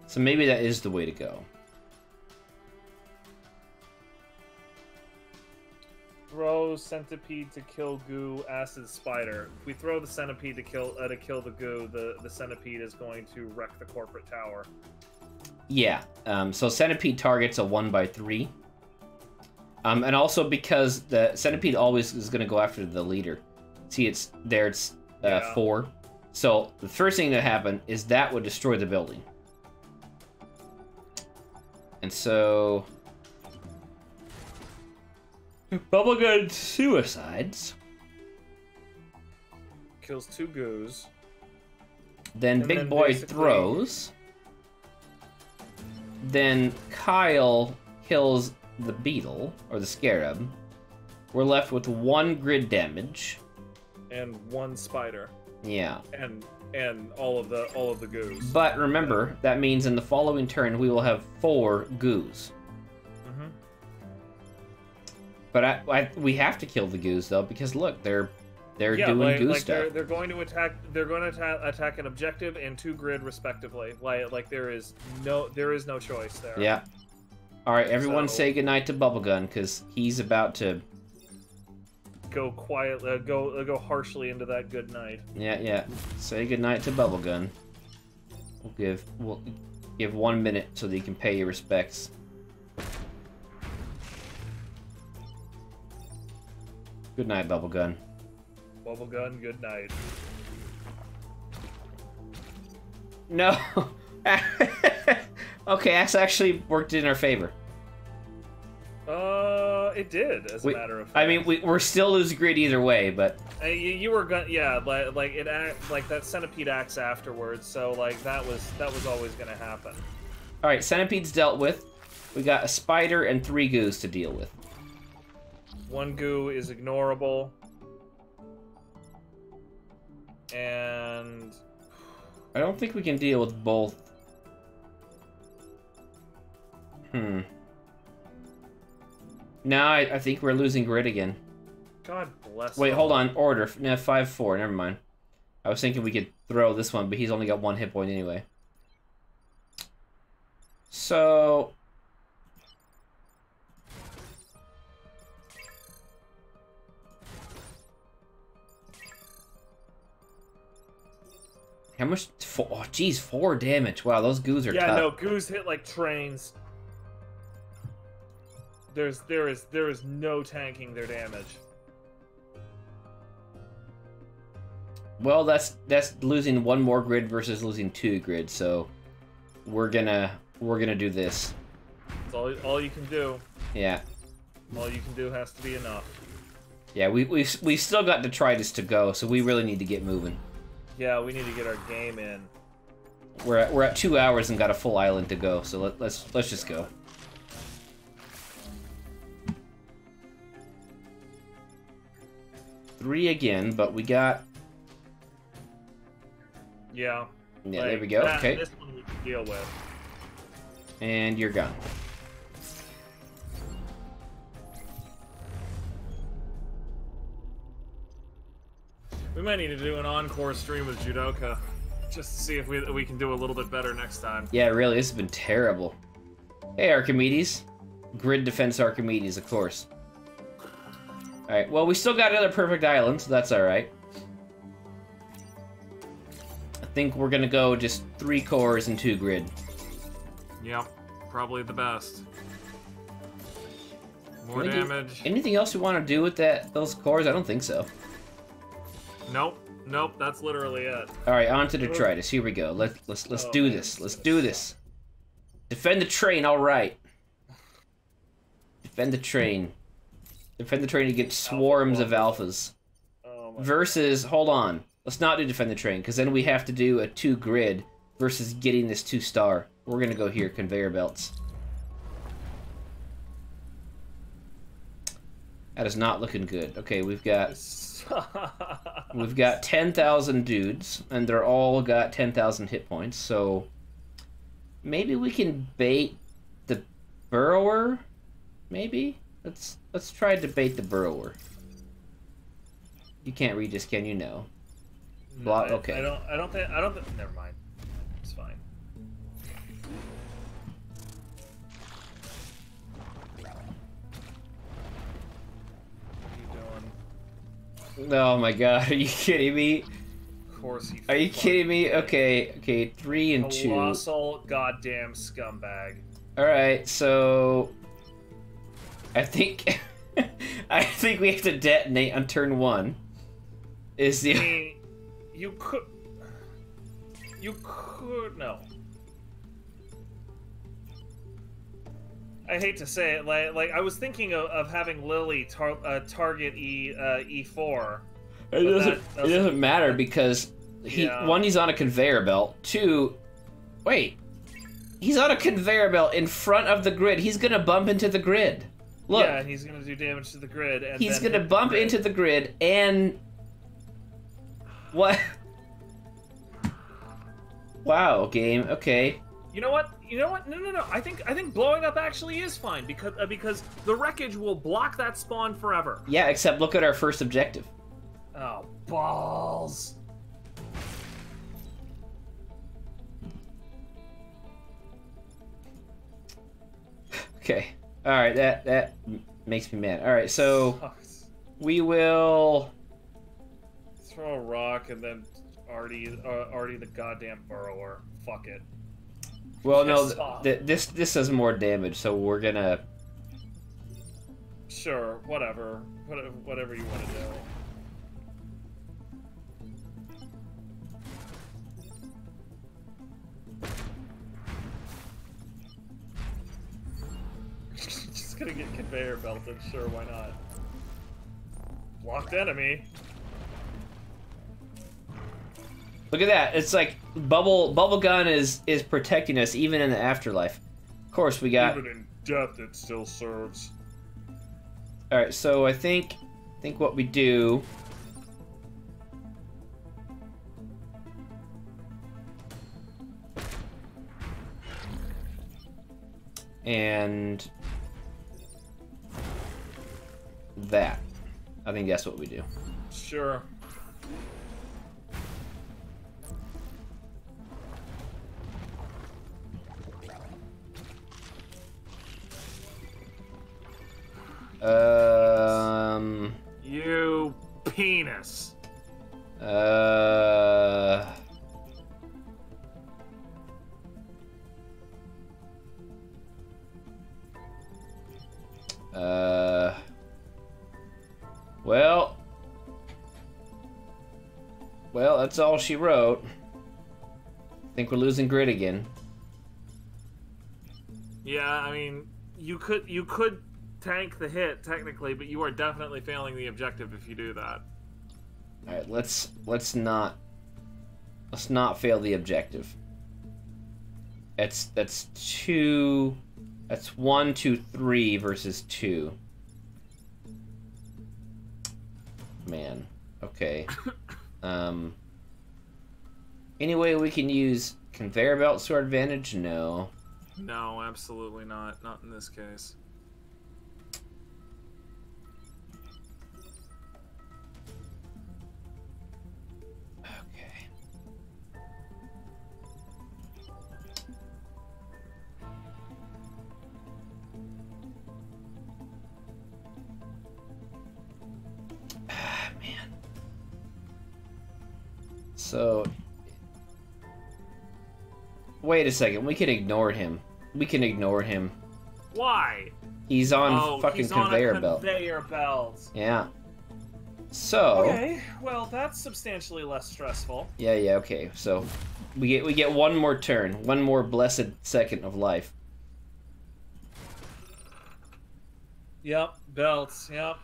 So maybe that is the way to go. Throw centipede to kill goo, acid spider. If we throw the centipede to kill the goo, the centipede is going to wreck the corporate tower. Yeah. So centipede targets a 1/3. And also because the centipede always is going to go after the leader. See, it's 4. So the first thing that happened is that would destroy the building. And so Bubblegum suicides. Kills 2 goos. Then Big Boy throws. Then Kyle kills the beetle, or the scarab. We're left with 1 grid damage. And 1 spider. Yeah. And all of the goos. But remember, that means in the following turn we will have 4 goos. But we have to kill the goos though, because look, they're doing goo stuff. They're going to attack. They're going to attack an objective and 2 grid respectively. Like there is no choice there. Yeah. All right, everyone, say goodnight to Bubblegum because he's about to go quietly, go harshly into that good night. Yeah. Say goodnight to Bubblegum. We'll give 1 minute so that you can pay your respects. Good night, Bubblegum. Bubblegum, good night. No. Okay, that's actually worked in our favor. It did, as a matter of fact. I mean, we're still losing grid either way, but you were gonna, yeah, like that centipede acts afterwards, so like that was always gonna happen. All right, centipede's dealt with. We got a spider and 3 goos to deal with. 1 goo is ignorable. And I don't think we can deal with both. No, I think we're losing grid again. God bless. Wait, hold on. Order. No, 5-4. Never mind. I was thinking we could throw this one, but he's only got 1 hit point anyway. So how much? Oh, geez, 4 damage. Wow, those goos are tough. Yeah, no, goos hit like trains. there is no tanking their damage. Well, that's losing one more grid versus losing 2 grids, so we're gonna do this. It's all you can do. Yeah. All you can do has to be enough. Yeah, we still got detritus to go, so we really need to get moving. Yeah, we need to get our game in. We're at 2 hours and got a full island to go, so let's just go. Three again, but we got. Yeah. Yeah, there we go. Okay. This one we can deal with. And you're gone. We might need to do an encore stream with Judoka, just to see if we can do a little bit better next time. Yeah, really, this has been terrible. Hey, Archimedes. Grid defense Archimedes, of course. Alright, well, we still got another perfect island, so that's alright. I think we're gonna go just 3 cores and 2 grid. Yep, probably the best. More damage. Anything else we want to do with those cores? I don't think so. Nope, nope, that's literally it. Alright, on to detritus. Here we go. Let's do this. Let's do this. Defend the train, alright. Defend the train. Defend the train against swarms of alphas. Versus, hold on. Let's not do defend the train, because then we have to do a 2 grid versus getting this 2-star. We're gonna go here, conveyor belts. That is not looking good. Okay, we've got 10,000 dudes, and they're all got 10,000 hit points. So maybe we can bait the burrower. Maybe let's try to bait the burrower. You can't read this, can you? No. Block. Okay. I don't think. Never mind. It's fine. Oh my god, are you kidding me? Of course he. Are you kidding me? Okay, 3 and 2. Colossal goddamn scumbag. Alright, so I think I think we have to detonate on turn 1. Is the I mean, you could no. I hate to say it, like I was thinking of having Lily target E4. It doesn't matter because one, he's on a conveyor belt. 2, wait, he's on a conveyor belt in front of the grid. He's gonna bump into the grid. Look. Yeah, he's gonna do damage to the grid. And he's gonna bump into the grid and what? Wow, game. Okay. You know what? No. I think blowing up actually is fine because the wreckage will block that spawn forever. Yeah, except look at our first objective. Oh, balls. Okay. All right, that makes me mad. All right, so we will throw a rock and then Artie the goddamn burrower. Fuck it. Well, no, this does more damage, so we're gonna. Sure, whatever you want to do. Just gonna get conveyor belted. Sure, why not? Blocked enemy. Look at that! It's like bubble gun is protecting us even in the afterlife. Of course, we got. Even in death, it still serves. All right, so I think what we do. And that. I think that's what we do. Sure. You penis. Well, that's all she wrote. I think we're losing grid again. Yeah, I mean, you could tank the hit technically, but you are definitely failing the objective if you do that. All right, let's not fail the objective. That's 2. That's 1, 2, 3 versus 2. Man. Okay. Any way we can use conveyor belts to our advantage? No. No, absolutely not. Not in this case. Okay. Ah, man. So... Wait a second, we can ignore him. We can ignore him. Why? He's on fucking conveyor belt. Conveyor belt. Yeah. So. Okay. Well, that's substantially less stressful. Yeah. Okay. So, we get one more turn, one more blessed second of life. Yep. Belts. Yep.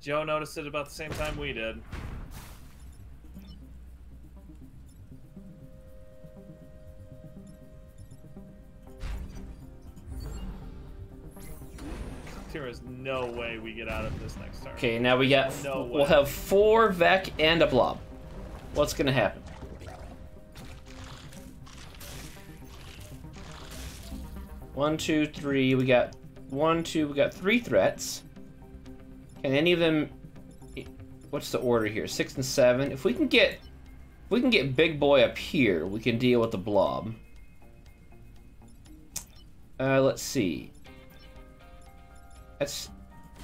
Joe noticed it about the same time we did. There is no way we get out of this next turn. Okay, now we got. No way. We'll have 4 Vec and a blob. What's gonna happen? One, 2, 3. We got 1, 2. We got 3 threats. Can any of them? What's the order here? 6 and 7. If we can get Big Boy up here, we can deal with the blob. Let's see. That's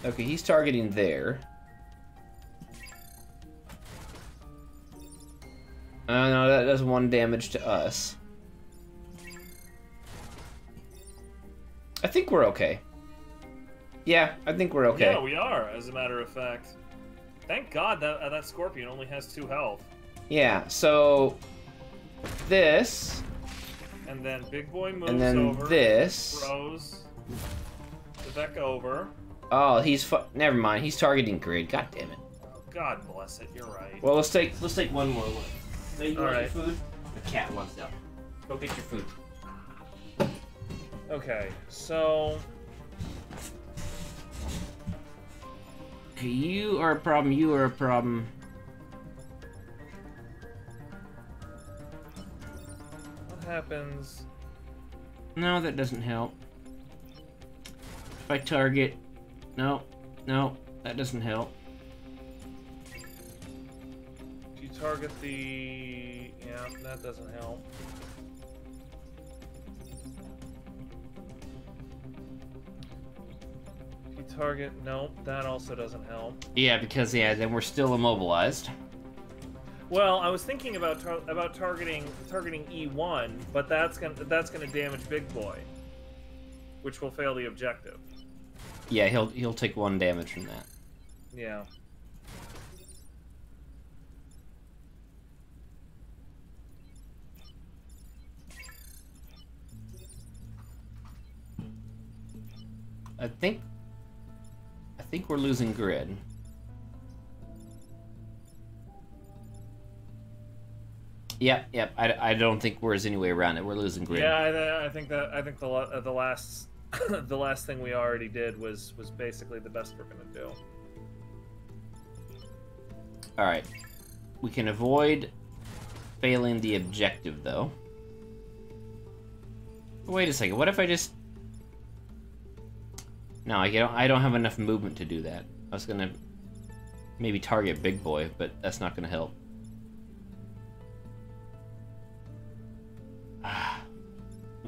okay. He's targeting there. No, that does 1 damage to us. I think we're okay. Yeah, I think we're okay. Yeah, we are, as a matter of fact. Thank God that Scorpion only has 2 health. Yeah, so this. And then Big Boy moves and then over. This. Throws the Vec over. Oh, never mind. He's targeting grid. God damn it. God bless it. You're right. Well, let's take one more look. So you All want right. your food? The cat wants that. Go get your food. Okay, so Okay, you are a problem. You are a problem. what happens? No, that doesn't help. If I target... No, that doesn't help. If you target the... Yeah, that doesn't help. If you target... Nope, that also doesn't help. Yeah, because, then we're still immobilized. Well, I was thinking about targeting E1, but that's gonna damage Big Boy, which will fail the objective. Yeah, he'll take 1 damage from that. Yeah. I think we're losing grid. Yep. I don't think there's any way around it. We're losing grid. Yeah, I think the last the last thing we already did was basically the best we're gonna do. All right. We can avoid failing the objective, though. Wait a second. What if I just... No, I don't have enough movement to do that. I was gonna maybe target Big Boy, but that's not gonna help.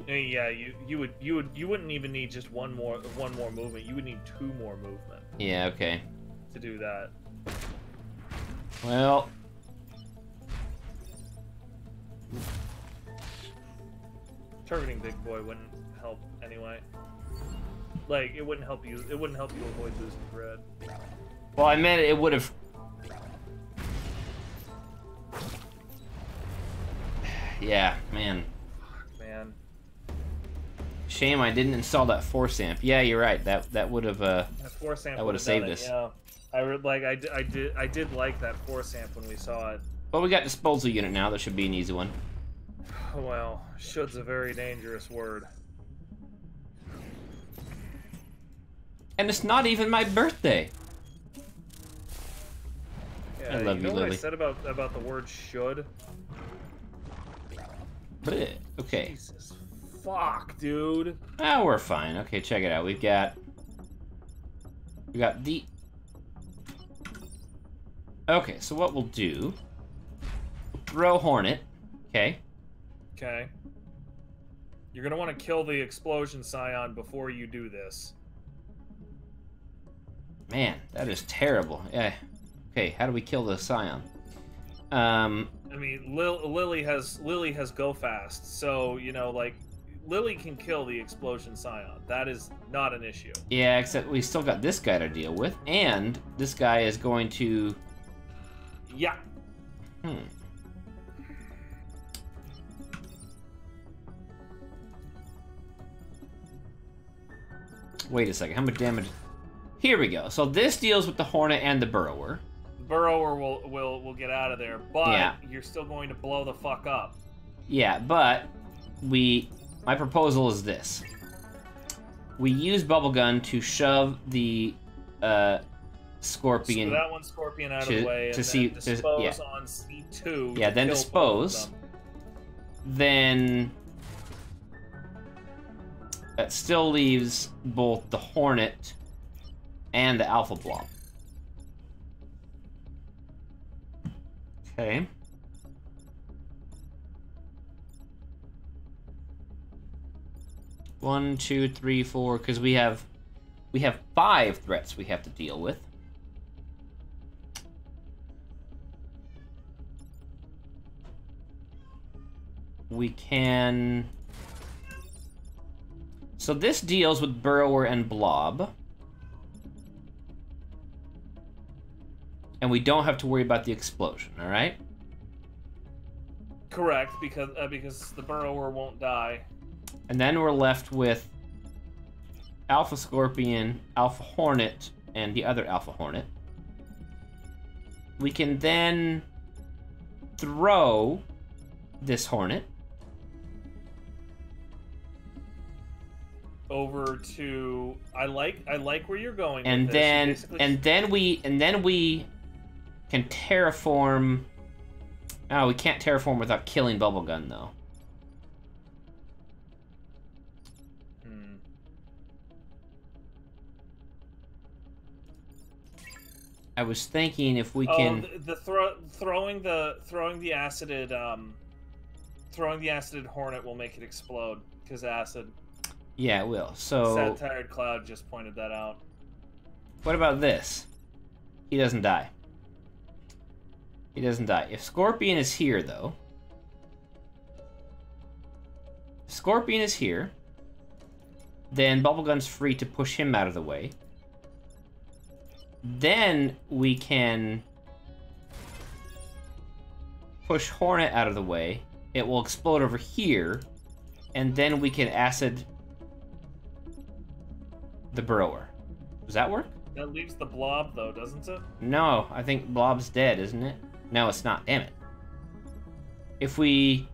Yeah, you wouldn't even need just one more movement. You would need 2 more movement. Yeah, okay. To do that. Well, targeting Big Boy wouldn't help anyway. Like, it wouldn't help you. It wouldn't help you avoid losing grid. Well, I meant it would have. Yeah, man. Man. Shame I didn't install that force amp. Yeah, you're right. That would have That force amp that would have saved us. Yeah. I did like that force amp when we saw it. But we got disposal unit now. That should be an easy one. Well, should's a very dangerous word. And it's not even my birthday. Yeah, I love you, know what Lily. I said about the word should? Blech. Okay. Jesus. Fuck, dude. Oh, we're fine. Okay, check it out. We got the. Okay, so what we'll do? Throw Hornet. Okay. Okay. You're gonna want to kill the explosion scion before you do this. Man, that is terrible. Yeah. Okay, how do we kill the Scion? I mean, Lily has go fast, so you know, like, Lily can kill the explosion scion. That is not an issue. Yeah, except we still got this guy to deal with, and this guy is going to. Yeah. Wait a second. How much damage? Here we go. So this deals with the Hornet and the Burrower. Burrower will get out of there, but Yeah. you're still going to blow the fuck up. Yeah, but my proposal is this. We use bubble gun to shove the Scorpion. So that one Scorpion out of the way, and see, then dispose on C2. Yeah, then dispose. Then that still leaves both the Hornet and the Alpha Blob. Okay. One, two, three, four, because we have 5 threats we have to deal with. We can. So this deals with Burrower and Blob. And we don't have to worry about the explosion, all right? Correct, because the Burrower won't die. And then we're left with Alpha Scorpion, Alpha Hornet, and the other Alpha Hornet. We can then throw this Hornet over to I like where you're going. and with then this. and then we can terraform. Oh, we can't terraform without killing Bubblegum though. I was thinking if we can. Throwing the acided Hornet will make it explode because acid. Yeah, it will. So. Sad Tired Cloud just pointed that out. What about this? He doesn't die. He doesn't die. If Scorpion is here, though. If Scorpion is here. Then Bubblegum's free to push him out of the way. Then we can push Hornet out of the way. It will explode over here. And then we can acid the Burrower. Does that work? That leaves the Blob, though, doesn't it? No, I think Blob's dead, isn't it? No, it's not. Damn it. If we...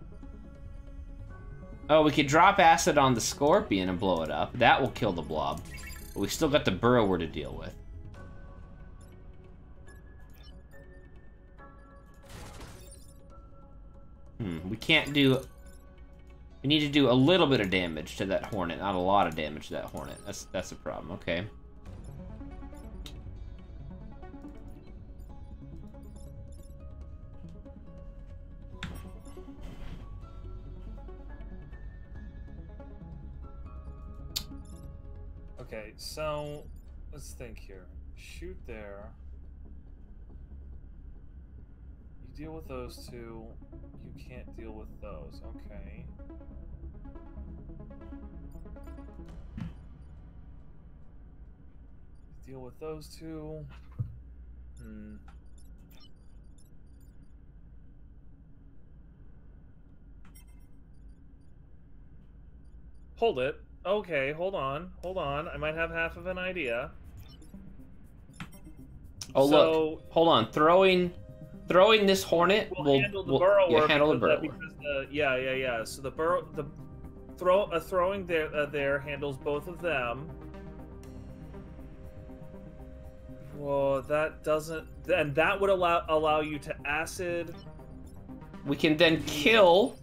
Oh, we could drop acid on the Scorpion and blow it up. That will kill the Blob. But we still got the Burrower to deal with. We can't do... We need to do a little bit of damage to that Hornet, not a lot of damage to that Hornet. That's a problem. Okay. Okay, so let's think here. Shoot there. You deal with those two. You can't deal with those. Okay. deal with those two. Hmm. Hold it. Okay, hold on. Hold on. I might have half of an idea. Oh, so, look. Hold on. Throwing this hornet will handle the burrower. Handle the burrower. Yeah. So the throwing there handles both of them. Well, that doesn't. And that would allow you to acid. We can then kill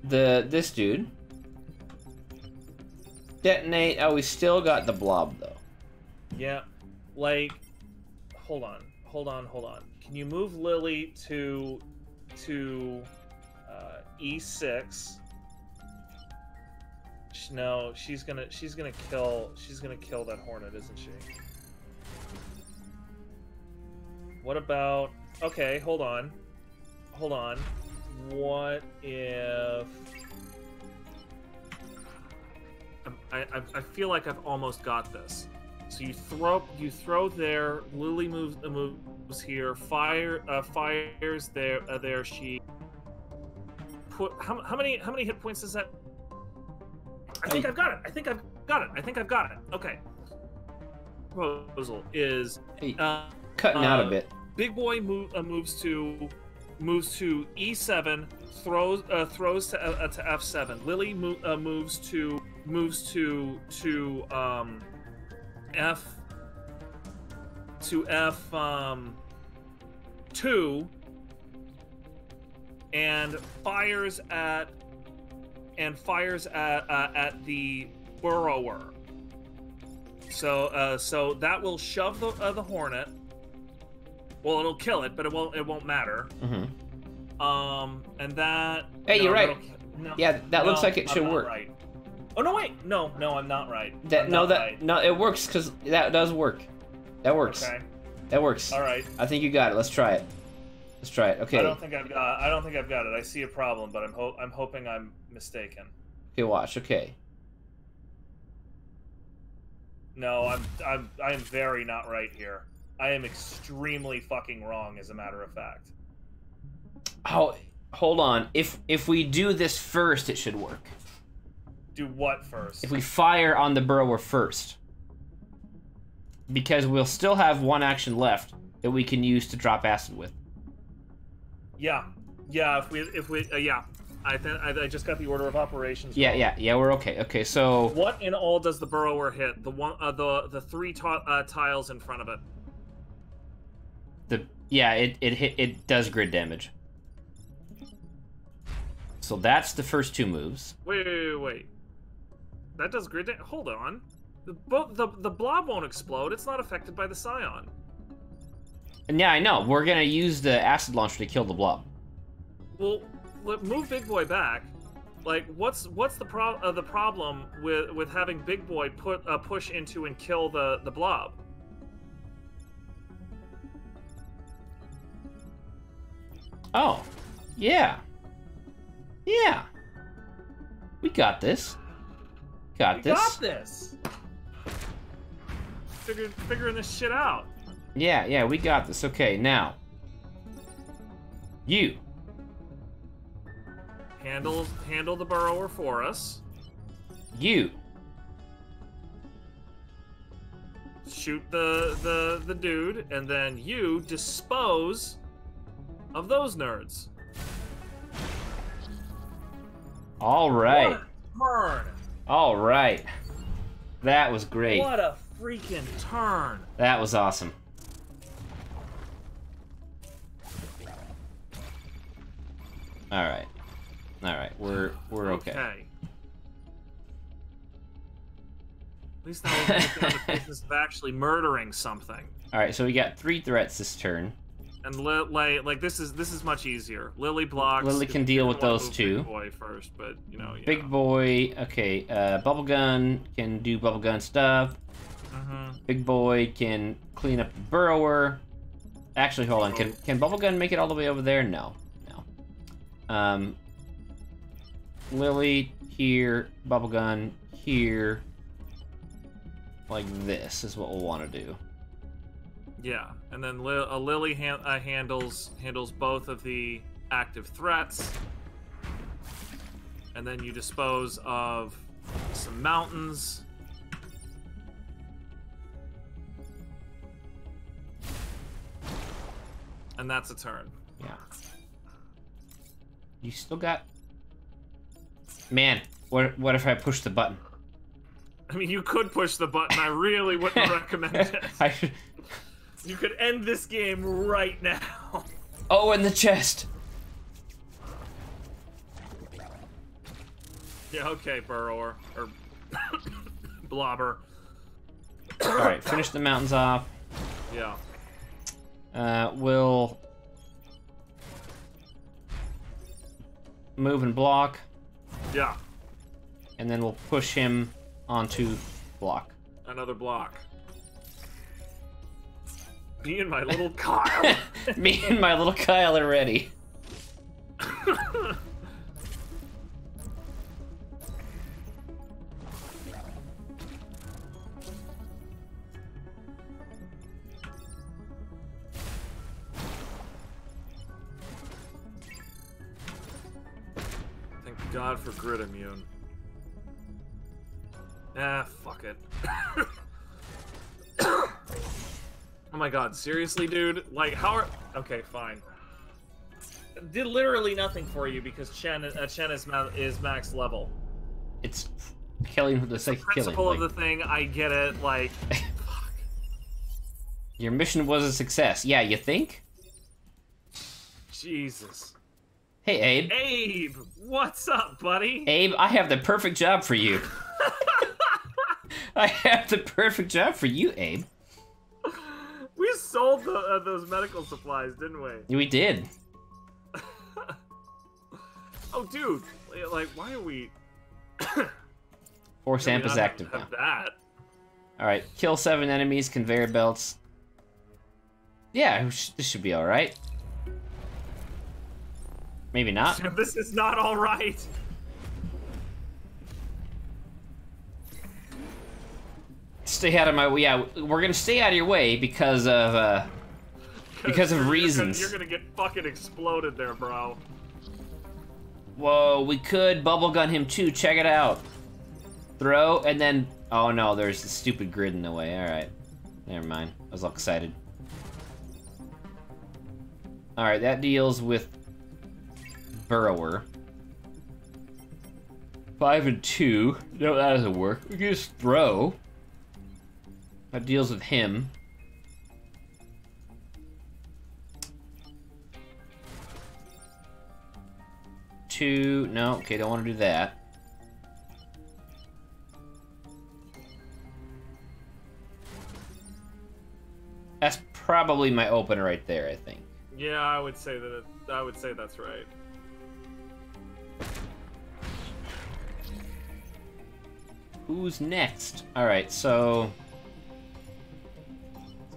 this dude. Detonate. Oh, we still got the blob though. Yeah, like, hold on. Can you move Lily to E6? No, she's gonna kill that hornet, isn't she? What about? Okay, hold on. What if? I feel like I've almost got this. So you throw there. Lily moves here. Fires there. There she. Put how many hit points is that? I think I've got it. Okay. Proposal is cutting out a bit. Big boy moves to E7. Throws to F7. Lily moves to F 2 and fires at the burrower. So that will shove the hornet. Well, it'll kill it, but it won't matter. Mm-hmm. And that. Hey, you're right. Yeah, that looks like it should work. Right. Oh no! Wait, no, I'm not right. No, it works because that does work. That works. Okay. That works. All right. I think you got it. Let's try it. Okay. I don't think I've got it. I see a problem, but I'm hoping I'm mistaken. Okay, watch. Okay. No, I am very not right here. I am extremely fucking wrong, as a matter of fact. Oh, hold on. If we do this first, it should work. Do what first? If we fire on the burrower first. Because we'll still have one action left that we can use to drop acid with. Yeah. If we yeah. I just got the order of operations. Yeah, we're okay. Okay, so what in all does the burrower hit? The one the three tiles in front of it. It does grid damage. So that's the first two moves. Wait. That does grid damage. Hold on. The blob won't explode. It's not affected by the scion. And yeah, I know. We're gonna use the acid launcher to kill the blob. Well, move Big Boy back. Like, what's the problem with having Big Boy push into and kill the blob? Oh, yeah. We got this. Got this. Figuring this shit out. Yeah, we got this. Okay, now. You. Handle the burrower for us. You. Shoot the dude, and then you dispose of those nerds. All right. What a turn. All right. That was great. What a freaking turn. That was awesome. All right. We're okay. At least now we're in the business of actually murdering something. All right, so we got 3 threats this turn. And like this is much easier. Lily blocks. Lily can deal with those two. Big Boy first, but you know. Big Boy, okay. Bubblegun can do bubblegun stuff. Big Boy can clean up the burrower. Actually, hold on. Can bubblegun make it all the way over there? No. Lily here, bubblegun here. like this is what we'll want to do. Yeah, and then a lily handles both of the active threats, and then you dispose of some mountains. And that's a turn. Yeah. You still got... Man, what if I push the button? I mean, you could push the button. I really wouldn't recommend it. You could end this game right now. Oh, in the chest. Yeah, okay, burrower. Or... blobber. Alright, finish the mountains off. Yeah. We'll... move and block. Yeah. And then we'll push him onto block. Another block. Me and my little Kyle. Me and my little Kyle are ready. Thank God for grid immune. Ah, fuck it. Oh my god, seriously, dude? Like, how are... Okay, fine. Did literally nothing for you because Chen is max level. It's killing for the sake of killing. Principle of the thing, I get it, like... Fuck. Your mission was a success. Yeah, you think? Jesus. Hey, Abe. Abe! What's up, buddy? Abe, I have the perfect job for you. I have the perfect job for you, Abe. We sold those medical supplies, didn't we? We did. Oh, dude. Like, why are we... Force amp is active now. That. Alright, kill 7 enemies, conveyor belts. Yeah, this should be alright. Maybe not. This is not alright. Stay out of my way. Yeah, we're gonna stay out of your way because of reasons. You're gonna get fucking exploded there, bro. Whoa, we could bubblegun him too. Check it out. Throw and then. Oh no, there's the stupid grid in the way. All right, never mind. I was all excited. All right, that deals with burrower. 5 and 2. No, that doesn't work. We can just throw. That deals with him. Two, no, okay, don't want to do that. That's probably my opener right there, I think. Yeah, I would say that. I would say that's right. Who's next? All right, so.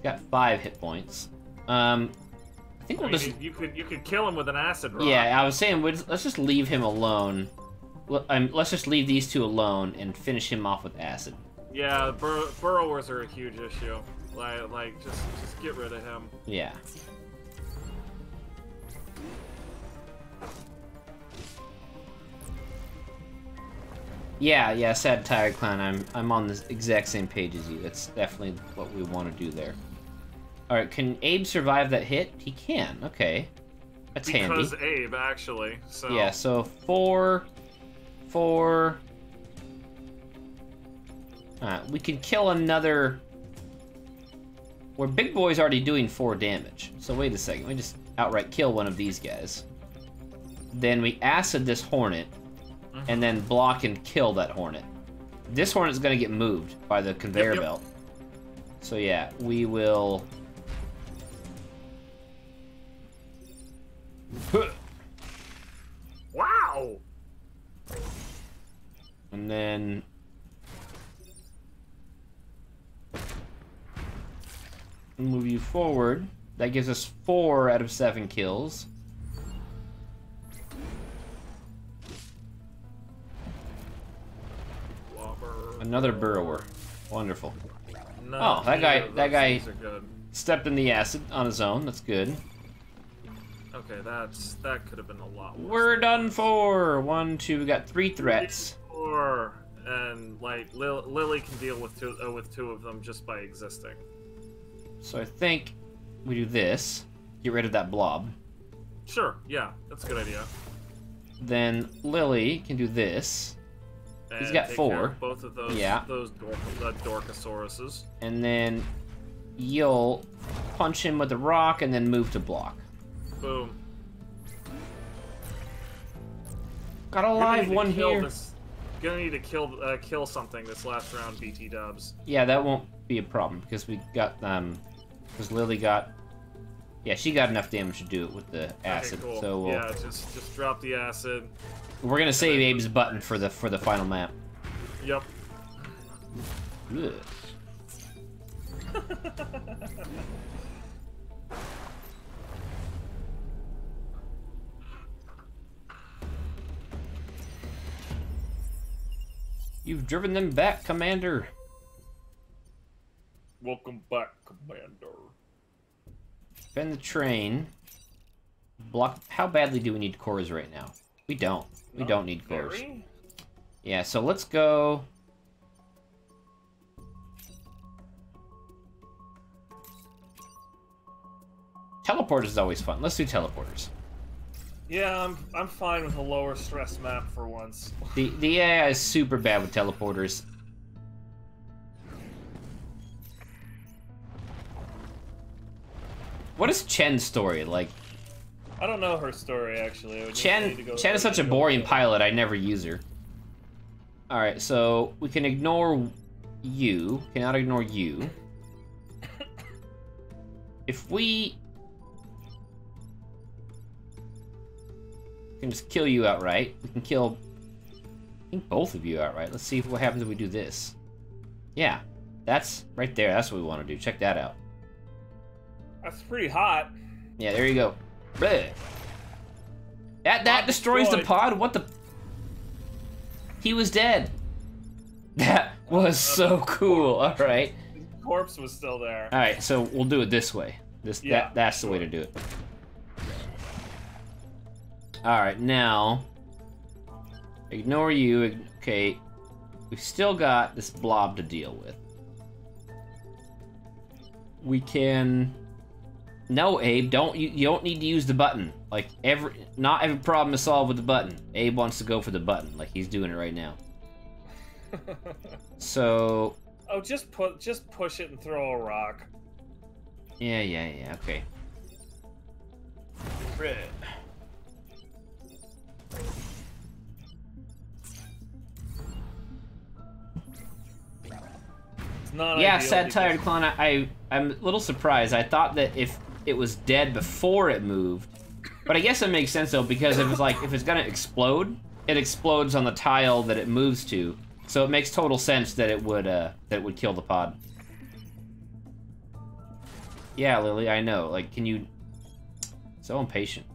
Got 5 hit points. I think we'll just... You could kill him with an acid rock. Yeah, I was saying let's just leave him alone. Let's just leave these two alone and finish him off with acid. Yeah, burrowers are a huge issue. Like just get rid of him. Yeah. Yeah, sad tired clown. I'm on the exact same page as you. That's definitely what we want to do there. All right, can Abe survive that hit? He can. Okay, that's handy. Because Abe, actually. So. Yeah. So 4. We can kill another. Where Big Boy's already doing 4 damage. So wait a second. We just outright kill one of these guys. Then we acid this hornet. And then block and kill that hornet. This hornet's gonna get moved by the conveyor belt. So yeah, we will... Wow! And then... move you forward. That gives us 4 out of 7 kills. Another burrower. Wonderful. No, Oh, that guy things are good. stepped in the acid on his own. That's good. Okay, that could have been a lot worse. We're done for. 1, 2. We got 3 threats. 4, and like Lily can deal with two of them just by existing. So I think we do this. Get rid of that blob. Sure. Yeah, that's a good idea. Then Lily can do this. And He's got take 4. care of both of those. Yeah. Those Dorkasauruses. And then you'll punch him with a rock and then move to block. Boom. Got a live one here. Gonna need to kill something this last round, BT Dubs. Yeah, that won't be a problem because we got because Lily got. Yeah, she got enough damage to do it with the acid. Okay, cool. So we'll, yeah, just drop the acid. we're gonna save Abe's button for the final map. Yep. Ugh. You've driven them back, Commander. Welcome back, Commander. Bend the train. Block. How badly do we need cores right now? We don't. We don't need cores. Very? Yeah, so let's go. Teleporters is always fun. Let's do teleporters. Yeah, I'm fine with a lower stress map for once. The AI is super bad with teleporters. What is Chen's story like? I don't know her story actually. Chen is such a boring pilot. I never use her. All right, so we can ignore you. Cannot ignore you. If we can just kill you outright, we can kill, I think, both of you outright. Let's see what happens if we do this. Yeah, that's right there. That's what we want to do. Check that out. That's pretty hot. Yeah, there you go. Bleh. That destroys the pod? What the? He was dead. That was so cool. All right. His corpse was still there. All right, so we'll do it this way. That's the way to do it. All right, now ignore you. Okay, we've still got this blob to deal with. We can. No, Abe, you don't need to use the button. Like not every problem is solved with the button. Abe wants to go for the button, like he's doing it right now. So. Oh, just push it and throw a rock. Yeah. Okay. It's not yeah, ideal sad, because... tired clown. I'm a little surprised. I thought that if it was dead before it moved, but I guess it makes sense though because if it's gonna explode, it explodes on the tile that it moves to. So it makes total sense that it would kill the pod. Yeah, Lily, I know. Like, can you? So impatient.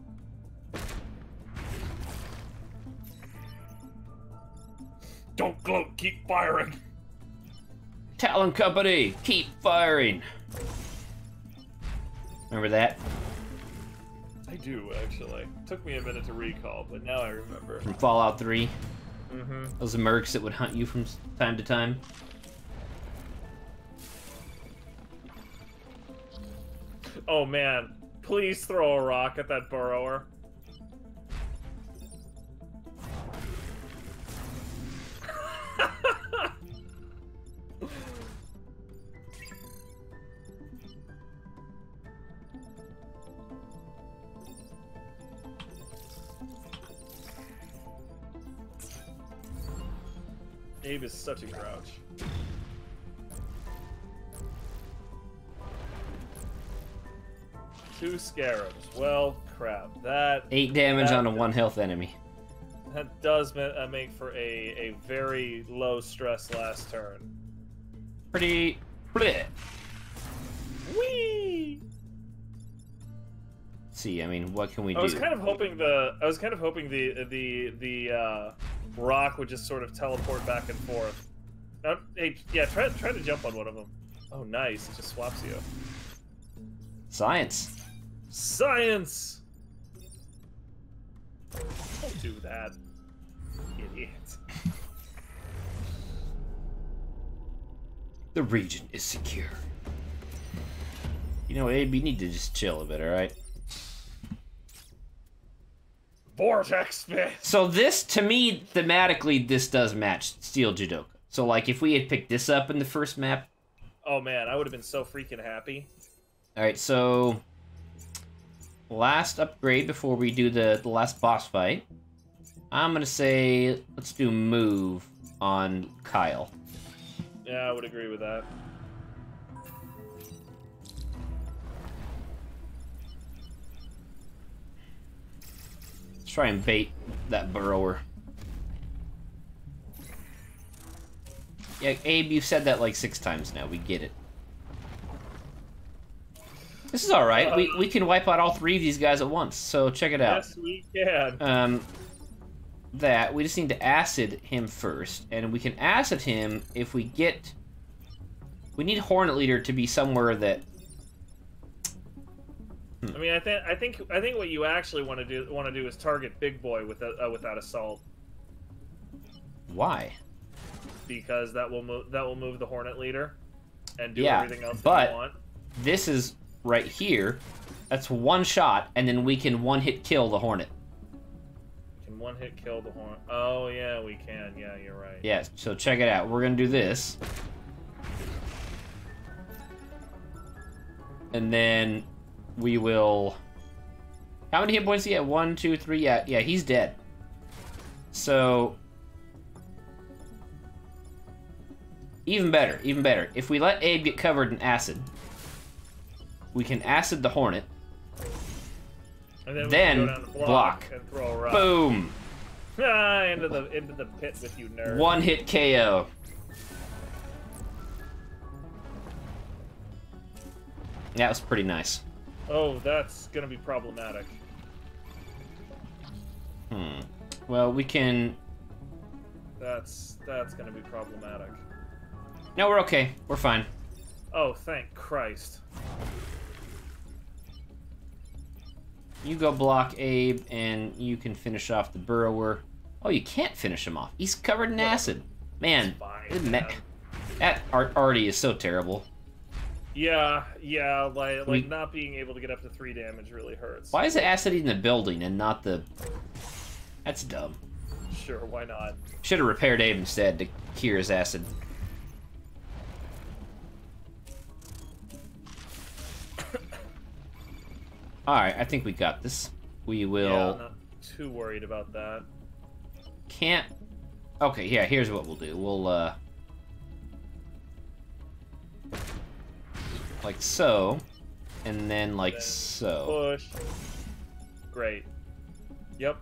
Don't gloat. Keep firing. Talon Company, keep firing. Remember that? I do, actually. Took me a minute to recall, but now I remember. From Fallout 3? Mm-hmm. Those mercs that would hunt you from time to time? Oh, man. Please throw a rock at that burrower. Abe is such a grouch. Two scarabs. Well, crap. That 8 damage on a 1 health enemy. That does make for a very low stress last turn. Pretty. Whee! See, I mean, what can we do? I was kind of hoping the rock would just sort of teleport back and forth. Hey, yeah, try to jump on one of them. Oh, nice. It just swaps you. Science. Science! Don't do that. Idiot. The region is secure. You know, Abe, you need to just chill a bit, alright? Vortex spit! So this, to me, thematically, this does match Steel Judoka. So, like, if we had picked this up in the first map... Oh, man, I would have been so freaking happy. Alright, so... Last upgrade before we do the last boss fight. I'm gonna say, let's do move on Kyle. Yeah, I would agree with that. Let's try and bait that burrower. Yeah, Abe, you've said that like 6 times now. We get it. This is alright. We can wipe out all 3 of these guys at once, so check it out. Yes, we can. That, we just need to acid him first, and we can acid him if we get... We need Hornet Leader to be somewhere that... I mean, I think what you actually want to do is target Big Boy without assault. Why? Because that will move the Hornet Leader, and do Yeah, everything else but that you want. This is right here. That's 1 shot, and then we can 1-hit kill the Hornet. Can 1-hit kill the Hornet? Oh yeah, we can. Yeah, you're right. Yeah, so check it out. We're gonna do this. And then we will... How many hit points do you have? 1, 2, 3. Yeah, he's dead. So... Even better, even better. If we let Abe get covered in acid, we can acid the Hornet. And then, then we can go down to block. And throw a rock. Boom! Ah, into the pit with you, nerd. 1-hit KO. That was pretty nice. Oh, that's gonna be problematic. Well, we can... That's gonna be problematic. No, we're okay. We're fine. Oh, thank Christ. You go block Abe, and you can finish off the burrower. Oh, you can't finish him off. He's covered in acid. Man, that art already is so terrible. Yeah, like not being able to get up to 3 damage really hurts. Why is the acid in the building and not the... That's dumb. Sure, why not? Should have repaired Abe instead to cure his acid. Alright, I think we got this. We will... Yeah, I'm not too worried about that. Can't... Okay, yeah, here's what we'll do. We'll, like so. And then like so. Push. Great. Yep.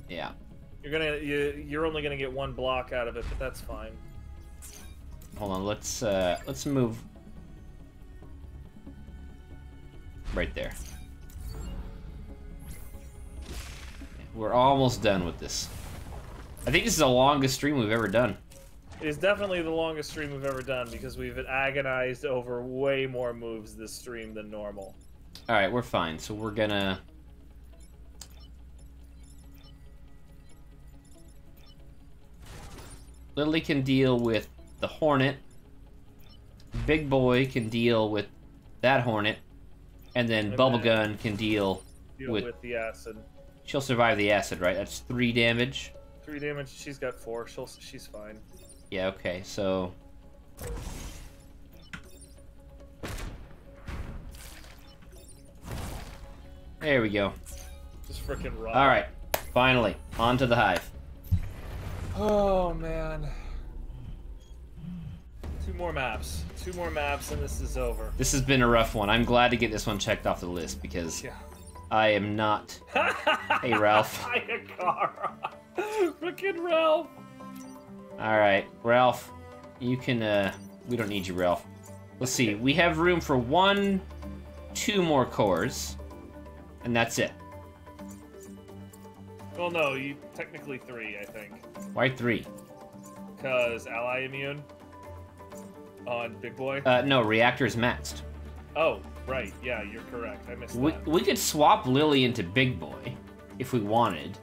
Yeah. You're only gonna get 1 block out of it, but that's fine. Hold on, let's move... Right there. We're almost done with this. I think this is the longest stream we've ever done. It is definitely the longest stream we've ever done because we've agonized over way more moves this stream than normal. Alright, we're fine. So we're gonna... Lily can deal with the Hornet. Big Boy can deal with that Hornet. And then Bubblegun can deal with the acid. She'll survive the acid, right? That's 3 damage. 3 damage. She's got 4. She's fine. Yeah. Okay. So. There we go. Just freaking raw. All right. Finally, on to the hive. Oh man. 2 more maps. 2 more maps, and this is over. This has been a rough one. I'm glad to get this one checked off the list because. Yeah. I am not. Hey, Ralph. Ayakara. Frickin' Ralph. Alright, Ralph. You can, we don't need you, Ralph. Let's see. We have room for 2 more cores. And that's it. Well, no, technically 3, I think. Why 3? Because ally immune. On Big Boy? No, reactor is maxed. Oh, right. Yeah, you're correct. I missed We, that. we could swap Lily into Big Boy if we wanted,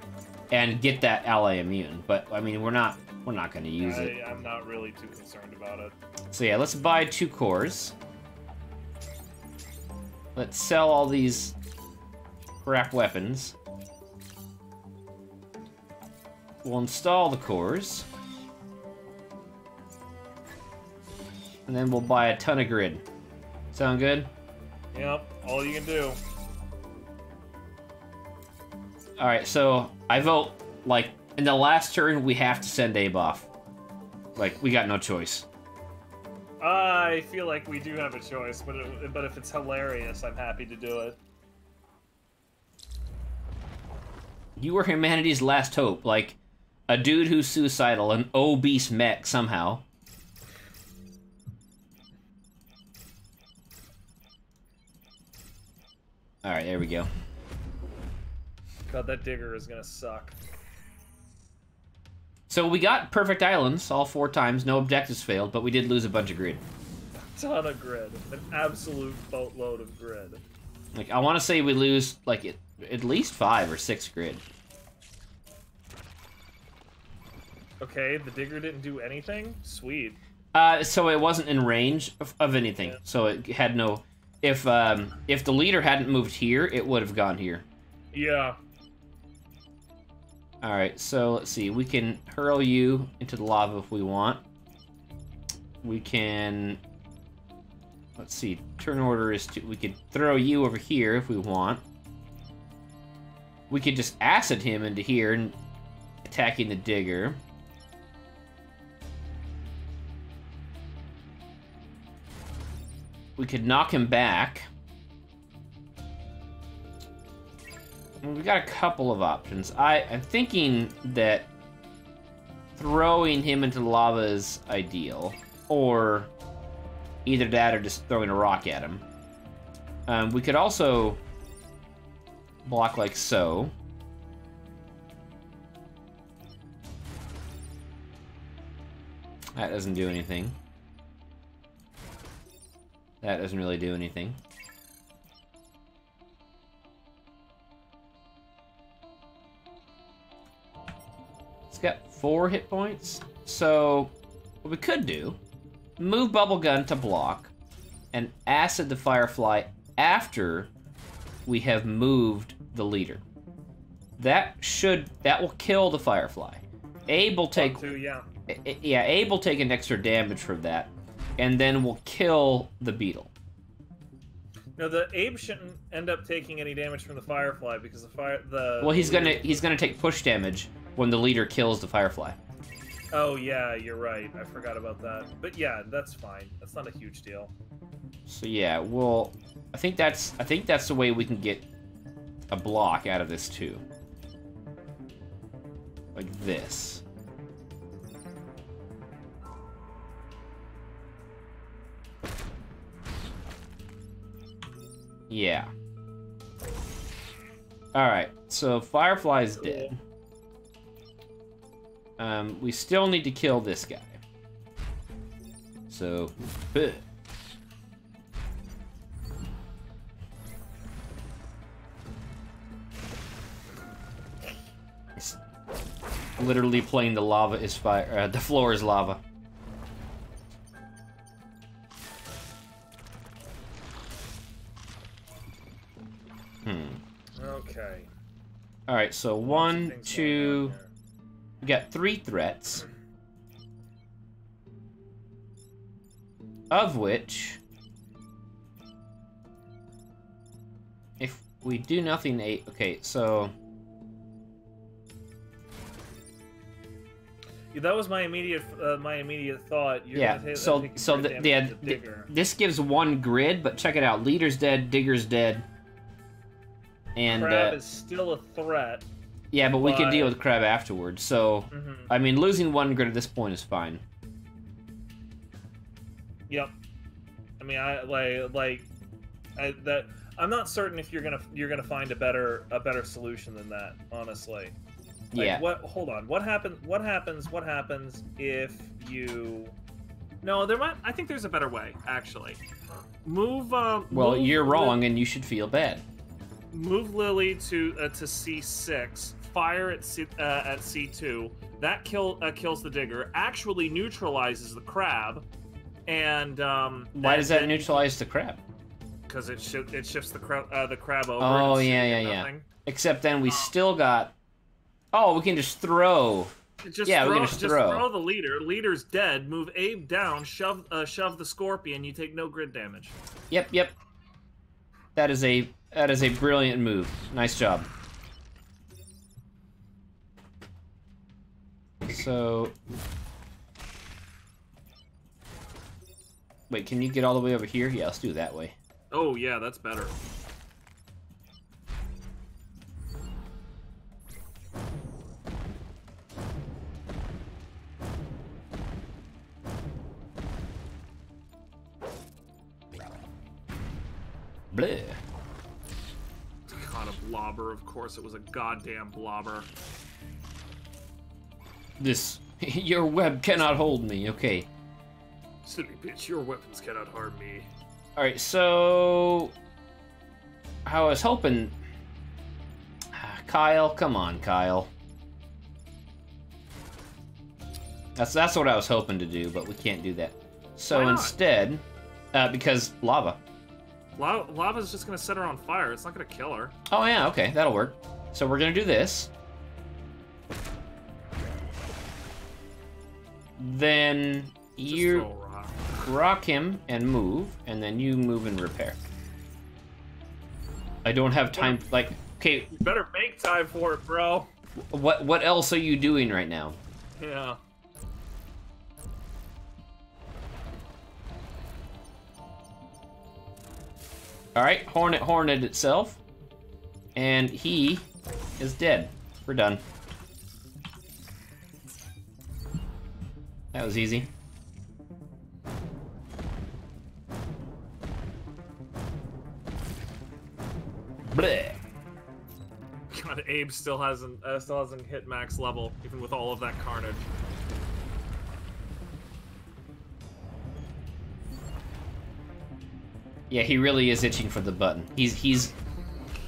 and get that ally immune. But I mean, we're not going to use it. I'm not really too concerned about it. So yeah, let's buy 2 cores. Let's sell all these crap weapons. We'll install the cores. And then we'll buy a ton of grid. Sound good? Yep, all you can do. Alright, so I vote, like, in the last turn, we have to send Abe off. Like, we got no choice. I feel like we do have a choice, but if it's hilarious, I'm happy to do it. You were humanity's last hope, like, a dude who's suicidal, an obese mech somehow. Alright, there we go. God, that digger is gonna suck. So we got perfect islands all 4 times, no objectives failed, but we did lose a bunch of grid. A ton of grid. An absolute boatload of grid. Like, I want to say we lose, like, at least 5 or 6 grid. Okay, the digger didn't do anything? Sweet. So it wasn't in range of anything. Yeah. So it had no... If the leader hadn't moved here, it would have gone here. Yeah. Alright, so let's see. We can hurl you into the lava if we want. We can... Let's see. Turn order is to... We could throw you over here if we want. We could just acid him into here and attacking the digger. We could knock him back. We got a couple of options. I'm thinking that throwing him into the lava is ideal, or either that or just throwing a rock at him. We could also block like so. That doesn't do anything. That doesn't really do anything. It's got 4 hit points. So, what we could do, move Bubblegun to block, and acid the Firefly after we have moved the leader. That will kill the Firefly. Abe will take... Yeah, Abe will take an extra damage from that, and then we'll kill the beetle. No, the Abe shouldn't end up taking any damage from the Firefly because Well, he's gonna take push damage when the leader kills the Firefly. Oh yeah, you're right. I forgot about that. But yeah, that's fine. That's not a huge deal. So yeah, well, I think that's the way we can get a block out of this too. Like this. Yeah. Alright, so Firefly's dead. We still need to kill this guy. So, it's literally playing the lava is fire. The floor is lava. Okay. Alright, so 1, 2... We got 3 threats. Of which... If we do nothing, 8... Okay, so... Yeah, that was my immediate thought. This gives 1 grid, but check it out. Leader's dead, Digger's dead. And Crab is still a threat. Yeah, but we can deal with Crab afterwards. So, I mean, losing 1 grid at this point is fine. Yep. I mean, I'm not certain if you're gonna find a better solution than that. Honestly. Like, yeah. Hold on. What happens if you No, there might. I think there's a better way, actually. Move. Well, move you're wrong, and you should feel bad. Move Lily to C6. Fire at C2. That kills the digger. Actually neutralizes the crab, and why does that neutralize the crab? Because it shifts the crab over. Oh yeah. Except then we still got. Oh, we can just throw. We can just throw the leader. Leader's dead. Move Abe down. Shove the scorpion. You take no grid damage. Yep. That is a brilliant move. Nice job. So, wait, can you get all the way over here? Yeah, let's do it that way. Oh yeah, that's better. Bleh. God, a blobber. Of course it was a goddamn blobber. Your web cannot hold me. Okay. Silly bitch, your weapons cannot harm me. Alright, so... I was hoping... Kyle, come on, Kyle. That's what I was hoping to do, but we can't do that. So instead... because lava. Lava's just gonna set her on fire. It's not gonna kill her. Oh yeah, okay, that'll work. So we're gonna do this. Then you rock him and move, and then you move and repair. I don't have time. Like, okay. You better make time for it, bro. What else are you doing right now? Yeah. All right, Hornet horneted itself, and he is dead. We're done. That was easy. Bleh. God, Abe still hasn't hit max level, even with all of that carnage. Yeah, he really is itching for the button.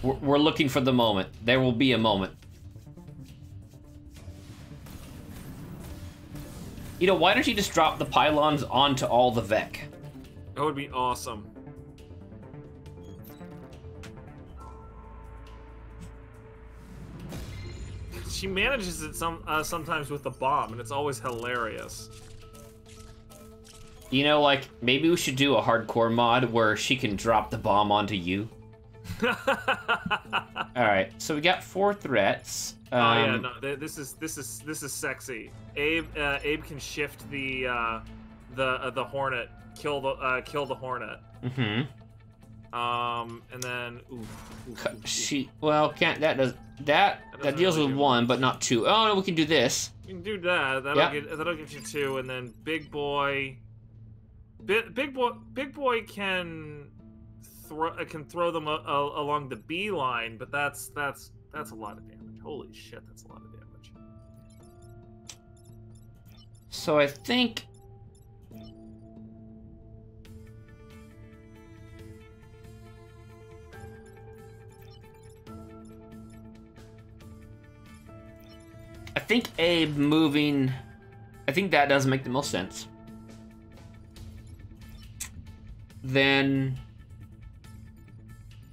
We're looking for the moment. There will be a moment. You know, why don't you just drop the pylons onto all the Vec? That would be awesome. She manages it sometimes with the bomb, and it's always hilarious. You know, like, maybe we should do a hardcore mod where she can drop the bomb onto you. Alright, so we got 4 threats. Oh yeah, no, this is sexy. Abe can shift the Hornet, kill the Hornet. Mm-hmm. And then that deals with 1, but not 2. Oh no, we can do this. You can do that. That'll get you 2, and then Big Boy can throw them along the B line, but that's a lot of damage. Holy shit, that's a lot of damage. So I think Abe moving, I think that does make the most sense. Then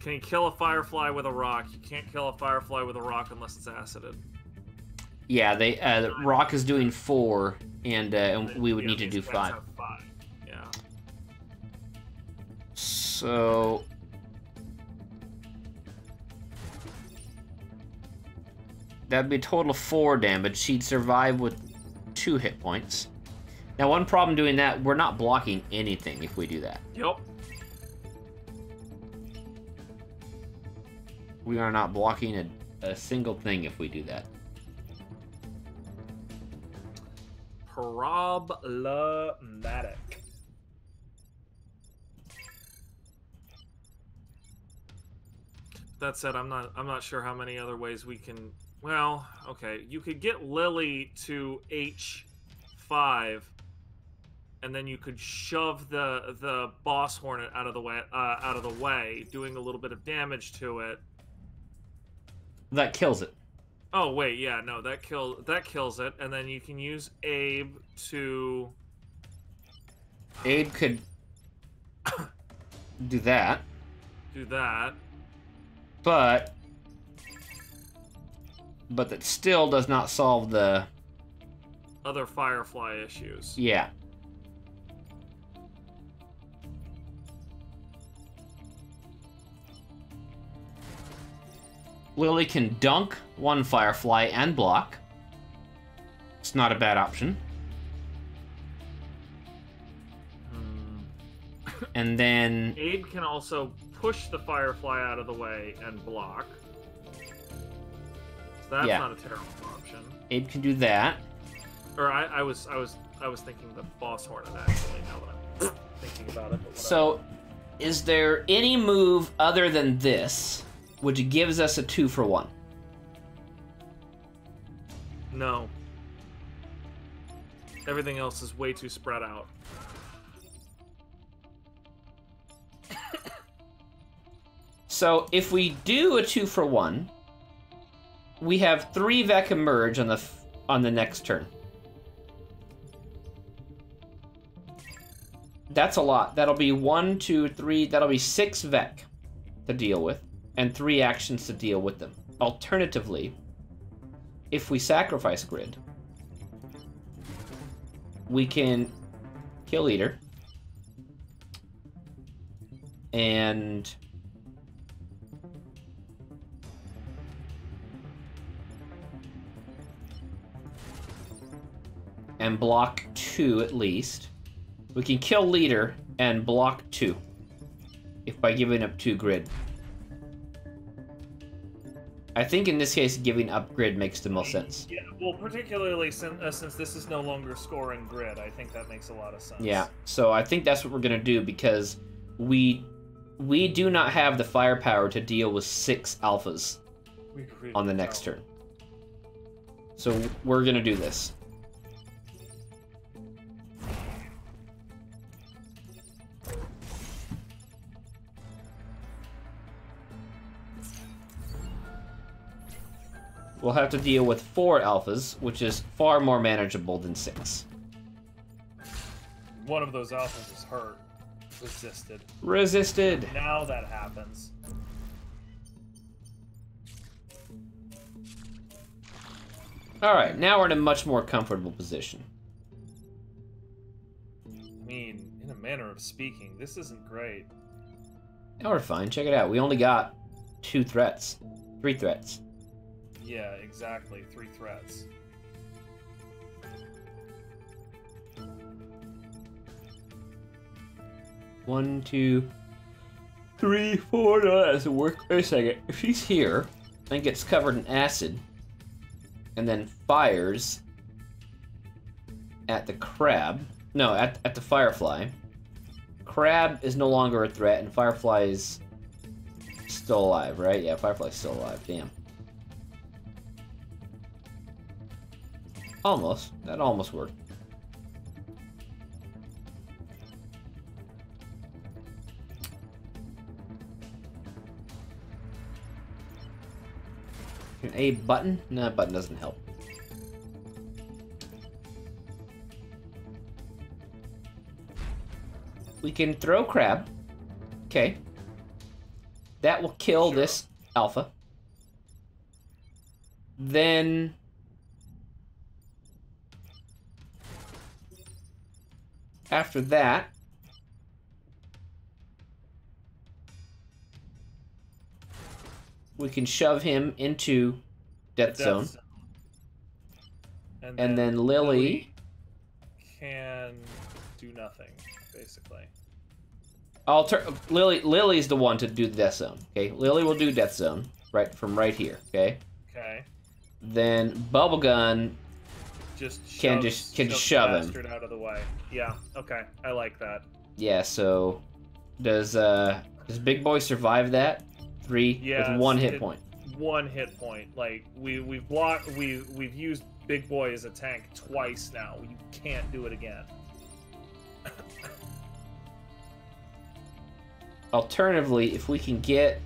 can you kill a firefly with a rock? You can't kill a firefly with a rock unless it's acided. Yeah, the rock is doing 4, and we would need to do 5. Yeah. So that'd be a total of 4 damage. She'd survive with 2 hit points. Now, one problem doing that, we're not blocking anything if we do that. Yep. We are not blocking a single thing if we do that. Problematic. That said, I'm not sure how many other ways we can. Well, okay, you could get Lily to H5 and then you could shove the boss hornet out of the way, doing a little bit of damage to it. That kills it. Oh wait, yeah, no, that kills it, and then you can use Abe to. Abe could do that. Do that. But that still does not solve the other Firefly issues. Yeah. Lily can dunk one Firefly and block. It's not a bad option. And then Abe can also push the Firefly out of the way and block. So that's not a terrible option. Abe can do that. Or I was thinking the boss hornet actually. Now that I'm thinking about it. So, is there any move other than this which gives us a 2-for-1? No. Everything else is way too spread out. So if we do a 2-for-1, we have 3 Vec emerge on the next turn. That's a lot. That'll be 1, 2, 3. That'll be 6 Vec to deal with, and 3 actions to deal with them. Alternatively, if we sacrifice grid, we can kill Eater and block 2 at least. We can kill Leader and block 2 by giving up 2 grid. I think in this case, giving up grid makes the most sense. Yeah, well, particularly since this is no longer scoring grid, I think that makes a lot of sense. Yeah, so I think that's what we're gonna do because we do not have the firepower to deal with 6 alphas on the next turn. So we're gonna do this. We'll have to deal with 4 alphas, which is far more manageable than 6. One of those alphas is hurt. Resisted. Resisted! Now that happens. Alright, now we're in a much more comfortable position. I mean, in a manner of speaking, this isn't great. Now we're fine. Check it out. We only got 2 threats. 3 threats. Yeah, exactly. 3 threats. One, 2, 3, 4. No, that doesn't work. Wait a second. If she's here and gets covered in acid and then fires at the crab, no, at the firefly, crab is no longer a threat and firefly is still alive, right? Yeah, firefly's still alive. Damn. Almost. That almost worked. An A button? No, button doesn't help. We can throw crab. Okay. That will kill this alpha. Then after that, we can shove him into Death Zone. And then Lily can do nothing, basically. Lily's the one to do the Death Zone. Okay, Lily will do Death Zone from right here. Okay. Okay. Then Bubblegun can just shove him out of the way. Yeah. Okay. I like that. Yeah. So does Big Boy survive that? 3 with 1 hit point. 1 hit point. Like we've used Big Boy as a tank twice now. You can't do it again. alternatively, if we can get...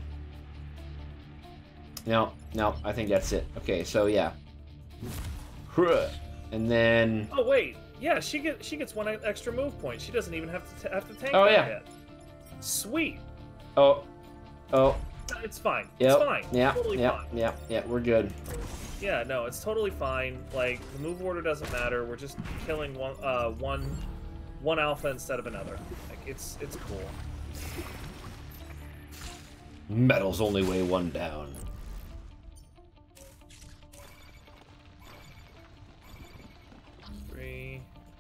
No, I think that's it. Okay, so yeah. And then... Oh, wait. Yeah, she gets one extra move point. She doesn't even have to tank that yet. Sweet. Oh. It's fine. Yep. It's fine. Yeah, Totally fine. Yeah, we're good. Yeah, no, it's totally fine. Like, the move order doesn't matter. We're just killing one alpha instead of another. Like, it's cool. Metals only weigh one down.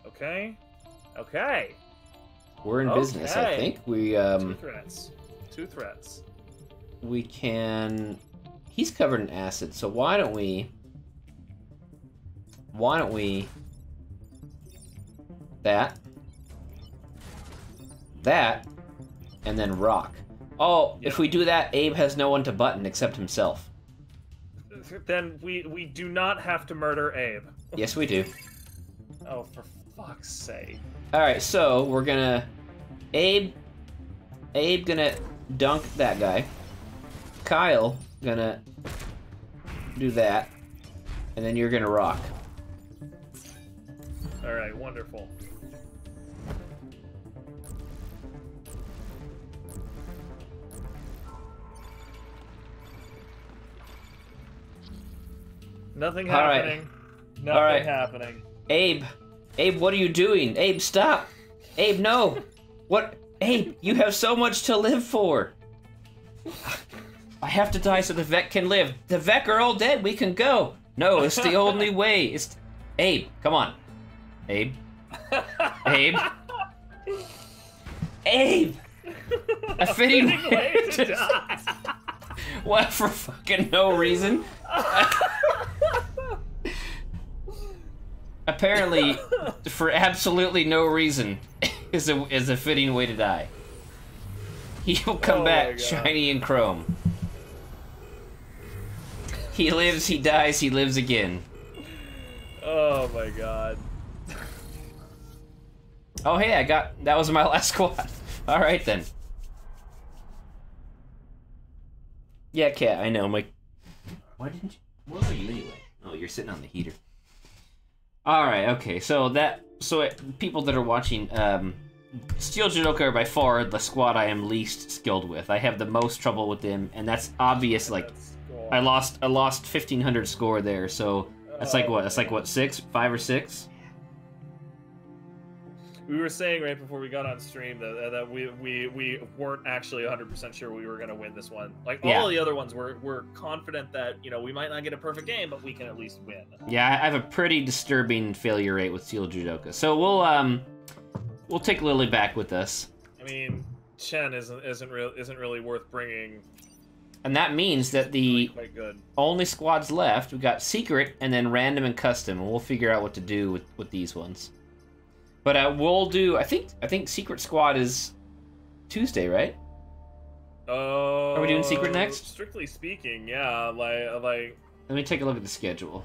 Okay. Okay. We're in business, I think. We Two threats. We can... He's covered in acid, so why don't we... That, and then rock. Oh, Yep. If we do that, Abe has no one to button except himself. Then we do not have to murder Abe. Yes, we do. Oh, for fuck's sake. Alright, so we're gonna... Abe gonna dunk that guy. Kyle gonna do that. And then you're gonna rock. Alright, wonderful. Nothing happening. Nothing happening. Abe, what are you doing? Abe, stop! Abe, no! What? Abe, you have so much to live for! I have to die so the Vec can live. The Vec are all dead, we can go! No, it's the only way. It's... Abe, come on. Abe. Abe. Abe! A fitting way to die. What, for fucking no reason? Apparently, for absolutely no reason, is a fitting way to die. He'll come back shiny and chrome. He lives, he dies, he lives again. Oh my god. Oh hey, that was my last squad. Alright then. Yeah, Cat, I know. I'm like, why didn't you? Where are you anyway? Oh, you're sitting on the heater. All right, okay. So people that are watching, Steel Judoka are by far the squad I am least skilled with. I have the most trouble with them, and that's obvious. Like, I lost 1,500 score there. So that's like what? That's like what? 5 or 6. We were saying right before we got on stream that we weren't actually 100% sure we were gonna win this one. Like all the other ones, we're confident that we might not get a perfect game, but we can at least win. Yeah, I have a pretty disturbing failure rate with Steel Judoka. So we'll take Lily back with us. I mean, Chen isn't really worth bringing. And that means that the quite good. Only squads left, we've got Secret and then Random and Custom, and we'll figure out what to do with these ones. But we'll do. I think Secret Squad is Tuesday, right? Are we doing Secret next? Strictly speaking, yeah. Like. Let me take a look at the schedule.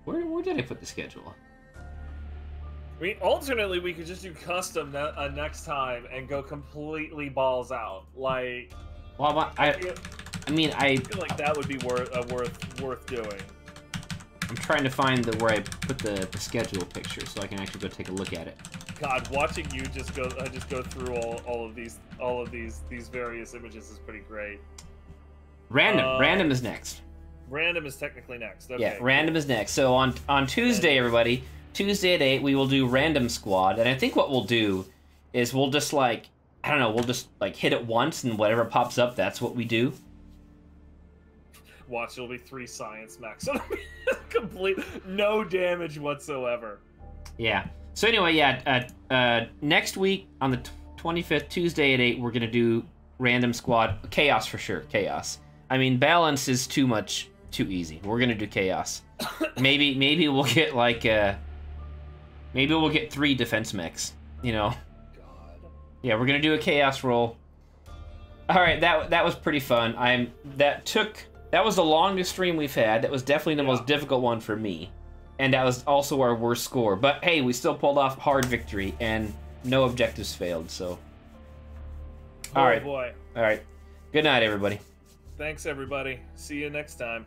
Where did I put the schedule? I mean, alternately, we could just do Custom next time and go completely balls out. Like. Well, I feel like that would be worth doing. I'm trying to find where I put the schedule picture so I can actually go take a look at it. God, watching you just go through all of these various images is pretty great. Random is next. Random is technically next. Okay. Yeah, Random is next. So on Tuesday, everybody, Tuesday at 8, we will do Random Squad, and I think what we'll do is we'll just like we'll just like hit it once, and whatever pops up, that's what we do. Watch, it'll be 3 science max. Complete, no damage whatsoever. Yeah. So anyway, yeah, next week on the 25th, Tuesday at 8, we're gonna do Random Squad. Chaos for sure, Chaos. I mean, Balance is too easy. We're gonna do Chaos. maybe we'll get like, maybe we'll get 3 defense mechs, God. Yeah, we're gonna do a Chaos roll. Alright, that was pretty fun. That was the longest stream we've had. That was definitely the most difficult one for me. And that was also our worst score. But hey, we still pulled off hard victory, and no objectives failed, so... Oh All right. boy. All right. Good night, everybody. Thanks, everybody. See you next time.